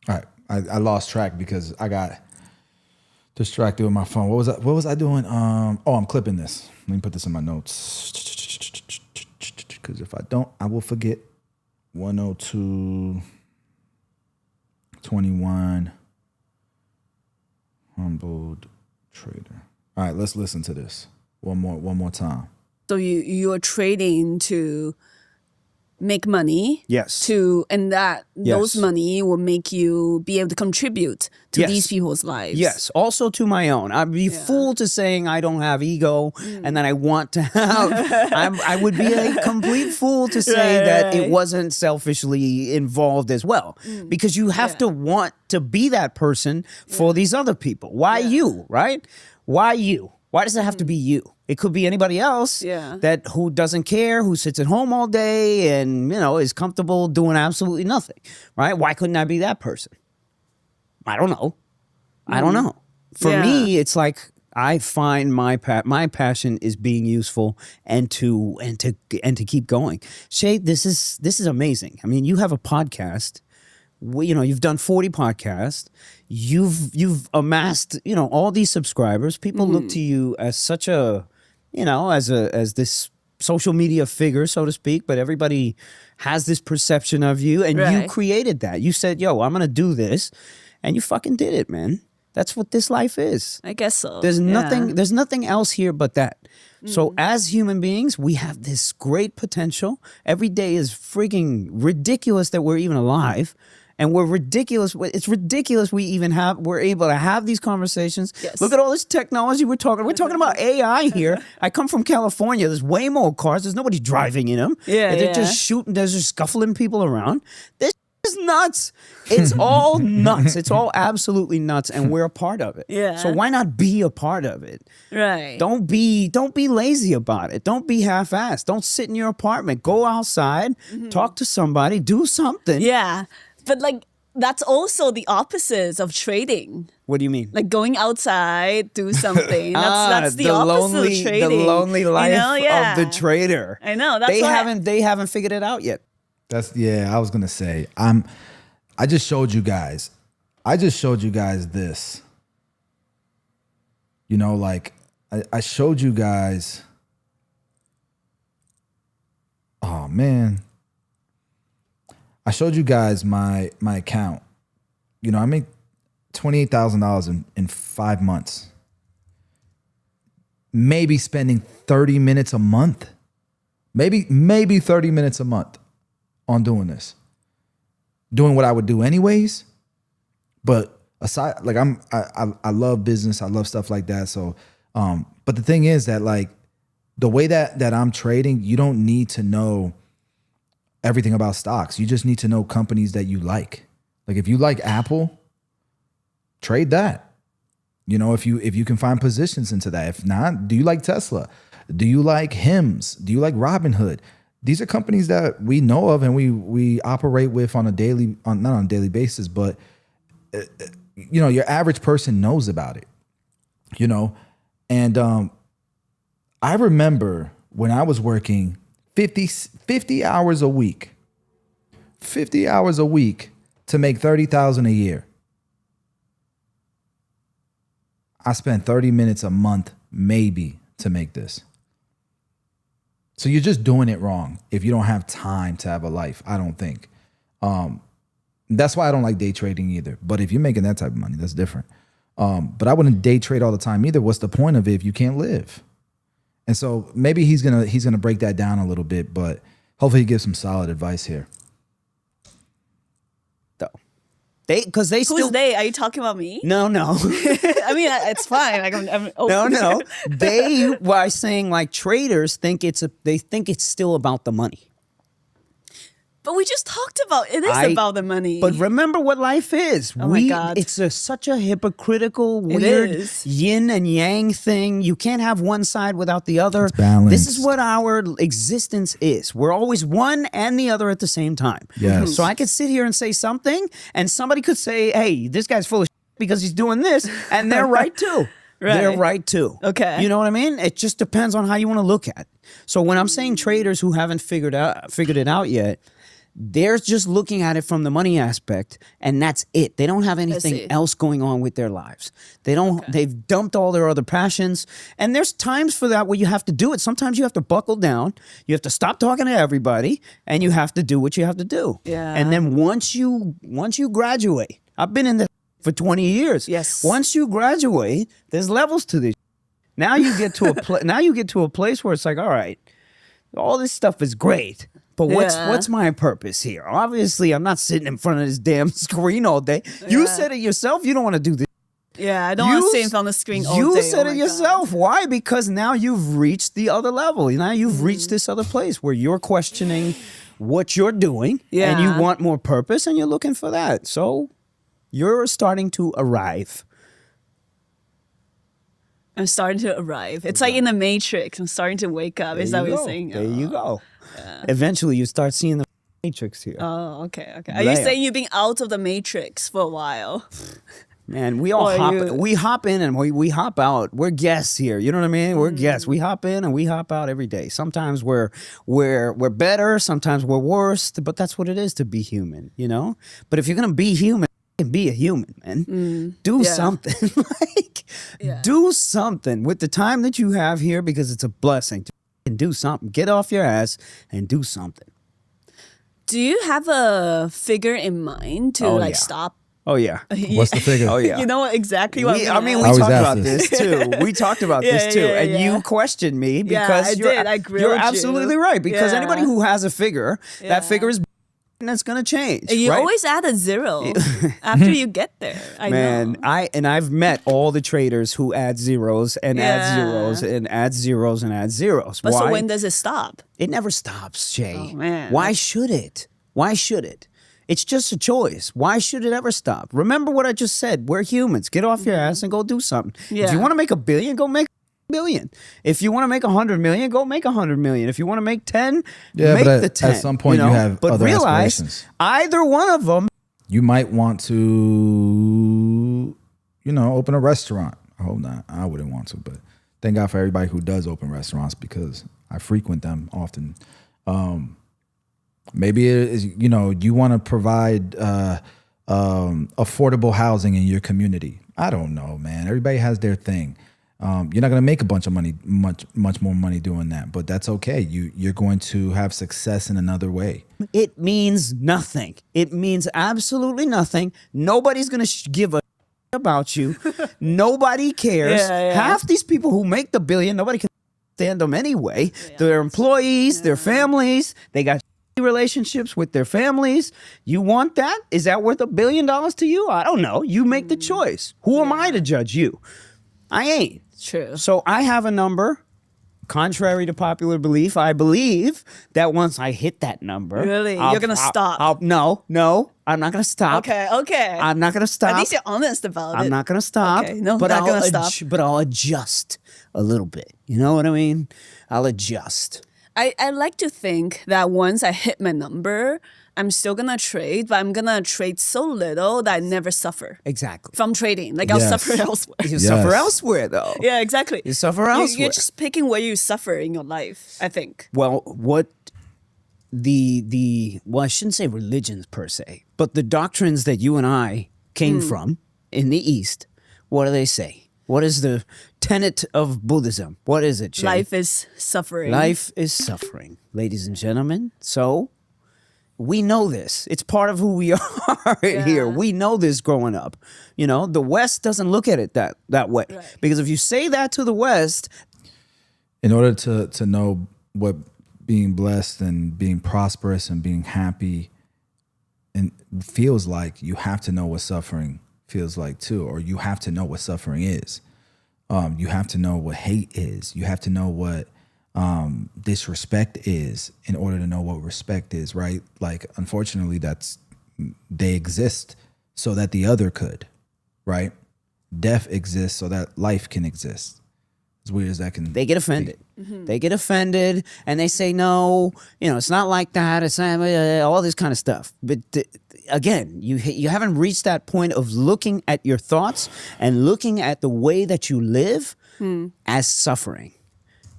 All right, I lost track because I got distracted with my phone. What was I doing? I'm clipping this. Let me put this in my notes. Because if I don't, I will forget. 102.21. Humbled trader. All right, let's listen to this one more time. So you're trading to make money. Yes. And those money will make you be able to contribute to these people's lives. Yes. Also to my own. I'd be fool to saying I don't have ego and that I want to have. I would be a complete fool to say that it wasn't selfishly involved as well. Because you have to want to be that person for these other people. Why you, right? Why you? Why does it have to be you? It could be anybody else that who doesn't care, who sits at home all day and, is comfortable doing absolutely nothing, right? Why couldn't I be that person? I don't know. I don't know. For me, it's like I find my passion is being useful and to keep going. Shay, this is amazing. I mean, you have a podcast. You've done 40 podcasts. You've amassed, all these subscribers. People look to you as such a, as this social media figure, so to speak, but everybody has this perception of you and you created that. You said, yo, I'm going to do this. And you fucking did it, man. That's what this life is. I guess so. There's nothing else here but that. So as human beings, we have this great potential. Every day is freaking ridiculous that we're even alive. And we're ridiculous. It's ridiculous we're able to have these conversations. Yes. Look at all this technology we're talking about AI here. I come from California. There's way more cars. There's nobody driving in them. They're just shooting. They're just scuffling people around. This is nuts. It's all nuts. It's all absolutely nuts. And we're a part of it. Yeah. So why not be a part of it? Right. Don't be lazy about it. Don't be half-assed. Don't sit in your apartment. Go outside. Talk to somebody. Do something. Yeah. But that's also the opposite of trading. What do you mean? Like going outside, do something. That's the opposite of trading. The lonely life of the trader. I know. They haven't figured it out yet. I was gonna say. I just showed you guys this. I showed you guys. Oh man. I showed you guys my account. I made $28,000 in 5 months. Maybe spending 30 minutes a month. Maybe 30 minutes a month on doing this. Doing what I would do anyways. But aside, I love business. I love stuff like that. So, but the thing is that the way that I'm trading, you don't need to know everything about stocks. You just need to know companies that you like. Like if you like Apple, trade that. If you can find positions into that. If not, do you like Tesla? Do you like HIMS? Do you like Robinhood? These are companies that we know of and we operate with not on a daily basis, but your average person knows about it. And I remember when I was working 50 hours a week. 50 hours a week to make $30,000 a year. I spent 30 minutes a month maybe to make this. So you're just doing it wrong if you don't have time to have a life, I don't think. That's why I don't like day trading either. But if you're making that type of money, that's different. But I wouldn't day trade all the time either. What's the point of it if you can't live? And so maybe he's gonna break that down a little bit, but hopefully he gives some solid advice here. Because they still. Who's they? Are you talking about me? No. I mean, it's fine. Like, No. They were saying like traders think they think it's still about the money. But we just talked about it is about the money. But remember what life is. Oh my God. It's such a hypocritical, weird yin and yang thing. You can't have one side without the other. It's balanced. This is what our existence is. We're always one and the other at the same time. Yes. So I could sit here and say something, and somebody could say, hey, this guy's full of shit because he's doing this, and they're right too. Right. They're right too. Okay. You know what I mean? It just depends on how you want to look at it. So when I'm saying traders who haven't figured it out yet, they're just looking at it from the money aspect, and that's it. They don't have anything else going on with their lives. They don't. They've dumped all their other passions, and there's times for that where you have to do it. Sometimes you have to buckle down. You have to stop talking to everybody, and you have to do what you have to do. Yeah. And then once you graduate, I've been in this for 20 years. Yes. Once you graduate, there's levels to this. Now you get to a place where it's like, all right, all this stuff is great. But what's my purpose here? Obviously, I'm not sitting in front of this damn screen all day. You said it yourself. You don't want to do this. Yeah, I don't want to sit in front of the screen all day. You said it yourself. God. Why? Because now you've reached the other level. Now you've reached this other place where you're questioning what you're doing, and you want more purpose, and you're looking for that. So you're starting to arrive. I'm starting to arrive. It's like in the Matrix. I'm starting to wake up. Is that what you're saying? There you go. Eventually, you start seeing the Matrix here. Oh, okay. Are you saying you've been out of the Matrix for a while? Man, we hop in and we hop out. We're guests here. You know what I mean? We're guests. We hop in and we hop out every day. Sometimes we're better. Sometimes we're worse. But that's what it is to be human. You know. But if you're gonna be human, be a human, man. Do something. Do something with the time that you have here, because it's a blessing. And do something. Get off your ass and do something. Do you have a figure in mind to stop? Oh yeah. What's the figure? Oh yeah. You know exactly what we talked about this too. We talked about this too, and you questioned me because you're absolutely right. Because anybody who has a figure, that figure is. And that's gonna change. You always add a zero after you get there. I know. I've met all the traders who add zeros and add zeros and add zeros and add zeros. But so when does it stop? It never stops, Jay. Oh, man. Why should it? Why should it? It's just a choice. Why should it ever stop? Remember what I just said. We're humans. Get off your ass and go do something. Yeah. If you want to make $1 billion, go make $1 billion. If you want to make 100 million, go make 100 million. If you want to make 10, make the 10. At some point, you have other aspirations. Either one of them. You might want to, open a restaurant. I hope not. I wouldn't want to, but thank God for everybody who does open restaurants, because I frequent them often. Maybe it is, you want to provide affordable housing in your community. I don't know, man. Everybody has their thing. You're not going to make a bunch of money, much more money doing that, but that's okay. You're going to have success in another way. It means nothing. It means absolutely nothing. Nobody's going to give a about you. Nobody cares. Half these people who make the $1 billion, nobody can stand them anyway. Their employees, their families, they got relationships with their families. You want that? Is that worth $1 billion to you? I don't know. You make the choice. Who am I to judge you? I ain't. True. So I have a number. Contrary to popular belief, I believe that once I hit that number, really, you're gonna stop. No, I'm not gonna stop. Okay. I'm not gonna stop. At least you're honest about it. I'm not gonna stop. Okay. No, not gonna stop. But I'll adjust a little bit. You know what I mean? I'll adjust. I like to think that once I hit my number, I'm still gonna trade, but I'm gonna trade so little that I never suffer. Exactly. From trading. Like I'll suffer elsewhere. You suffer elsewhere though. Yeah, exactly. You suffer elsewhere. You're just picking where you suffer in your life, I think. Well, what well, I shouldn't say religions per se, but the doctrines that you and I came from in the East, what do they say? What is the tenet of Buddhism? What is it, Shay? Life is suffering. Life is suffering, ladies and gentlemen. So we know this. It's part of who we are here. We know this growing up. The West doesn't look at it that way. Right. Because if you say that to the West, in order to know what being blessed and being prosperous and being happy and feels like, you have to know what suffering feels like too, or you have to know what suffering is. You have to know what hate is. You have to know what disrespect is in order to know what respect is, right? Like, unfortunately, they exist so that the other could, right? Death exists so that life can exist. As weird as that can. They get offended. They get offended, and they say, no, it's not like that. It's not, all this kind of stuff. But again, you haven't reached that point of looking at your thoughts and looking at the way that you live as suffering.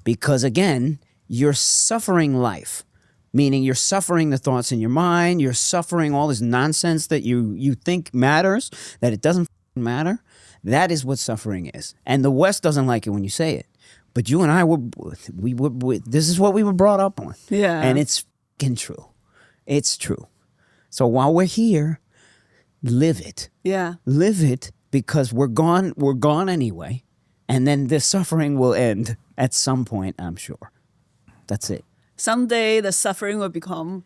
Because again, you're suffering life, meaning you're suffering the thoughts in your mind. You're suffering all this nonsense that you think matters, that it doesn't matter. That is what suffering is. And the West doesn't like it when you say it. But you and I this is what we were brought up on. Yeah. And it's fucking true. It's true. So while we're here, live it. Yeah. Live it, because we're gone anyway. And then the suffering will end at some point, I'm sure. That's it. Someday the suffering will become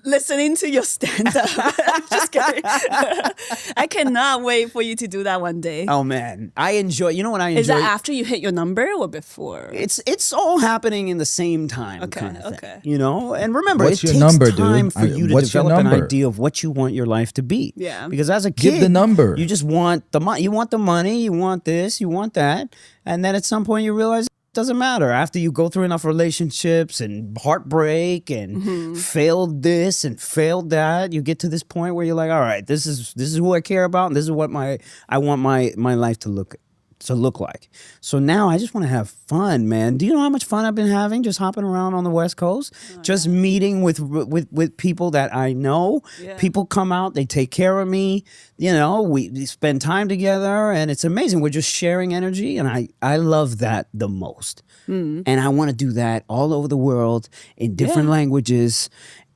listening to your stand-up. Just kidding. I cannot wait for you to do that one day. Oh man, I enjoy. You know what I enjoy? Is that after you hit your number or before? It's all happening in the same time, kind of thing. Okay. And remember, What's it your takes number, time dude? for you to What's your develop an number? idea of what you want your life to be. Yeah. Because as a kid, Give the number. You just want the money. You want the money. You want this. You want that. And then at some point, you realize it doesn't matter. After you go through enough relationships and heartbreak and failed this and failed that, you get to this point where you're like, all right, this is who I care about, and this is what I want my life to look like. So now I just want to have fun, man. Do you know how much fun I've been having just hopping around on the West Coast? Just meeting with people that I know. Yeah. People come out, they take care of me. We spend time together, and it's amazing. We're just sharing energy, and I love that the most. And I want to do that all over the world in different languages,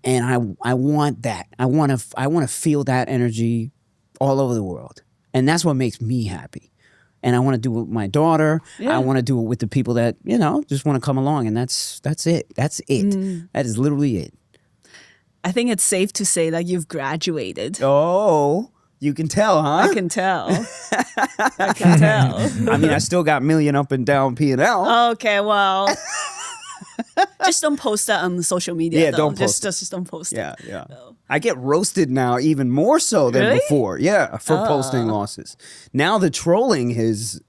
and I want that. I want to feel that energy all over the world, and that's what makes me happy. And I want to do it with my daughter. Yeah. I want to do it with the people that, just want to come along. And that's it. That's it. That is literally it. I think it's safe to say that you've graduated. Oh, you can tell, huh? I can tell. I can tell. I mean, I still got million up and down P&L. Okay, well. Just don't post that on social media. Yeah, though. don't post just don't post it. Yeah. No. I get roasted now even more so than Really? before. Yeah, for posting losses. Now the trolling has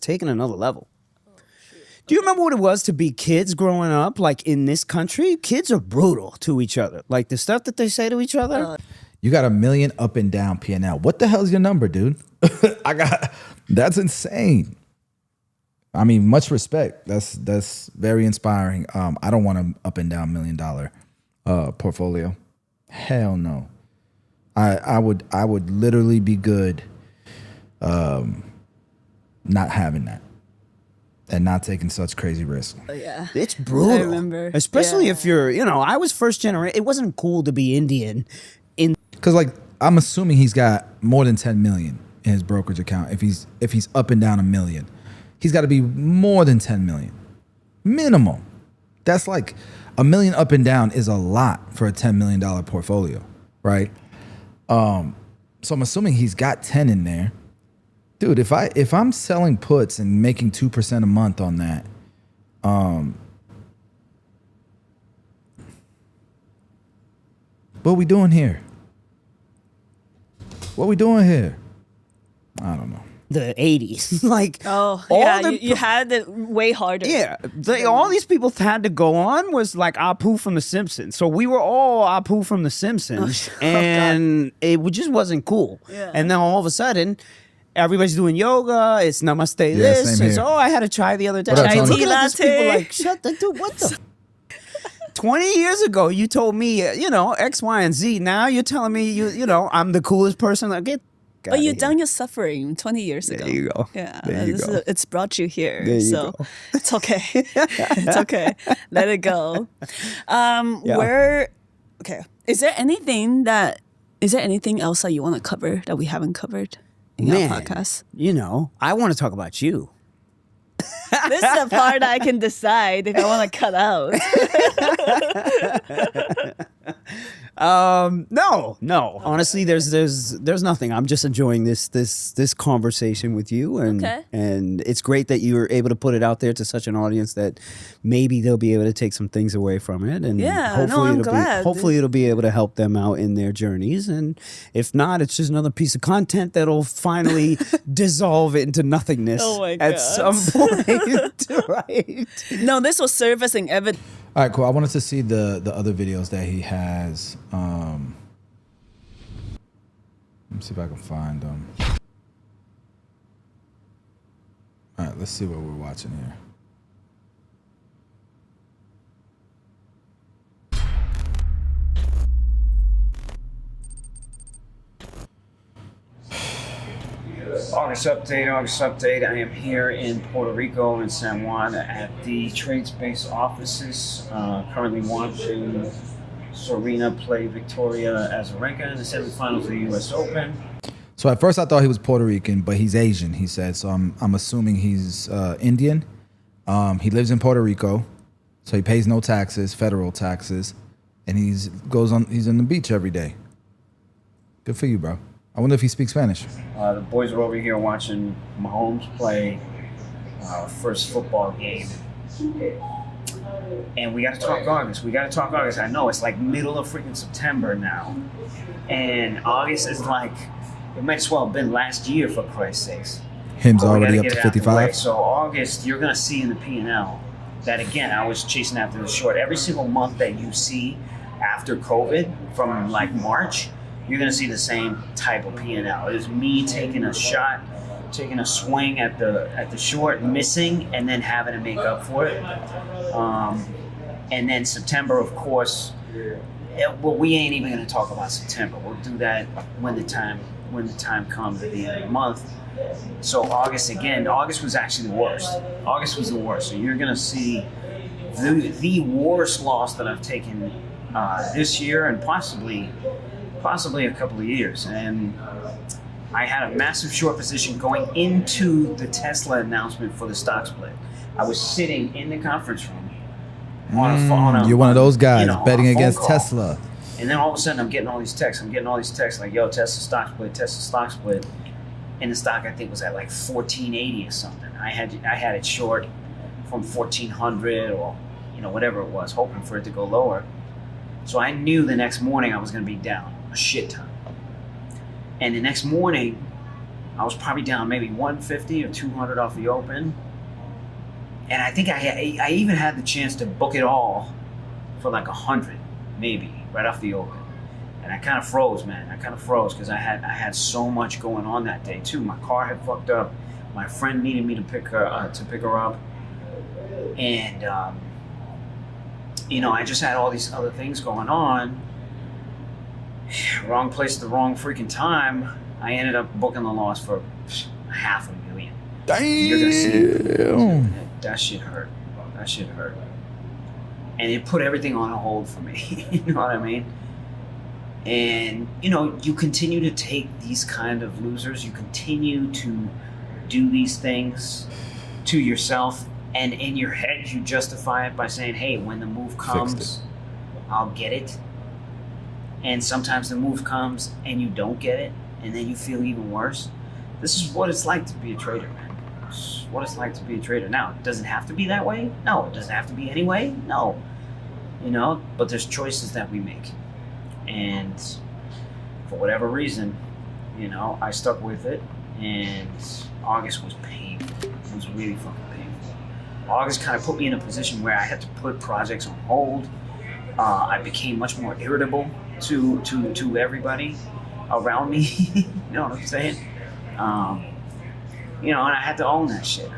taken another level. Do you remember what it was to be kids growing up? Like in this country, kids are brutal to each other. Like the stuff that they say to each other. You got 1 million up and down P&L. What the hell's your number, dude? That's insane. I mean, much respect. That's very inspiring. I don't want an up and down $1 million portfolio. Hell no. I would literally be good not having that and not taking such crazy risks. Yeah. It's brutal. I remember. Especially if you're, I was first generation. It wasn't cool to be Indian. Because I'm assuming he's got more than 10 million in his brokerage account. If he's up and down $1 million, he's got to be more than 10 million. Minimum. That's like $1 million up and down is a lot for a $10 million portfolio, right? So I'm assuming he's got 10 in there. Dude, if I'm selling puts and making 2% a month on that, what are we doing here? What we doing here? I don't know. The 80s. Like, you had it way harder. Yeah. All these people had to go on was like Apu from The Simpsons. So we were all Apu from The Simpsons. And it just wasn't cool. Yeah. And then all of a sudden, everybody's doing yoga. It's namaste this. same It's, here. I had a chai the other day. What up, I'm Tony? looking at these Latte. people like, shut the dude, what the 20 years ago, you told me, X, Y, and Z. Now you're telling me, I'm the coolest person. Like, get But you've done your suffering 20 years ago. There you go. Yeah. There you go. It's brought you here. There you so go. it's okay. It's okay. Let it go. Okay. Is there anything else that you want to cover that we haven't covered in our podcast? I want to talk about you. This is the part I can decide if I want to cut out. No. Honestly, there's nothing. I'm just enjoying this conversation with you, and it's great that you were able to put it out there to such an audience that maybe they'll be able to take some things away from it, and hopefully it'll be able to help them out in their journeys. And if not, it's just another piece of content that'll finally dissolve into nothingness at some point, right? No, this will serve as an evidence. All right, cool. I wanted to see the other videos that he has. Let me see if I can find them. All right, let's see what we're watching here. August update. I am here in Puerto Rico in San Juan at the TradeSpace offices. Currently watching Serena play Victoria Azarenka in the semifinals of the U.S. Open. So at first I thought he was Puerto Rican, but he's Asian, he said. So I'm assuming he's Indian. He lives in Puerto Rico, so he pays no taxes, federal taxes, and he's on the beach every day. Good for you, bro. I wonder if he speaks Spanish. The boys are over here watching Mahomes play first football game. And we got to talk August. I know it's like middle of freaking September now. And August is like, it might as well have been last year, for Christ's sakes. Him's already up to 55. So August, you're going to see in the P&L that, again, I was chasing after the short. Every single month that you see after COVID from like March, you're going to see the same type of P&L. It's me taking a shot, taking a swing at the short, missing, and then having to make up for it. And then September, of course, we ain't even going to talk about September. We'll do that when the time comes at the end of the month. So August was actually the worst. August was the worst. So you're going to see the worst loss that I've taken this year and possibly a couple of years. And I had a massive short position going into the Tesla announcement for the stock split. I was sitting in the conference room on a phone. You're one of those guys betting against call. Tesla. And then all of a sudden I'm getting all these texts like, yo, Tesla stock split. And the stock, I think, was at like 1480 or something. I had it short from 1400 or whatever it was, hoping for it to go lower. So I knew the next morning I was going to be down a shit ton. And the next morning, I was probably down maybe 150 or 200 off the open. And I think I even had the chance to book it all for like 100, maybe, right off the open. And I kind of froze, man. Because I had so much going on that day too. My car had fucked up. My friend needed me to pick her up. And I just had all these other things going on. Wrong place at the wrong freaking time. I ended up booking the loss for $500,000. Damn. You're gonna see that shit hurt. And it put everything on hold for me. You know what I mean? And you continue to take these kind of losers. You continue to do these things to yourself, and in your head you justify it by saying, hey, when the move comes, I'll get it. And sometimes the move comes and you don't get it, and then you feel even worse. This is what it's like to be a trader, man. This is what it's like to be a trader. Now, does it have to be that way? No. Does it have to be any way? No. But there's choices that we make. And for whatever reason, I stuck with it, and August was painful. It was really fucking painful. August kind of put me in a position where I had to put projects on hold. I became much more irritable to everybody around me. You know what I'm saying? And I had to own that shit.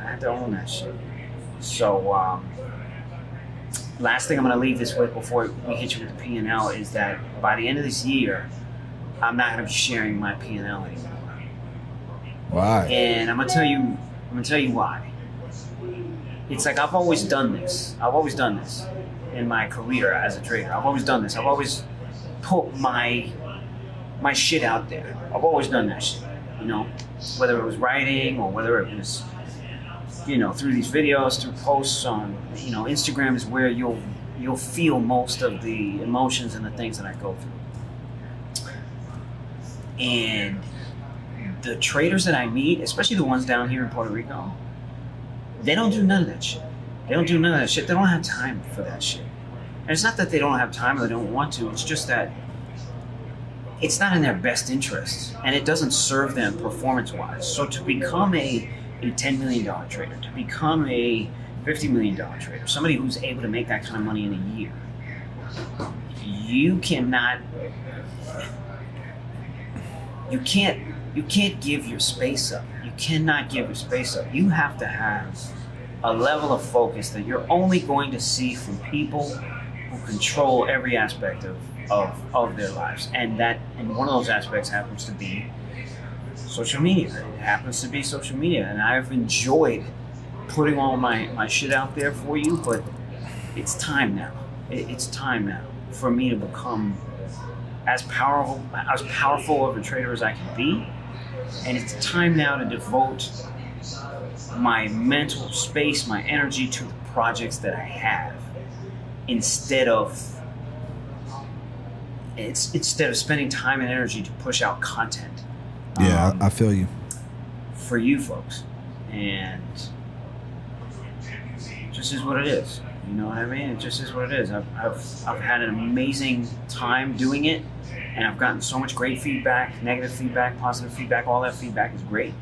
So last thing I'm going to leave this with before we hit you with the P&L is that by the end of this year, I'm not going to be sharing my P&L anymore. Why? And I'm going to tell you why. It's like I've always done this in my career as a trader. I've always done this. I've always put my shit out there. I've always done that shit, whether it was writing or whether it was through these videos, through posts on, Instagram is where you'll feel most of the emotions and the things that I go through. And the traders that I meet, especially the ones down here in Puerto Rico, they don't do none of that shit. They don't do none of that shit. They don't have time for that shit. And it's not that they don't have time or they don't want to. It's just that it's not in their best interest, and it doesn't serve them performance-wise. So to become a $10 million trader, to become a $50 million trader, somebody who's able to make that kind of money in a year, you can't give your space up. You cannot give your space up. You have to have a level of focus that you're only going to see from people who control every aspect of their lives. And one of those aspects happens to be social media. It happens to be social media. And I've enjoyed putting all my shit out there for you, but it's time now. It's time now for me to become as powerful of a trader as I can be. And it's time now to devote my mental space, my energy to the projects that I have, instead of spending time and energy to push out content. Yeah, I feel you. For you folks. And it just is what it is. You know what I mean? It just is what it is. I've had an amazing time doing it, and I've gotten so much great feedback, negative feedback, positive feedback. All that feedback is great.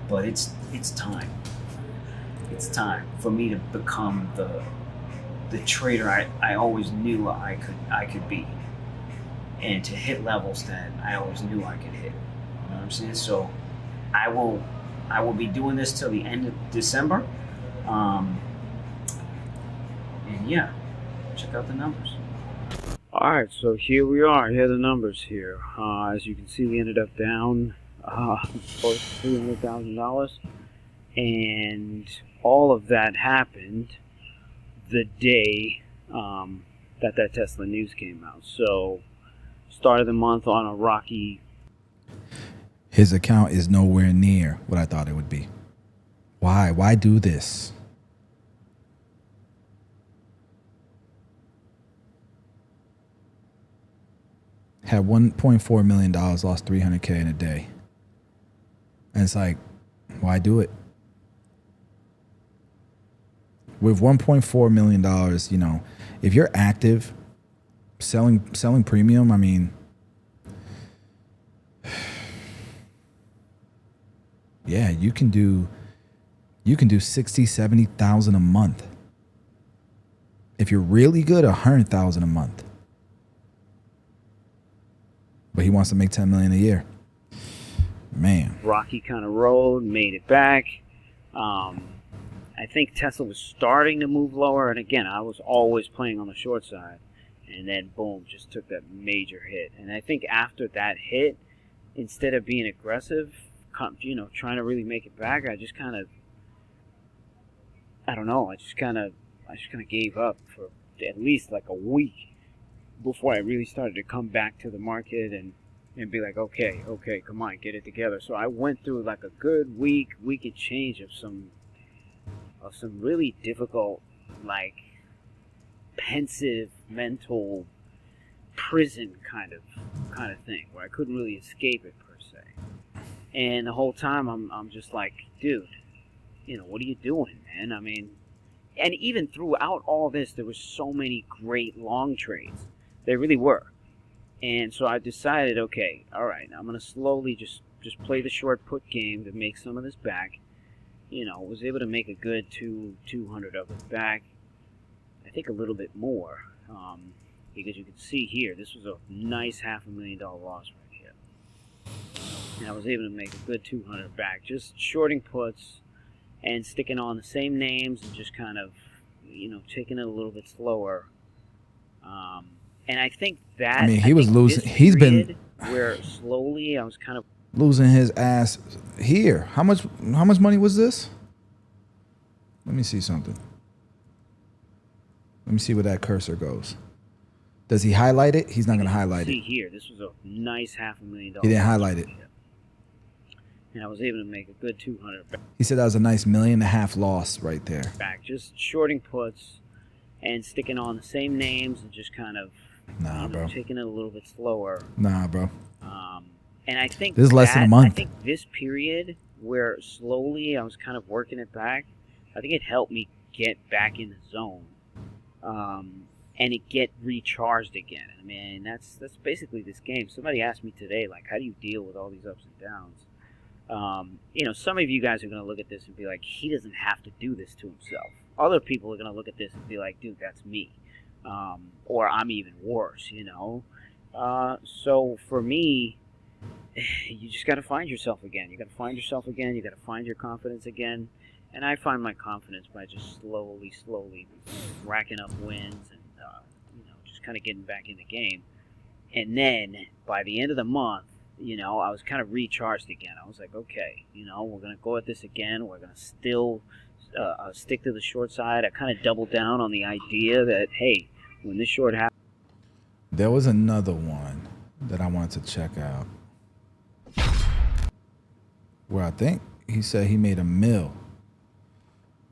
But it's time. It's time for me to become the trader I always knew I could be, and to hit levels that I always knew I could hit. You know what I'm saying? So I will be doing this till the end of December. And yeah, check out the numbers. All right, so here we are. Here are the numbers here. As you can see, we ended up down close to $300,000, and all of that happened the day that Tesla news came out. So started the month on a rocky. His account is nowhere near what I thought it would be. Why do this? Had $1.4 million, lost $300K in a day. And it's like, why do it? With $1.4 million, if you're active, selling premium, I mean, yeah, you can do 60, 70,000 a month. If you're really good, 100,000 a month. But he wants to make 10 million a year. Man. Rocky kind of road, made it back. I think Tesla was starting to move lower, and again, I was always playing on the short side, and then boom, just took that major hit. And I think after that hit, instead of being aggressive, trying to really make it back, I just kind of, I don't know, I just kind of gave up for at least like a week before I really started to come back to the market and be like, okay, come on, get it together. So I went through like a good week and change of some really difficult, like pensive mental prison kind of thing where I couldn't really escape it per se. And the whole time I'm just like, dude, what are you doing, man? I mean, and even throughout all this, there were so many great long trades. They really were. And so I decided, okay, all right, I'm going to slowly just play the short put game to make some of this back. Was able to make a good 200 of it back. I think a little bit more, because you can see here, this was a nice $500,000 loss right here. And I was able to make a good 200 back, just shorting puts and sticking on the same names and just kind of, taking it a little bit slower. And I think that he was losing. He's been where slowly I was kind of losing his ass here. How much money was this? Let me see something. Let me see where that cursor goes. Does he highlight it? He's not going to highlight it. See here, this was a nice $500,000. He didn't highlight it. and I was able to make a good 200 He said that was a nice $1.5 million loss right there. back, just shorting puts and sticking on the same names and just kind of bro. taking it a little bit slower. Nah, bro. And I think This is less than a month. I think this period where slowly I was kind of working it back, I think it helped me get back in the zone, and it get recharged again. I mean, that's basically this game. Somebody asked me today, like, how do you deal with all these ups and downs? Some of you guys are going to look at this and be like, he doesn't have to do this to himself. Other people are going to look at this and be like, dude, that's me, or I'm even worse. So for me, you just got to find yourself again. You got to find yourself again. You got to find your confidence again. And I find my confidence by just slowly racking up wins and, just kind of getting back in the game. And then by the end of the month, I was kind of recharged again. I was like, okay, we're going to go at this again. We're going to still stick to the short side. I kind of doubled down on the idea that, hey, when this short happens. There was another one that I wanted to check out, where I think he said he made $1 million.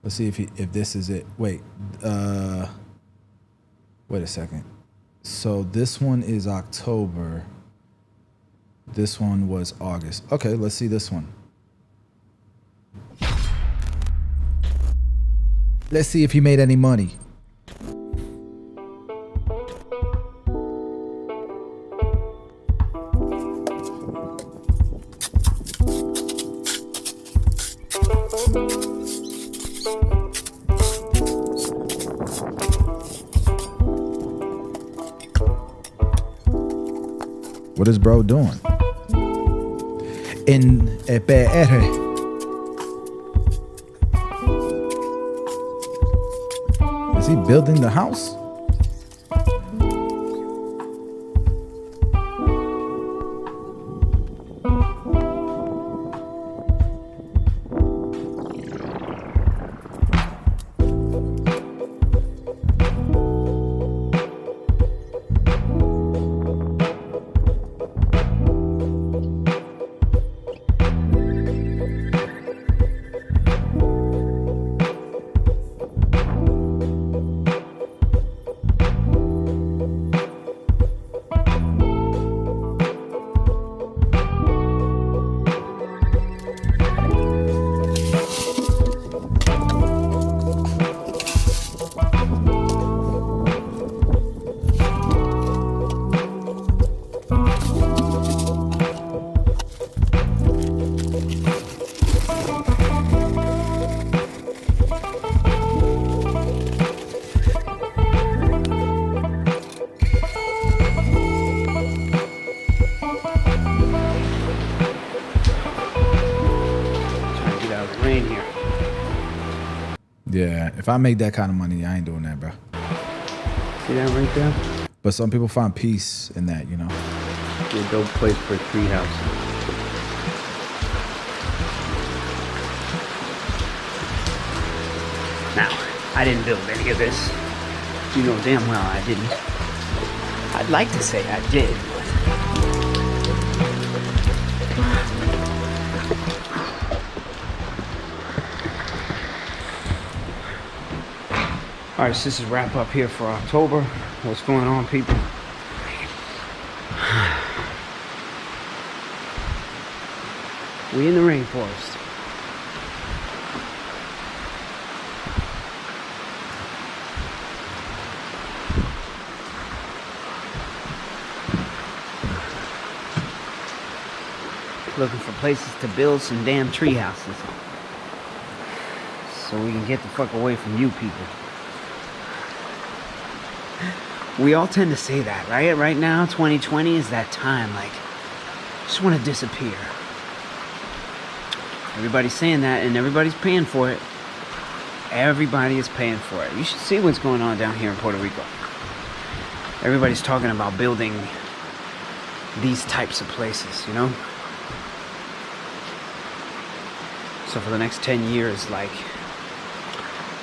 Let's see if this is it. Wait a second. So this one is October. This one was August. Okay, let's see this one. Let's see if he made any money. What is bro doing? In PR. Is he building the house? Yeah, if I make that kind of money, I ain't doing that, bro. See that right there? But some people find peace in that, A dope place for a tree house. Now, I didn't build any of this. You know damn well I didn't. I'd like to say I did, but... Alright, so this is wrap up here for October. What's going on, people? We in the rainforest. Looking for places to build some damn tree houses. So we can get the fuck away from you people. We all tend to say that, right? Right now, 2020 is that time, like, just want to disappear. Everybody's saying that, and everybody's paying for it. Everybody is paying for it. You should see what's going on down here in Puerto Rico. Everybody's talking about building these types of places, So for the next 10 years, like,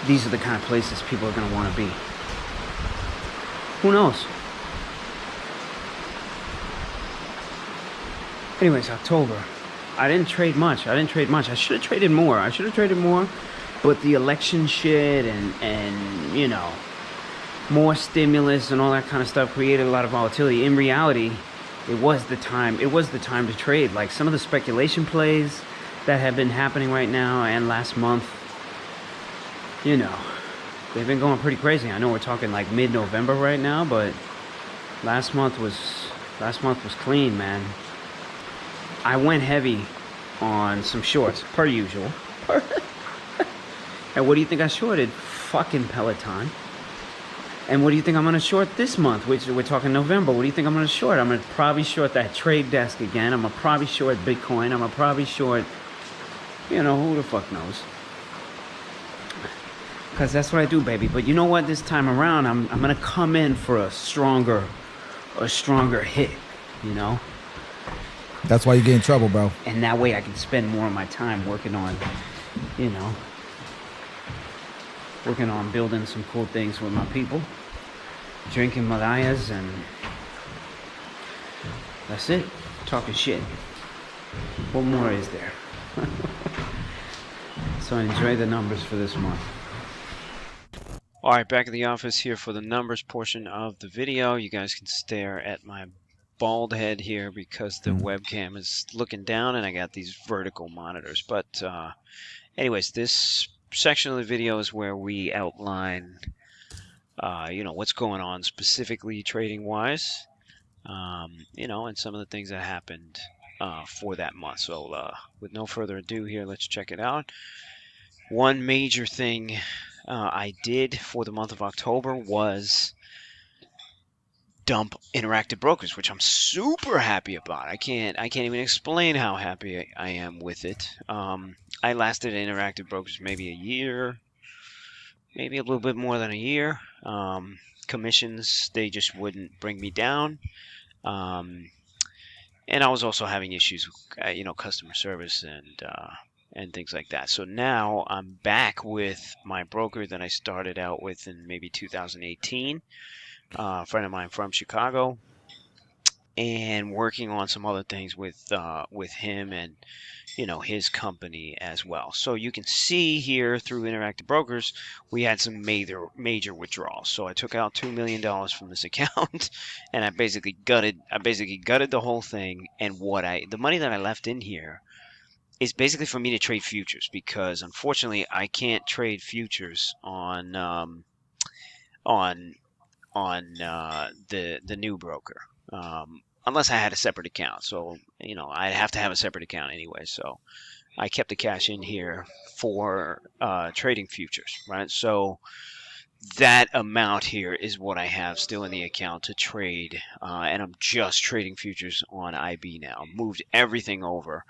these are the kind of places people are going to want to be. Who knows? Anyways, October. I didn't trade much. I should have traded more. But the election shit and you know, more stimulus and all that kind of stuff created a lot of volatility. In reality, it was the time to trade. Like some of the speculation plays that have been happening right now and last month, you know, they've been going pretty crazy. I know we're talking like mid-November right now, but last month was clean, man. I went heavy on some shorts, per usual. And what do you think I shorted? Fucking Peloton. And what do you think I'm going to short this month? Which we're talking November. What do you think I'm going to short? I'm going to probably short that trade desk again. I'm going to probably short Bitcoin. I'm going to probably short, you know, who the fuck knows? Because that's what I do, baby. But you know what? This time around, I'm going to come in for a stronger hit, you know? That's why you get in trouble, bro. And that way I can spend more of my time working on, you know, building some cool things with my people, drinking Malayas, and that's it. Talking shit. What more is there? So enjoy the numbers for this month. All right, back at the office here for the numbers portion of the video. You guys can stare at my bald head here because the webcam is looking down and I got these vertical monitors. But anyways, this section of the video is where we outline you know, what's going on specifically trading wise, you know, and some of the things that happened for that month. So with no further ado here, let's check it out. One major thing I did for the month of October was dump Interactive Brokers, which I'm super happy about. I can't even explain how happy I am with it. I lasted at Interactive Brokers maybe a year, maybe a little bit more than a year. Commissions, they just wouldn't bring me down. And I was also having issues with, you know, customer service and things like that. So now I'm back with my broker that I started out with in maybe 2018. A friend of mine from Chicago, and working on some other things with him and, you know, his company as well. So you can see here through Interactive Brokers, we had some major withdrawals. So I took out $2 million from this account, and I basically gutted the whole thing. And the money that I left in here is basically for me to trade futures, because unfortunately I can't trade futures on the new broker, unless I had a separate account. So, you know, I'd have to have a separate account anyway. So I kept the cash in here for trading futures, right? So that amount here is what I have still in the account to trade, and I'm just trading futures on IB now. Moved everything over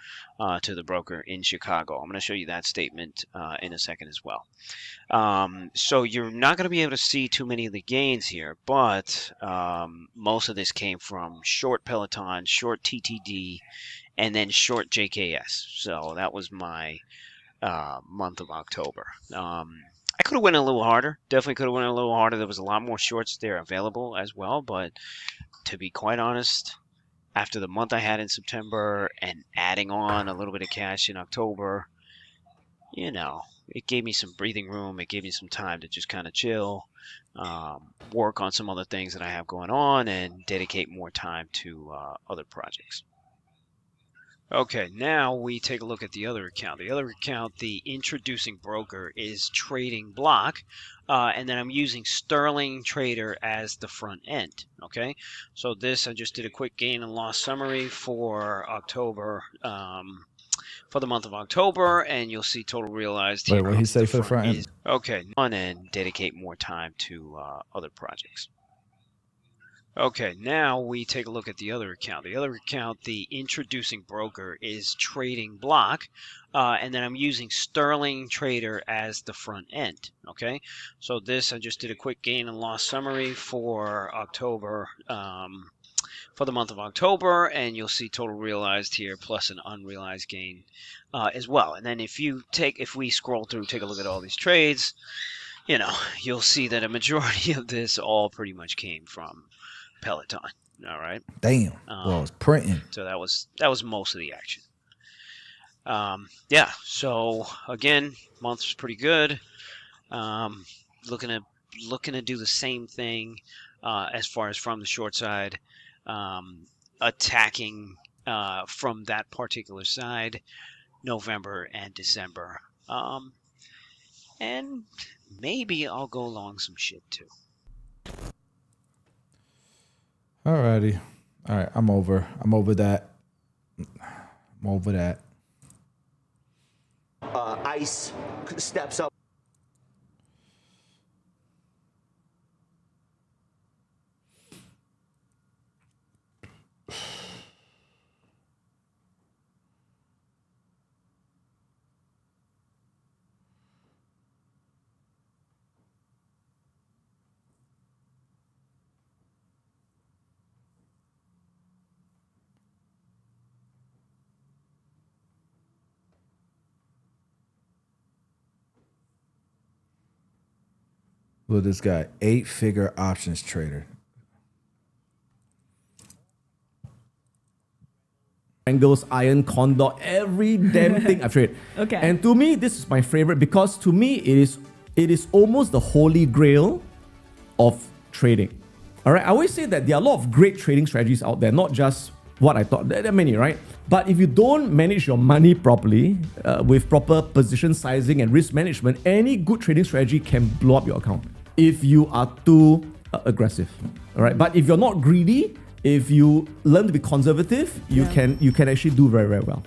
to the broker in Chicago. I'm going to show you that statement in a second as well. So you're not going to be able to see too many of the gains here, but most of this came from short Peloton, short TTD, and then short JKS. So that was my month of October. I could have went a little harder. Definitely could have went a little harder. There was a lot more shorts there available as well. But to be quite honest, after the month I had in September and adding on a little bit of cash in October, you know, it gave me some breathing room. It gave me some time to just kind of chill, work on some other things that I have going on, and dedicate more time to other projects. Okay, now we take a look at the other account. The other account, the introducing broker, is trading block, and then I'm using Sterling Trader as the front end. Okay, so this, I just did a quick gain and loss summary for October, for the month of October, and you'll see total realized here. Wait, what did he say for the front end? Okay, and dedicate more time to other projects. Okay, now we take a look at the other account. The other account, the introducing broker, is trading block, and then I'm using Sterling Trader as the front end. Okay, so this, I just did a quick gain and loss summary for October, for the month of October, and you'll see total realized here plus an unrealized gain as well. And then if we scroll through, take a look at all these trades, you know, you'll see that a majority of this all pretty much came from Peloton. All right. Damn. Well, it's printing. So that was most of the action. Yeah, so again, month was pretty good. Looking to do the same thing as far as from the short side, attacking from that particular side, November and December. And maybe I'll go along some shit too. Alrighty. All right, I'm over that. I'm over that. ICE steps up. Look at this guy, 8-figure options trader. Angles, iron, condor, every damn thing I've traded. Okay. And to me, this is my favorite because to me, it is almost the holy grail of trading. All right. I always say that there are a lot of great trading strategies out there, not just what I thought. There are many, right? But if you don't manage your money properly, with proper position sizing and risk management, any good trading strategy can blow up your account if you are too aggressive. All right. But if you're not greedy, if you learn to be conservative, you can actually do very, very well.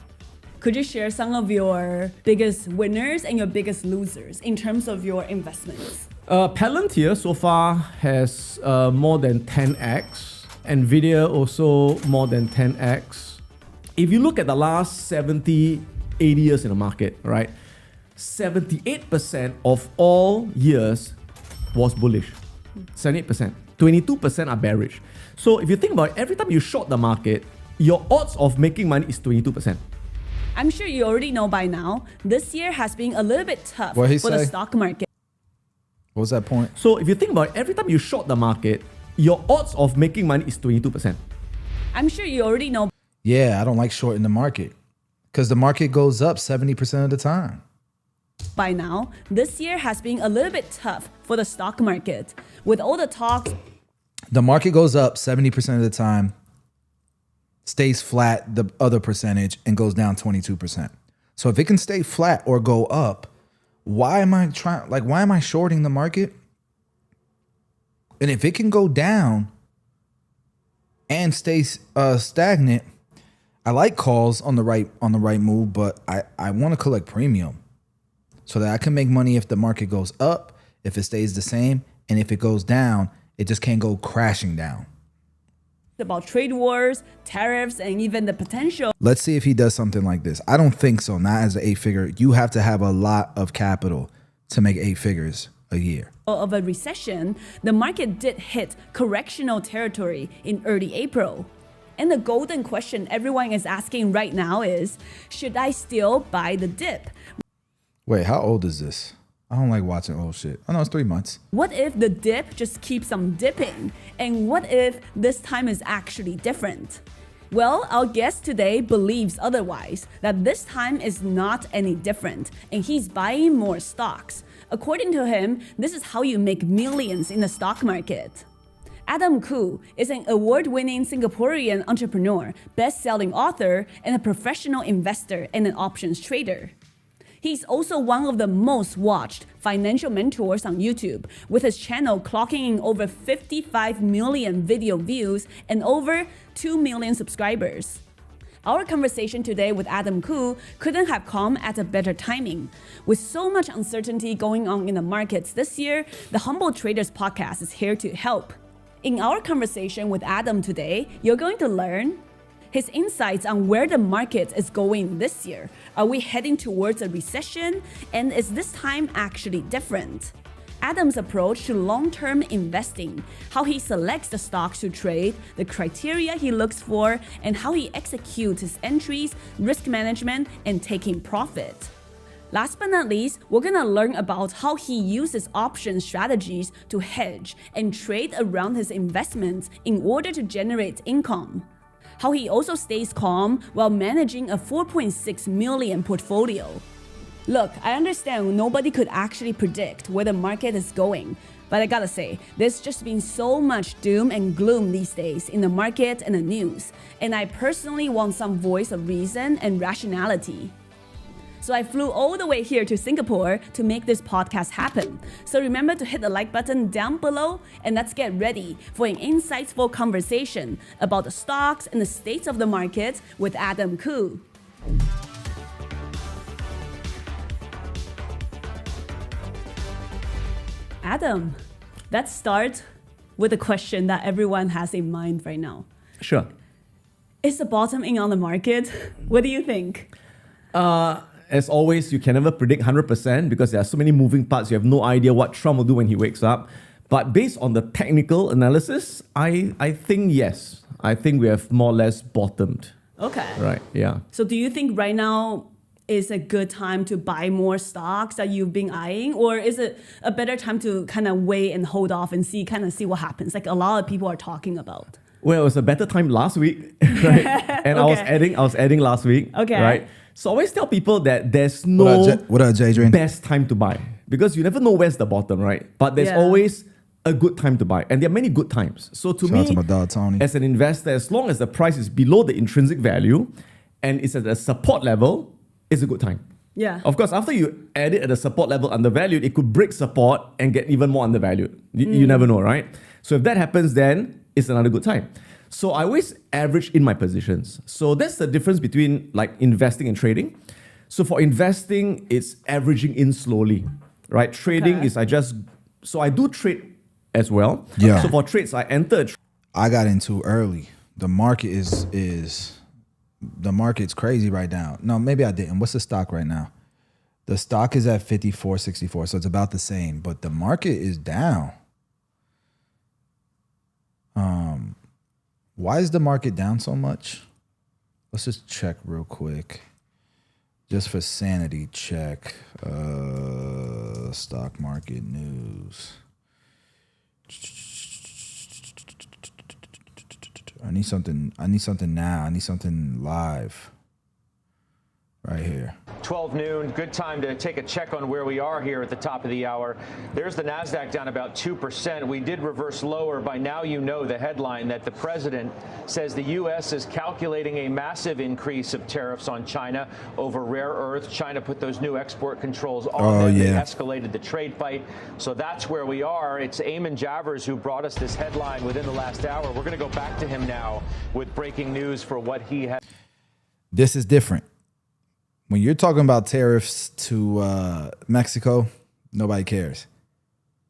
Could you share some of your biggest winners and your biggest losers in terms of your investments? Palantir so far has more than 10x. Nvidia also more than 10x. If you look at the last 70, 80 years in the market, right? 78% of all years was bullish. 78%. 22% are bearish. So if you think about it, every time you short the market, your odds of making money is 22%. I'm sure you already know by now, this year has been a little bit tough What'd he for the say? stock market. What was that point? So if you think about it, every time you short the market, your odds of making money is 22%. I'm sure you already know. Yeah, I don't like shorting the market because the market goes up 70% of the time. By now, this year has been a little bit tough for the stock market. With all the talks, The market goes up 70% of the time, stays flat the other percentage, and goes down 22%. So if it can stay flat or go up, why am I shorting the market? And if it can go down and stay stagnant, I like calls on the right move, but I want to collect premium so that I can make money if the market goes up, if it stays the same, and if it goes down, it just can't go crashing down. about trade wars, tariffs, and even the potential. Let's see if he does something like this. I don't think so. Not as an 8-figure. You have to have a lot of capital to make 8 figures a year. Of a recession, the market did hit correctional territory in early April. And the golden question everyone is asking right now is, should I still buy the dip? Wait, how old is this? I don't like watching old shit. I know it's 3 months. What if the dip just keeps on dipping? And what if this time is actually different? Well, our guest today believes otherwise, that this time is not any different, and he's buying more stocks. According to him, this is how you make millions in the stock market. Adam Khoo is an award-winning Singaporean entrepreneur, best-selling author, and a professional investor and an options trader. He's also one of the most watched financial mentors on YouTube, with his channel clocking in over 55 million video views and over 2 million subscribers. Our conversation today with Adam Khoo couldn't have come at a better timing. With so much uncertainty going on in the markets this year, the Humble Traders podcast is here to help. In our conversation with Adam today, you're going to learn his insights on where the market is going this year. Are we heading towards a recession? And is this time actually different? Adam's approach to long-term investing, how he selects the stocks to trade, the criteria he looks for, and how he executes his entries, risk management, and taking profit. Last but not least, we're gonna learn about how he uses option strategies to hedge and trade around his investments in order to generate income. how he also stays calm while managing a 4.6 million portfolio. Look, I understand nobody could actually predict where the market is going, but I gotta say, there's just been so much doom and gloom these days in the market and the news, and I personally want some voice of reason and rationality. So I flew all the way here to Singapore to make this podcast happen. So remember to hit the like button down below, and let's get ready for an insightful conversation about the stocks and the state of the market with Adam Khoo. Adam, let's start with a question that everyone has in mind right now. Sure. Is the bottoming on the market? What do you think? As always, you can never predict 100% because there are so many moving parts. You have no idea what Trump will do when he wakes up. But based on the technical analysis, I think yes. I think we have more or less bottomed. Okay. Right, yeah. So do you think right now is a good time to buy more stocks that you've been eyeing? Or is it a better time to kind of wait and hold off and see what happens? Like a lot of people are talking about. Well, it was a better time last week, right? And Okay. I was adding last week, Okay. right? So I always tell people that there's no What up, Jadrian? best time to buy because you never know where's the bottom, right? But there's Yeah. always a good time to buy, and there are many good times. So to Shout out me, to my dog, Tony. as an investor, as long as the price is below the intrinsic value and it's at a support level, it's a good time. Yeah. Of course, after you add it at a support level undervalued, it could break support and get even more undervalued. You never know, right? So if that happens, then it's another good time. So I always average in my positions. So that's the difference between like investing and trading. So for investing, it's averaging in slowly, right? Trading is I do trade as well. Yeah. So for trades, I entered. I got in too early. The market the market's crazy right now. No, maybe I didn't. What's the stock right now? The stock is at 54.64, so it's about the same, but the market is down. Why is the market down so much? Let's just check real quick. Just for sanity check. Stock market news. I need something now. I need something live. Right here. 12 noon, good time to take a check on where we are here at the top of the hour. There's the NASDAQ down about 2%. We did reverse lower. By now you know the headline that the president says the U.S. is calculating a massive increase of tariffs on China over rare earth. China put those new export controls on them. They escalated the trade fight. So that's where we are. It's Eamon Javers who brought us this headline within the last hour. We're going to go back to him now with breaking news for what he has. This is different. When you're talking about tariffs to Mexico, nobody cares.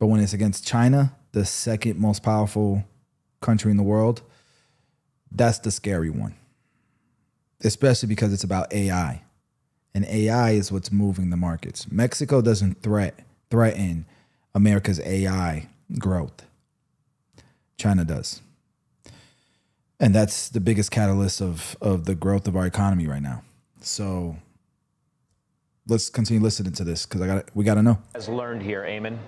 But when it's against China, the second most powerful country in the world, that's the scary one. Especially because it's about AI. And AI is what's moving the markets. Mexico doesn't threaten America's AI growth. China does. And that's the biggest catalyst of the growth of our economy right now. So let's continue listening to this because we got to know. Has learned here, Eamon.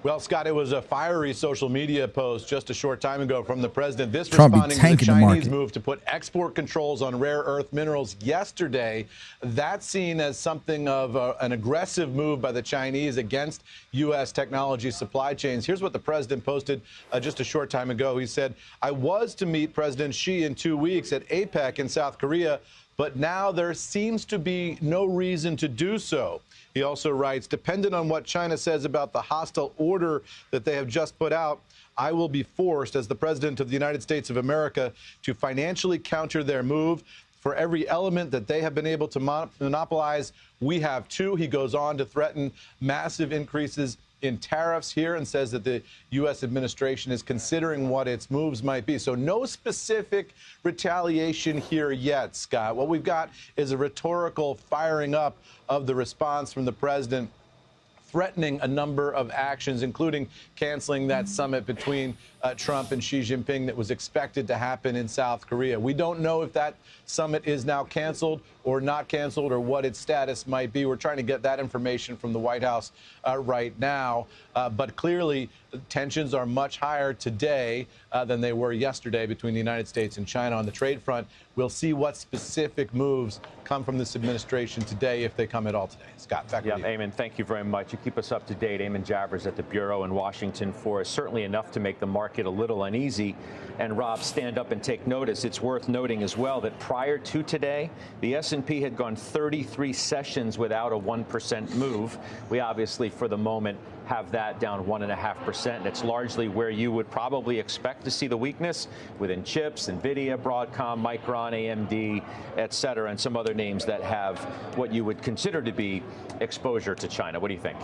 Well, Scott, it was a fiery social media post just a short time ago from the president. This Trump responding to the tanking the Chinese market. move to put export controls on rare earth minerals yesterday. That's seen as something of an aggressive move by the Chinese against U.S. technology supply chains. Here's what the president posted just a short time ago. He said, "I was to meet President Xi in 2 weeks at APEC in South Korea, but now there seems to be no reason to do so." He also writes, "Dependent on what China says about the hostile order that they have just put out, I will be forced as the president of the United States of America to financially counter their move. For every element that they have been able to monopolize, we have too." He goes on to threaten massive increases in tariffs here and says that the U.S. administration is considering what its moves might be. So no specific retaliation here yet, Scott. What we've got is a rhetorical firing up of the response from the president, threatening a number of actions, including canceling that summit between Trump and Xi Jinping that was expected to happen in South Korea. We don't know if that summit is now canceled or not canceled or what its status might be. We're trying to get that information from the White House right now. But clearly, tensions are much higher today than they were yesterday between the United States and China on the trade front. We'll see what specific moves come from this administration today, if they come at all today. Scott, back to you. Eamon, thank you very much. You keep us up to date. Eamon Javers at the Bureau in Washington for us. Certainly enough to make the market a little uneasy. And Rob, stand up and take notice. It's worth noting as well that prior to today, the S&P had gone 33 sessions without a 1% move. We obviously, for the moment, have that down 1.5%. And it's largely where you would probably expect to see the weakness within chips, NVIDIA, Broadcom, Micron, AMD, et cetera, and some other names that have what you would consider to be exposure to China. What do you think?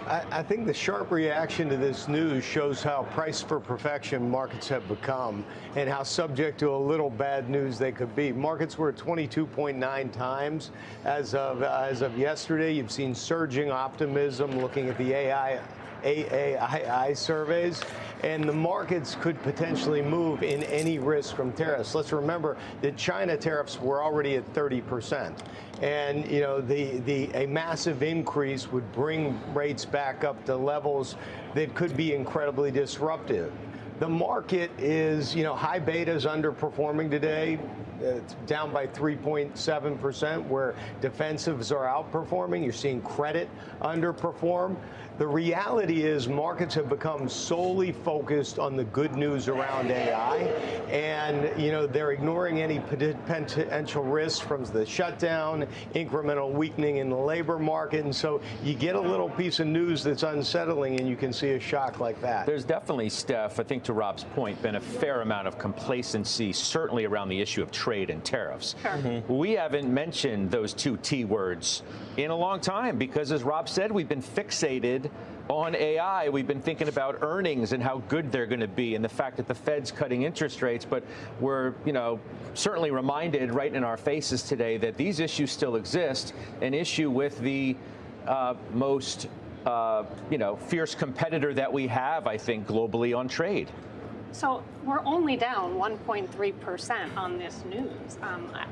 I think the sharp reaction to this news shows how price for perfection markets have become and how subject to a little bad news they could be. Markets were at 22.9 times as of yesterday. You've seen surging optimism looking at the AAII surveys, and the markets could potentially move in any risk from tariffs. Let's remember that China tariffs were already at 30%. And, you know, a massive increase would bring rates back up to levels that could be incredibly disruptive. The market is, you know, high beta's underperforming today. It's down by 3.7%, where defensives are outperforming. You're seeing credit underperform. The reality is markets have become solely focused on the good news around AI, and you know they're ignoring any potential risks from the shutdown, incremental weakening in the labor market, and so you get a little piece of news that's unsettling, and you can see a shock like that. There's definitely, Steph, I think to Rob's point, been a fair amount of complacency, certainly around the issue of trade and tariffs. Sure. We haven't mentioned those two T words in a long time because, as Rob said, we've been fixated on AI. We've been thinking about earnings and how good they're going to be and the fact that the Fed's cutting interest rates. But we're, you know, certainly reminded right in our faces today that these issues still exist. An issue with the most, you know, fierce competitor that we have, I think, globally on trade. So we're only down 1.3% on this news.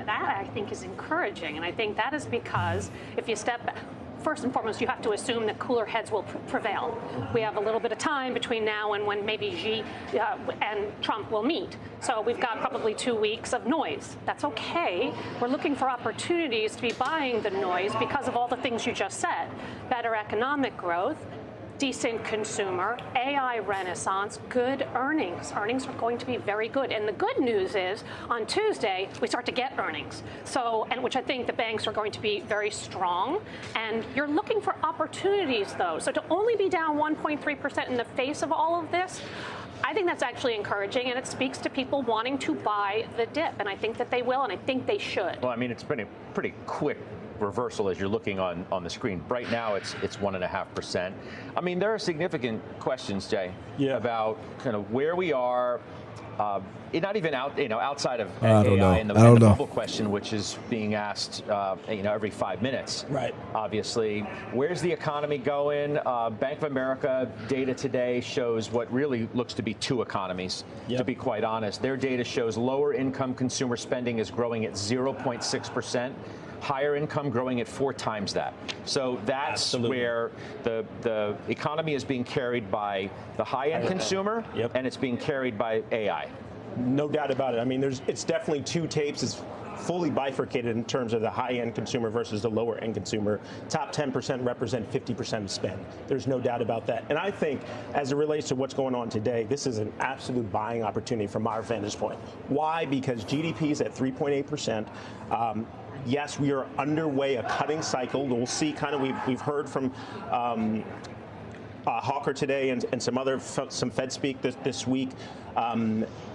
That, I think, is encouraging. And I think that is because if you step back, first and foremost, you have to assume that cooler heads will prevail. We have a little bit of time between now and when maybe Xi and Trump will meet. So we've got probably 2 weeks of noise. That's okay. We're looking for opportunities to be buying the noise because of all the things you just said. Better economic growth, decent consumer, AI renaissance, good earnings. Earnings are going to be very good. And the good news is on Tuesday, we start to get earnings. So, and which I think the banks are going to be very strong. And you're looking for opportunities, though. So to only be down 1.3% in the face of all of this, I think that's actually encouraging, and it speaks to people wanting to buy the dip. And I think that they will, and I think they should. Well, I mean, it's been a pretty quick reversal as you're looking on the screen. Right now, it's 1.5%. I mean, there are significant questions, Jay, about kind of where we are. Not even outside of AI and the bubble question, which is being asked, every 5 minutes. Right. Obviously, where's the economy going? Bank of America data today shows what really looks to be two economies. Yep. To be quite honest, their data shows lower income consumer spending is growing at 0.6%. Higher income growing at 4 times that. So that's where the economy is being carried by the high-end consumer, and it's being carried by AI. No doubt about it. I mean, it's definitely two tapes. It's fully bifurcated in terms of the high-end consumer versus the lower-end consumer. Top 10% represent 50% of spend. There's no doubt about that. And I think, as it relates to what's going on today, this is an absolute buying opportunity from our vantage point. Why? Because GDP is at 3.8%. Yes, we are underway a cutting cycle. We'll see kind of, we've heard from Hawker today and some Fed speak this week.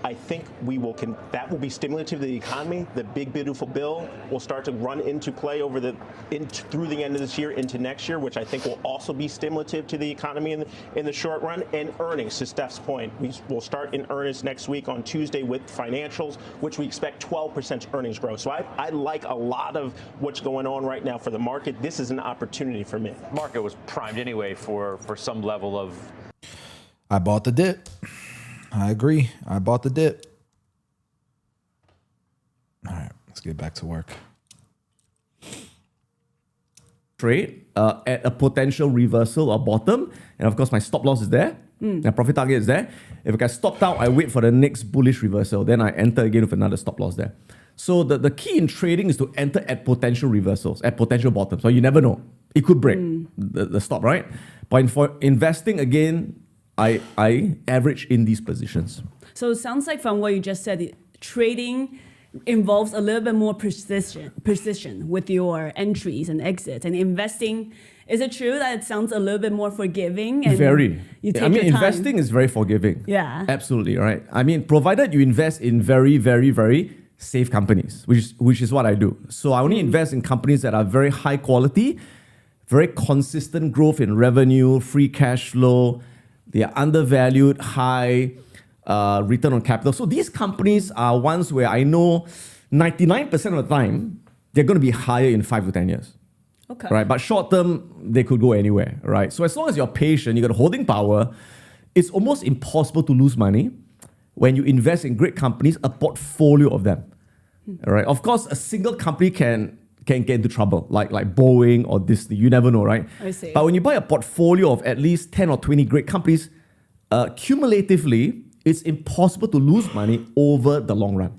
I think that will be stimulative to the economy. The big beautiful bill will start to run into play through the end of this year into next year, which I think will also be stimulative to the economy in the short run. And earnings, to Steph's point, we will start in earnest next week on Tuesday with financials, which we expect 12% earnings growth. So I like a lot of what's going on right now for the market. This is an opportunity for me. Market was primed anyway for some level of. I bought the dip. I agree. I bought the dip. All right, let's get back to work. Trade at a potential reversal or bottom, and of course my stop loss is there. My profit target is there. If I get stopped out, I wait for the next bullish reversal. Then I enter again with another stop loss there. So the key in trading is to enter at potential reversals, at potential bottoms. So you never know. It could break the stop, right? But for investing, again, I average in these positions. So it sounds like from what you just said, trading involves a little bit more precision with your entries and exits. And investing, is it true that it sounds a little bit more forgiving? And Very. You take I mean, your time? investing is very forgiving. Yeah. Absolutely, right? I mean, provided you invest in very, very, very safe companies, which is what I do. So I only invest in companies that are very high quality, very consistent growth in revenue, free cash flow. They are undervalued, high return on capital. So these companies are ones where I know 99% of the time, they're going to be higher in 5 to 10 years. Okay. Right? But short term, they could go anywhere, right? So as long as you're patient, you got holding power, it's almost impossible to lose money when you invest in great companies, a portfolio of them. Right? Of course, a single company can get into trouble, like Boeing or Disney. You never know, right? I see. But when you buy a portfolio of at least 10 or 20 great companies, cumulatively, it's impossible to lose money over the long run.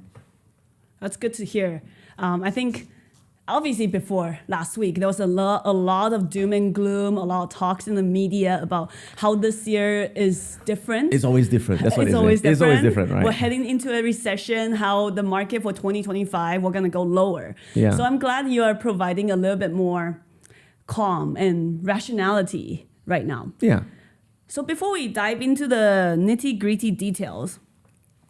That's good to hear. I think obviously before last week, there was a lot of doom and gloom, a lot of talks in the media about how this year is different. It's always different. That's what it's always different. It's always different, right? We're heading into a recession, how the market for 2025, we're going to go lower. Yeah. So I'm glad you are providing a little bit more calm and rationality right now. Yeah. So before we dive into the nitty-gritty details,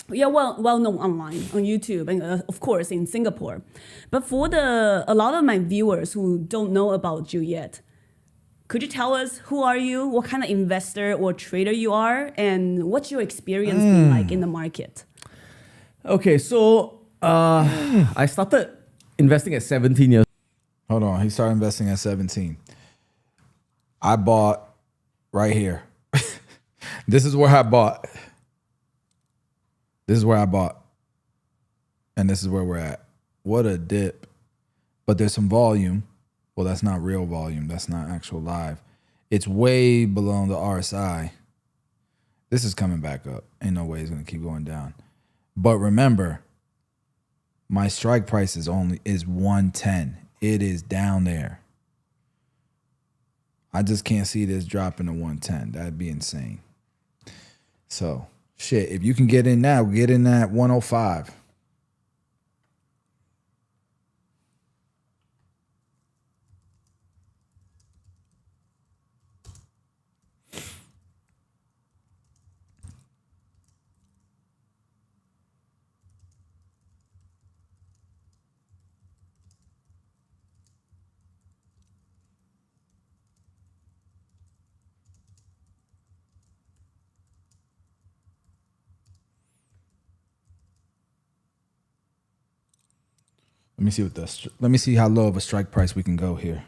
you're well known online on YouTube and of course in Singapore. But for a lot of my viewers who don't know about you yet, could you tell us who are you, what kind of investor or trader you are, and what's your experience been like in the market? Okay, so I started investing at 17 years. Hold on, he started investing at 17. I bought right here. This is where I bought. This is where I bought. And this is where we're at. What a dip. But there's some volume. Well, that's not real volume. That's not actual live. It's way below the RSI. This is coming back up. Ain't no way it's going to keep going down. But remember, my strike price is 110. It is down there. I just can't see this dropping to 110. That'd be insane. So, shit, if you can get in now, get in at 105. Let me see how low of a strike price we can go here.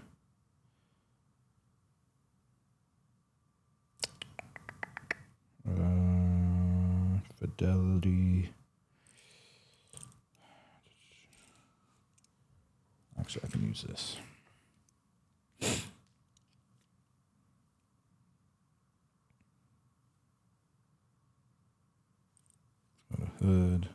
Fidelity. Actually, I can use this. Go to hood.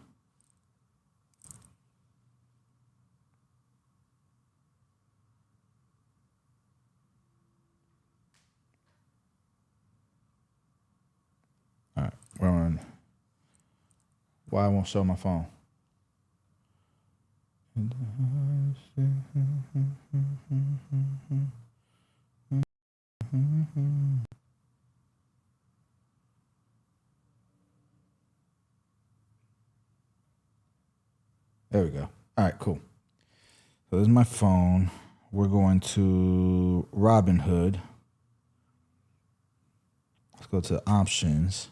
All right, we're on. Why I won't show my phone? There we go. All right, cool. So this is my phone. We're going to Robinhood. Let's go to options.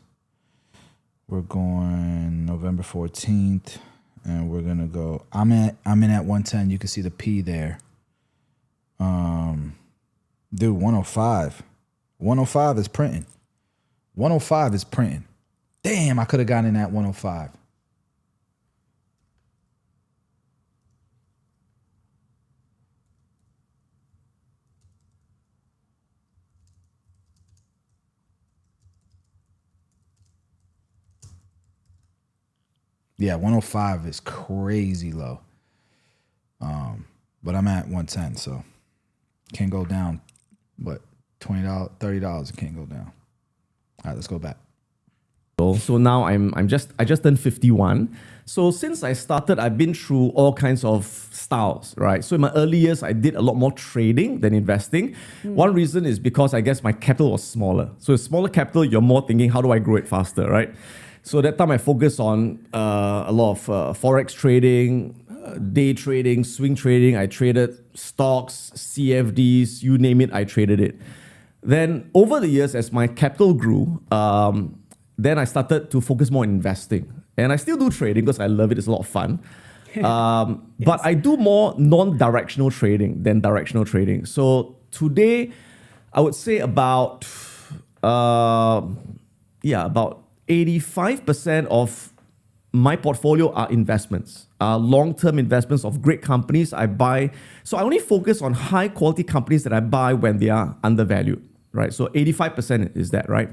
We're going November 14th, and we're gonna go. I'm in at 110. You can see the P there. Dude, 105. 105 is printing. 105 is printing. Damn, I could have gotten in at 105. Yeah, 105 is crazy low. But I'm at 110, so can't go down. But $20, $30, it can't go down. All right, let's go back. So now I just turned 51. So since I started, I've been through all kinds of styles, right? So in my early years, I did a lot more trading than investing. One reason is because I guess my capital was smaller. So with smaller capital, you're more thinking, how do I grow it faster, right? So that time I focused on a lot of forex trading, day trading, swing trading. I traded stocks, CFDs, you name it, I traded it. Then over the years, as my capital grew, then I started to focus more on investing. And I still do trading because I love it. It's a lot of fun. But I do more non-directional trading than directional trading. So today, I would say about 85% of my portfolio are investments, long-term investments of great companies I buy. So I only focus on high-quality companies that I buy when they are undervalued, right? So 85% is that, right?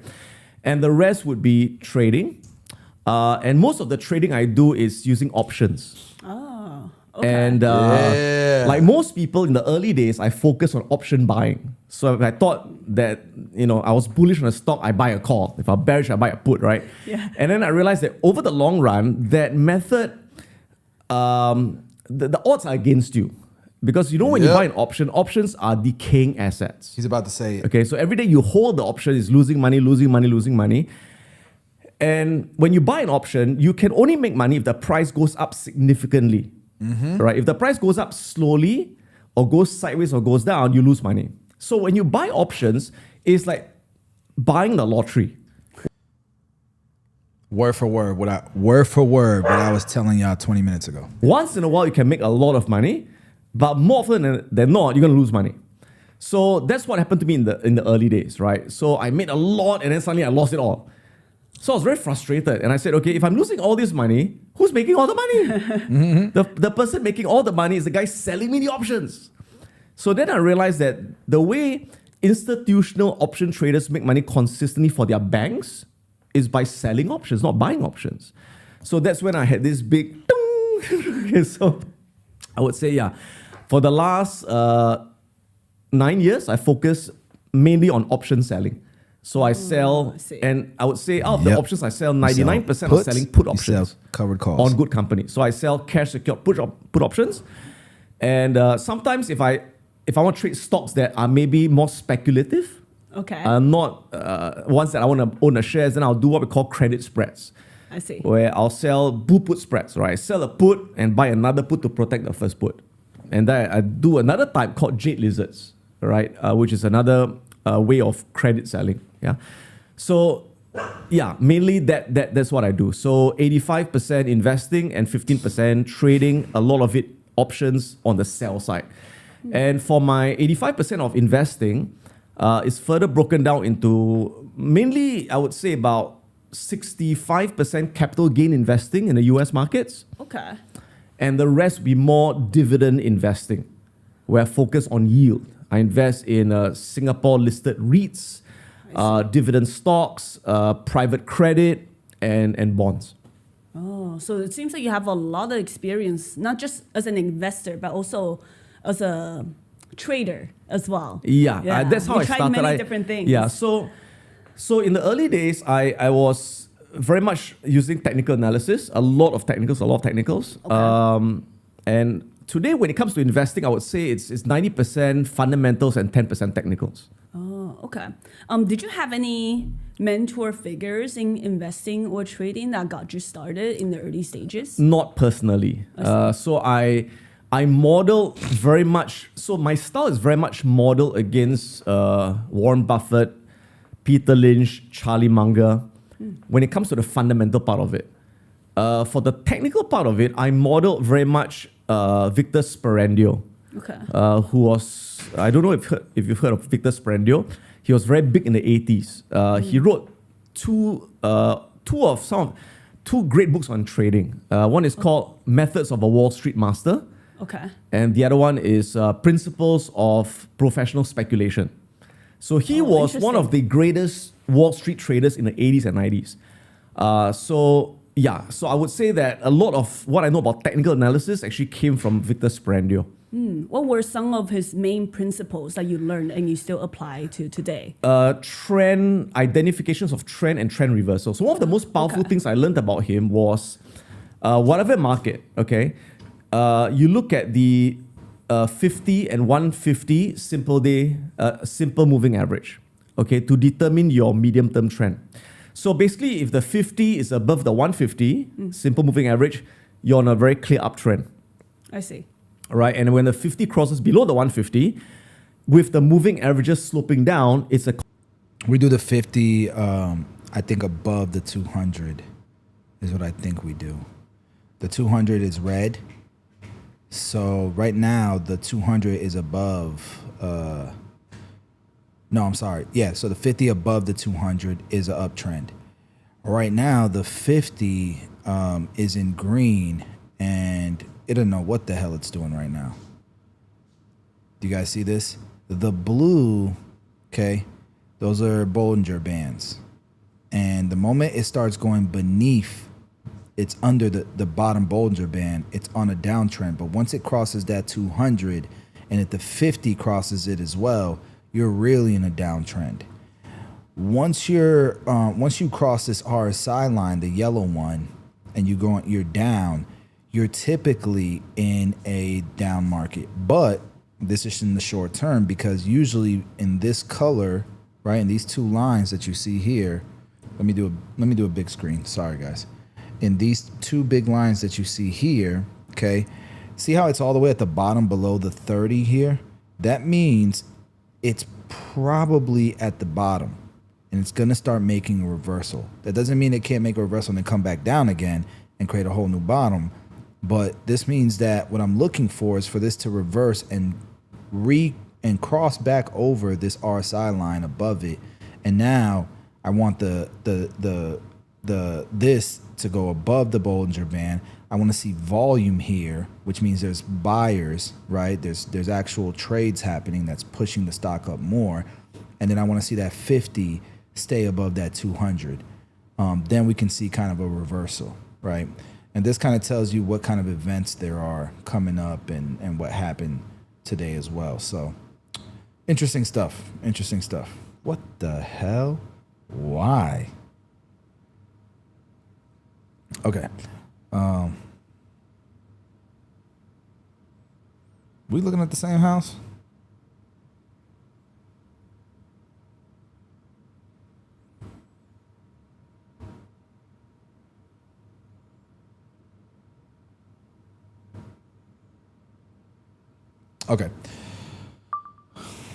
And the rest would be trading. And most of the trading I do is using options. Oh, okay. And like most people in the early days, I focused on option buying. So if I thought that, I was bullish on a stock, I buy a call. If I'm bearish, I buy a put, right? Yeah. And then I realized that over the long run, that method, the odds are against you. Because when you buy an option, options are decaying assets. He's about to say it. Okay, so every day you hold the option is losing money, losing money, losing money. And when you buy an option, you can only make money if the price goes up significantly, right? If the price goes up slowly or goes sideways or goes down, you lose money. So when you buy options, it's like buying the lottery. Word for word, what I was telling y'all 20 minutes ago. Once in a while, you can make a lot of money, but more often than not, you're gonna lose money. So that's what happened to me in the early days, right? So I made a lot and then suddenly I lost it all. So I was very frustrated and I said, okay, if I'm losing all this money, who's making all the money? The person making all the money is the guy selling me the options. So then I realized that the way institutional option traders make money consistently for their banks is by selling options, not buying options. So that's when I had this big okay, so I would say, for the last 9 years, I focus mainly on option selling. So I sell, and I would say out of the options I sell, 99% are selling put options covered calls on good companies. So I sell cash secured put options. And sometimes if I want to trade stocks that are maybe more speculative, not ones that I want to own the shares, then I'll do what we call credit spreads. I see. Where I'll sell bull put spreads, right? I sell a put and buy another put to protect the first put. And then I do another type called jade lizards, right? Which is another way of credit selling. Yeah. So mainly that's what I do. So 85% investing and 15% trading, a lot of it options on the sell side. And for my 85% of investing, is further broken down into mainly, I would say, about 65% capital gain investing in the US markets. Okay. And the rest be more dividend investing, where I focus on yield. I invest in Singapore listed REITs, dividend stocks, private credit, and bonds. Oh, so it seems like you have a lot of experience, not just as an investor, but also as a trader as well. That's how I started. You tried many different things. Yeah, so in the early days, I was very much using technical analysis, a lot of technicals. Okay. And today, when it comes to investing, I would say it's 90% fundamentals and 10% technicals. Oh, okay. Did you have any mentor figures in investing or trading that got you started in the early stages? Not personally. So I model very much, so my style is very much modeled against Warren Buffett, Peter Lynch, Charlie Munger, when it comes to the fundamental part of it. For the technical part of it, I modeled very much Victor Sperandio, who was, I don't know if you've heard of Victor Sperandio. He was very big in the 80s. He wrote two two great books on trading. One is called Methods of a Wall Street Master. Okay. And the other one is Principles of Professional Speculation. So he was one of the greatest Wall Street traders in the 80s and 90s. So I would say that a lot of what I know about technical analysis actually came from Victor Sprandio. What were some of his main principles that you learned and you still apply to today? Trend identifications of trend and trend reversal. So one of the most powerful things I learned about him was whatever market, okay, you look at the 50 and 150 simple moving average, okay, to determine your medium-term trend. So basically, if the 50 is above the 150 simple moving average, you're on a very clear uptrend. I see. Right, and when the 50 crosses below the 150, with the moving averages sloping down, it's a... We do the 50, I think above the 200 is what I think we do. The 200 is red. So right now, the 200 is above... no, I'm sorry. Yeah, so the 50 above the 200 is an uptrend. Right now, the 50 is in green, and it doesn't know what the hell it's doing right now. Do you guys see this? The blue, okay, those are Bollinger Bands. And the moment it starts going beneath, it's under the bottom Bollinger Band, it's on a downtrend. But once it crosses that 200, and if the 50 crosses it as well, you're really in a downtrend. Once you cross this RSI line, the yellow one, and you're down, you're typically in a down market. But this is in the short term, because usually in this color, right, in these two lines that you see here, let me do a big screen. Sorry guys. In these two big lines that you see here, okay, see how it's all the way at the bottom below the 30 here? That means it's probably at the bottom, and it's gonna start making a reversal. That doesn't mean it can't make a reversal and then come back down again and create a whole new bottom. But this means that what I'm looking for is for this to reverse and cross back over this RSI line above it. And now I want this to go above the Bollinger Band. I want to see volume here, which means there's buyers, right? There's actual trades happening that's pushing the stock up more. And then I want to see that 50 stay above that 200. Then we can see kind of a reversal, right? And this kind of tells you what kind of events there are coming up and what happened today as well. So interesting stuff. Interesting stuff. What the hell? Why? Okay. We looking at the same house? Okay.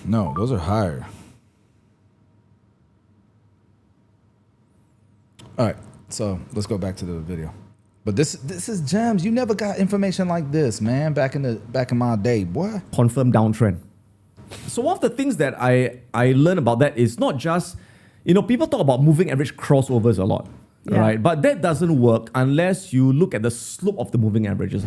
No, those are higher. All right, so let's go back to the video. But this is gems. You never got information like this, man. Back in my day, boy. Confirmed downtrend. So one of the things that I learned about that is not just, people talk about moving average crossovers a lot. Yeah. Right, but that doesn't work unless you look at the slope of the moving averages.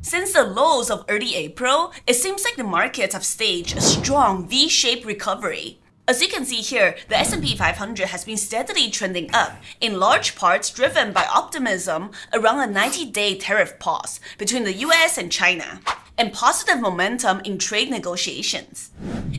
Since the lows of early April, it seems like the markets have staged a strong V-shaped recovery. As you can see here, the S&P 500 has been steadily trending up, in large parts driven by optimism around a 90-day tariff pause between the US and China, and positive momentum in trade negotiations.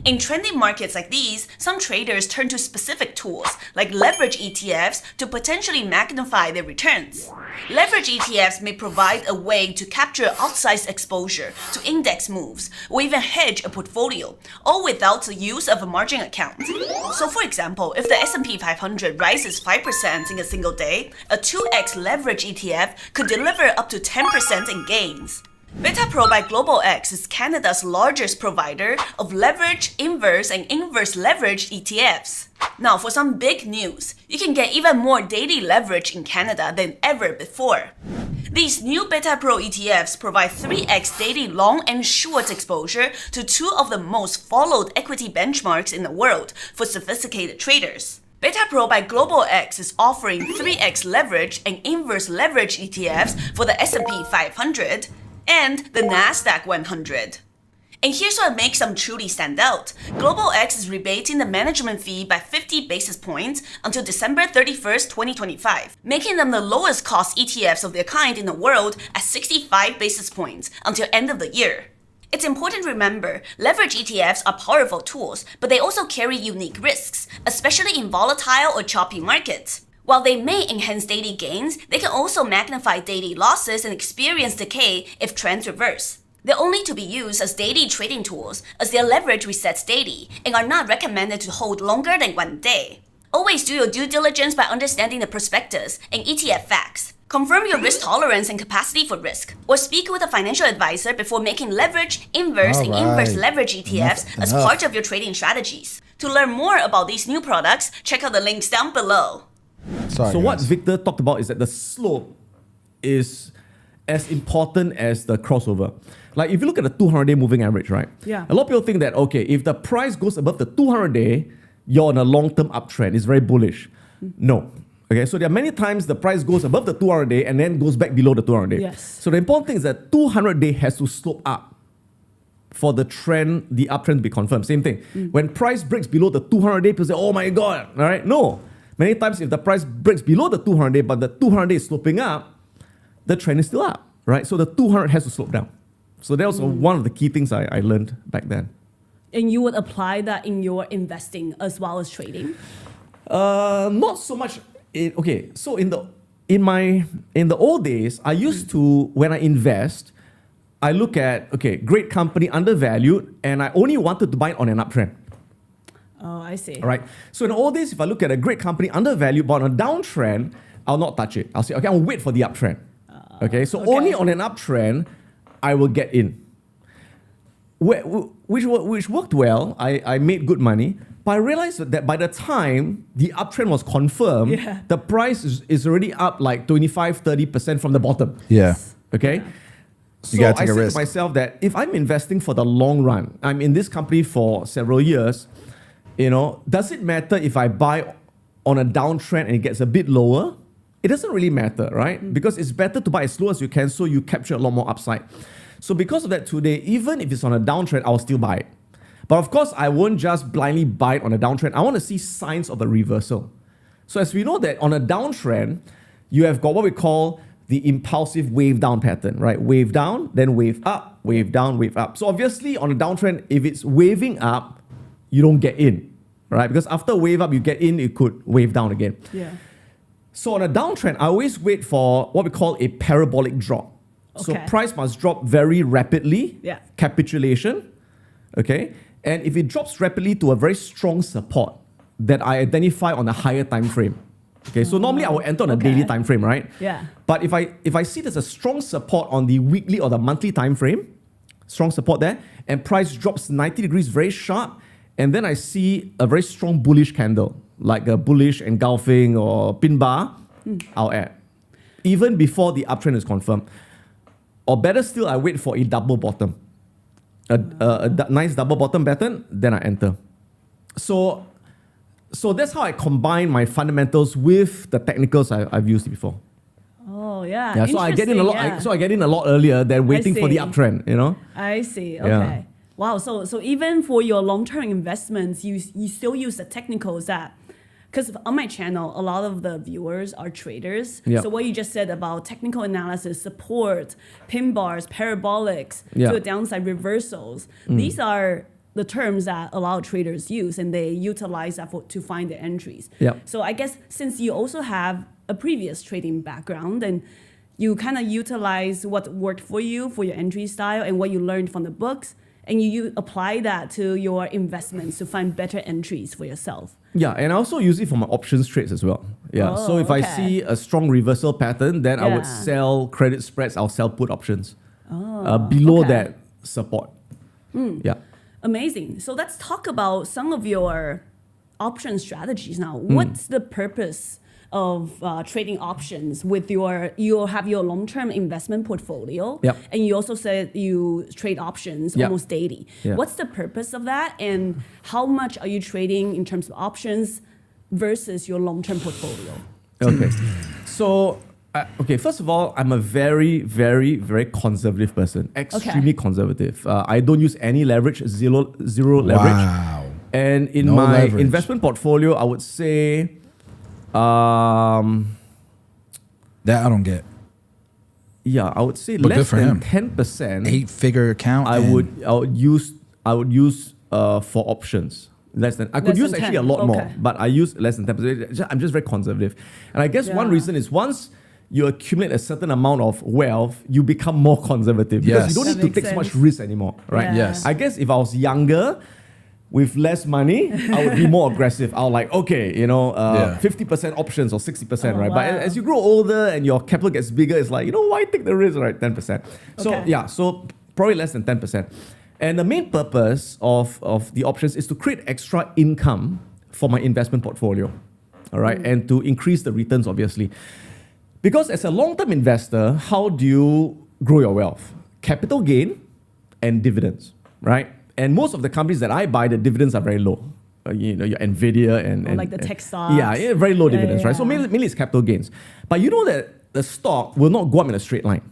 In trending markets like these, some traders turn to specific tools like leverage ETFs to potentially magnify their returns. Leverage ETFs may provide a way to capture outsized exposure to index moves or even hedge a portfolio, all without the use of a margin account. So for example, if the S&P 500 rises 5% in a single day, a 2x leverage ETF could deliver up to 10% in gains. BetaPro by Global X is Canada's largest provider of leverage, inverse, and inverse leverage ETFs. Now, for some big news, you can get even more daily leverage in Canada than ever before. These new BetaPro ETFs provide 3x daily long and short exposure to two of the most followed equity benchmarks in the world for sophisticated traders. Beta Pro by Global X is offering 3x leverage and inverse leverage ETFs for the S&P 500 and the Nasdaq 100. And here's what makes them truly stand out. Global X is rebating the management fee by 50 basis points until December 31st, 2025, making them the lowest cost ETFs of their kind in the world at 65 basis points until end of the year. It's important to remember, leverage ETFs are powerful tools, but they also carry unique risks, especially in volatile or choppy markets. While they may enhance daily gains, they can also magnify daily losses and experience decay if trends reverse. They're only to be used as daily trading tools, as their leverage resets daily and are not recommended to hold longer than 1 day. Always do your due diligence by understanding the prospectus and ETF facts. Confirm your risk tolerance and capacity for risk, or speak with a financial advisor before making leverage, inverse, and inverse leverage ETFs as part of your trading strategies. To learn more about these new products, check out the links down below. So what Victor talked about is that the slope is as important as the crossover. Like if you look at the 200-day moving average, right? Yeah. A lot of people think that, okay, if the price goes above the 200-day, you're on a long-term uptrend. It's very bullish. No. Okay, so there are many times the price goes above the 200-day and then goes back below the 200-day. Yes. So the important thing is that 200-day has to slope up for the trend, the uptrend to be confirmed. Same thing. When price breaks below the 200-day, people say, oh my God, all right? No. Many times if the price breaks below the 200-day, but the 200-day is sloping up, the trend is still up, right? So the 200 has to slope down. So that was one of the key things I learned back then. And you would apply that in your investing as well as trading? Not so much. Okay, so in the old days, I used to, when I invest, I look at, okay, great company undervalued, and I only wanted to buy it on an uptrend. Oh, I see. All right. So in the old days, if I look at a great company undervalued but on a downtrend, I'll not touch it. I'll say, okay, I'll wait for the uptrend. Okay, so only on an uptrend, I will get in. Which worked well. I made good money. But I realized that by the time the uptrend was confirmed, the price is already up like 25-30% from the bottom. Yeah. Okay? So I said to myself that if I'm investing for the long run, I'm in this company for several years, does it matter if I buy on a downtrend and it gets a bit lower? It doesn't really matter, right? Because it's better to buy as slow as you can so you capture a lot more upside. So because of that today, even if it's on a downtrend, I'll still buy it. But of course, I won't just blindly buy it on a downtrend. I want to see signs of a reversal. So as we know that on a downtrend, you have got what we call the impulsive wave down pattern, right? Wave down, then wave up, wave down, wave up. So obviously on a downtrend, if it's waving up, you don't get in, right? Because after a wave up, you get in, it could wave down again. Yeah. So on a downtrend, I always wait for what we call a parabolic drop. So price must drop very rapidly, capitulation, okay? And if it drops rapidly to a very strong support that I identify on a higher time frame, okay? So normally I will enter on a daily time frame, right? Yeah. But if I see there's a strong support on the weekly or the monthly time frame, strong support there, and price drops 90 degrees very sharp, and then I see a very strong bullish candle, like a bullish engulfing or pin bar, I'll add. Even before the uptrend is confirmed. Or better still, I wait for a double bottom. A nice double bottom pattern, then I enter. So that's how I combine my fundamentals with the technicals I've used before. Oh, yeah. So I get in a lot. So I get in a lot earlier than waiting for the uptrend. I see. Okay. Wow. So even for your long-term investments, you still use the technicals that. Because on my channel, a lot of the viewers are traders. Yep. So what you just said about technical analysis, support, pin bars, parabolics, to a downside reversals, these are the terms that a lot of traders use, and they utilize that to find the entries. Yep. So I guess since you also have a previous trading background, and you kind of utilize what worked for you for your entry style and what you learned from the books, and you apply that to your investments to find better entries for yourself. Yeah, and I also use it for my options trades as well. Yeah, so if I see a strong reversal pattern, then I would sell credit spreads, I'll sell put options below that support. Yeah. Amazing. So let's talk about some of your option strategies now. What's the purpose of trading options with you have your long-term investment portfolio, and you also said you trade options almost daily. What's the purpose of that, and how much are you trading in terms of options versus your long-term portfolio? Okay. So, first of all, I'm a very, very, very conservative person. Extremely conservative. I don't use any leverage, zero leverage. Wow. And in No my leverage. investment portfolio, I would say that I don't get. Yeah, I would say But good less for than him. 10%. 8-figure account. I would use for options. Less than I could Less use than actually 10, a lot more, okay. but I use less than 10%. I'm just very conservative, and I guess one Yeah. reason is once you accumulate a certain amount of wealth, you become more conservative because you don't Yes. need to That take makes so much sense. risk anymore, right? Yeah. Yes. I guess if I was younger, with less money, I would be more aggressive. I'll like, okay, 50% options or 60%, Oh, right? But wow. as you grow older and your capital gets bigger, it's like, why take the risk, right? 10%. So Okay. so probably less than 10%. And the main purpose of the options is to create extra income for my investment portfolio, all right? And to increase the returns, obviously. Because as a long-term investor, how do you grow your wealth? Capital gain and dividends, right? And most of the companies that I buy, the dividends are very low. Your Nvidia and like the tech and- stocks. Yeah, very low dividends, yeah. right? So mainly it's capital gains. But you know that the stock will not go up in a straight line.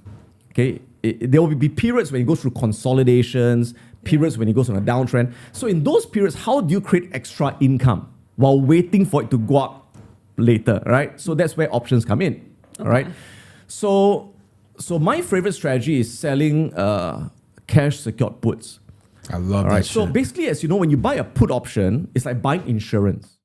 Okay, there will be periods when it goes through consolidations, periods when it goes on a downtrend. So in those periods, how do you create extra income while waiting for it to go up later, right? So that's where options come in, all right? So my favorite strategy is selling cash secured puts. I love All right. that So shit. basically, as you know, when you buy a put option, it's like buying insurance.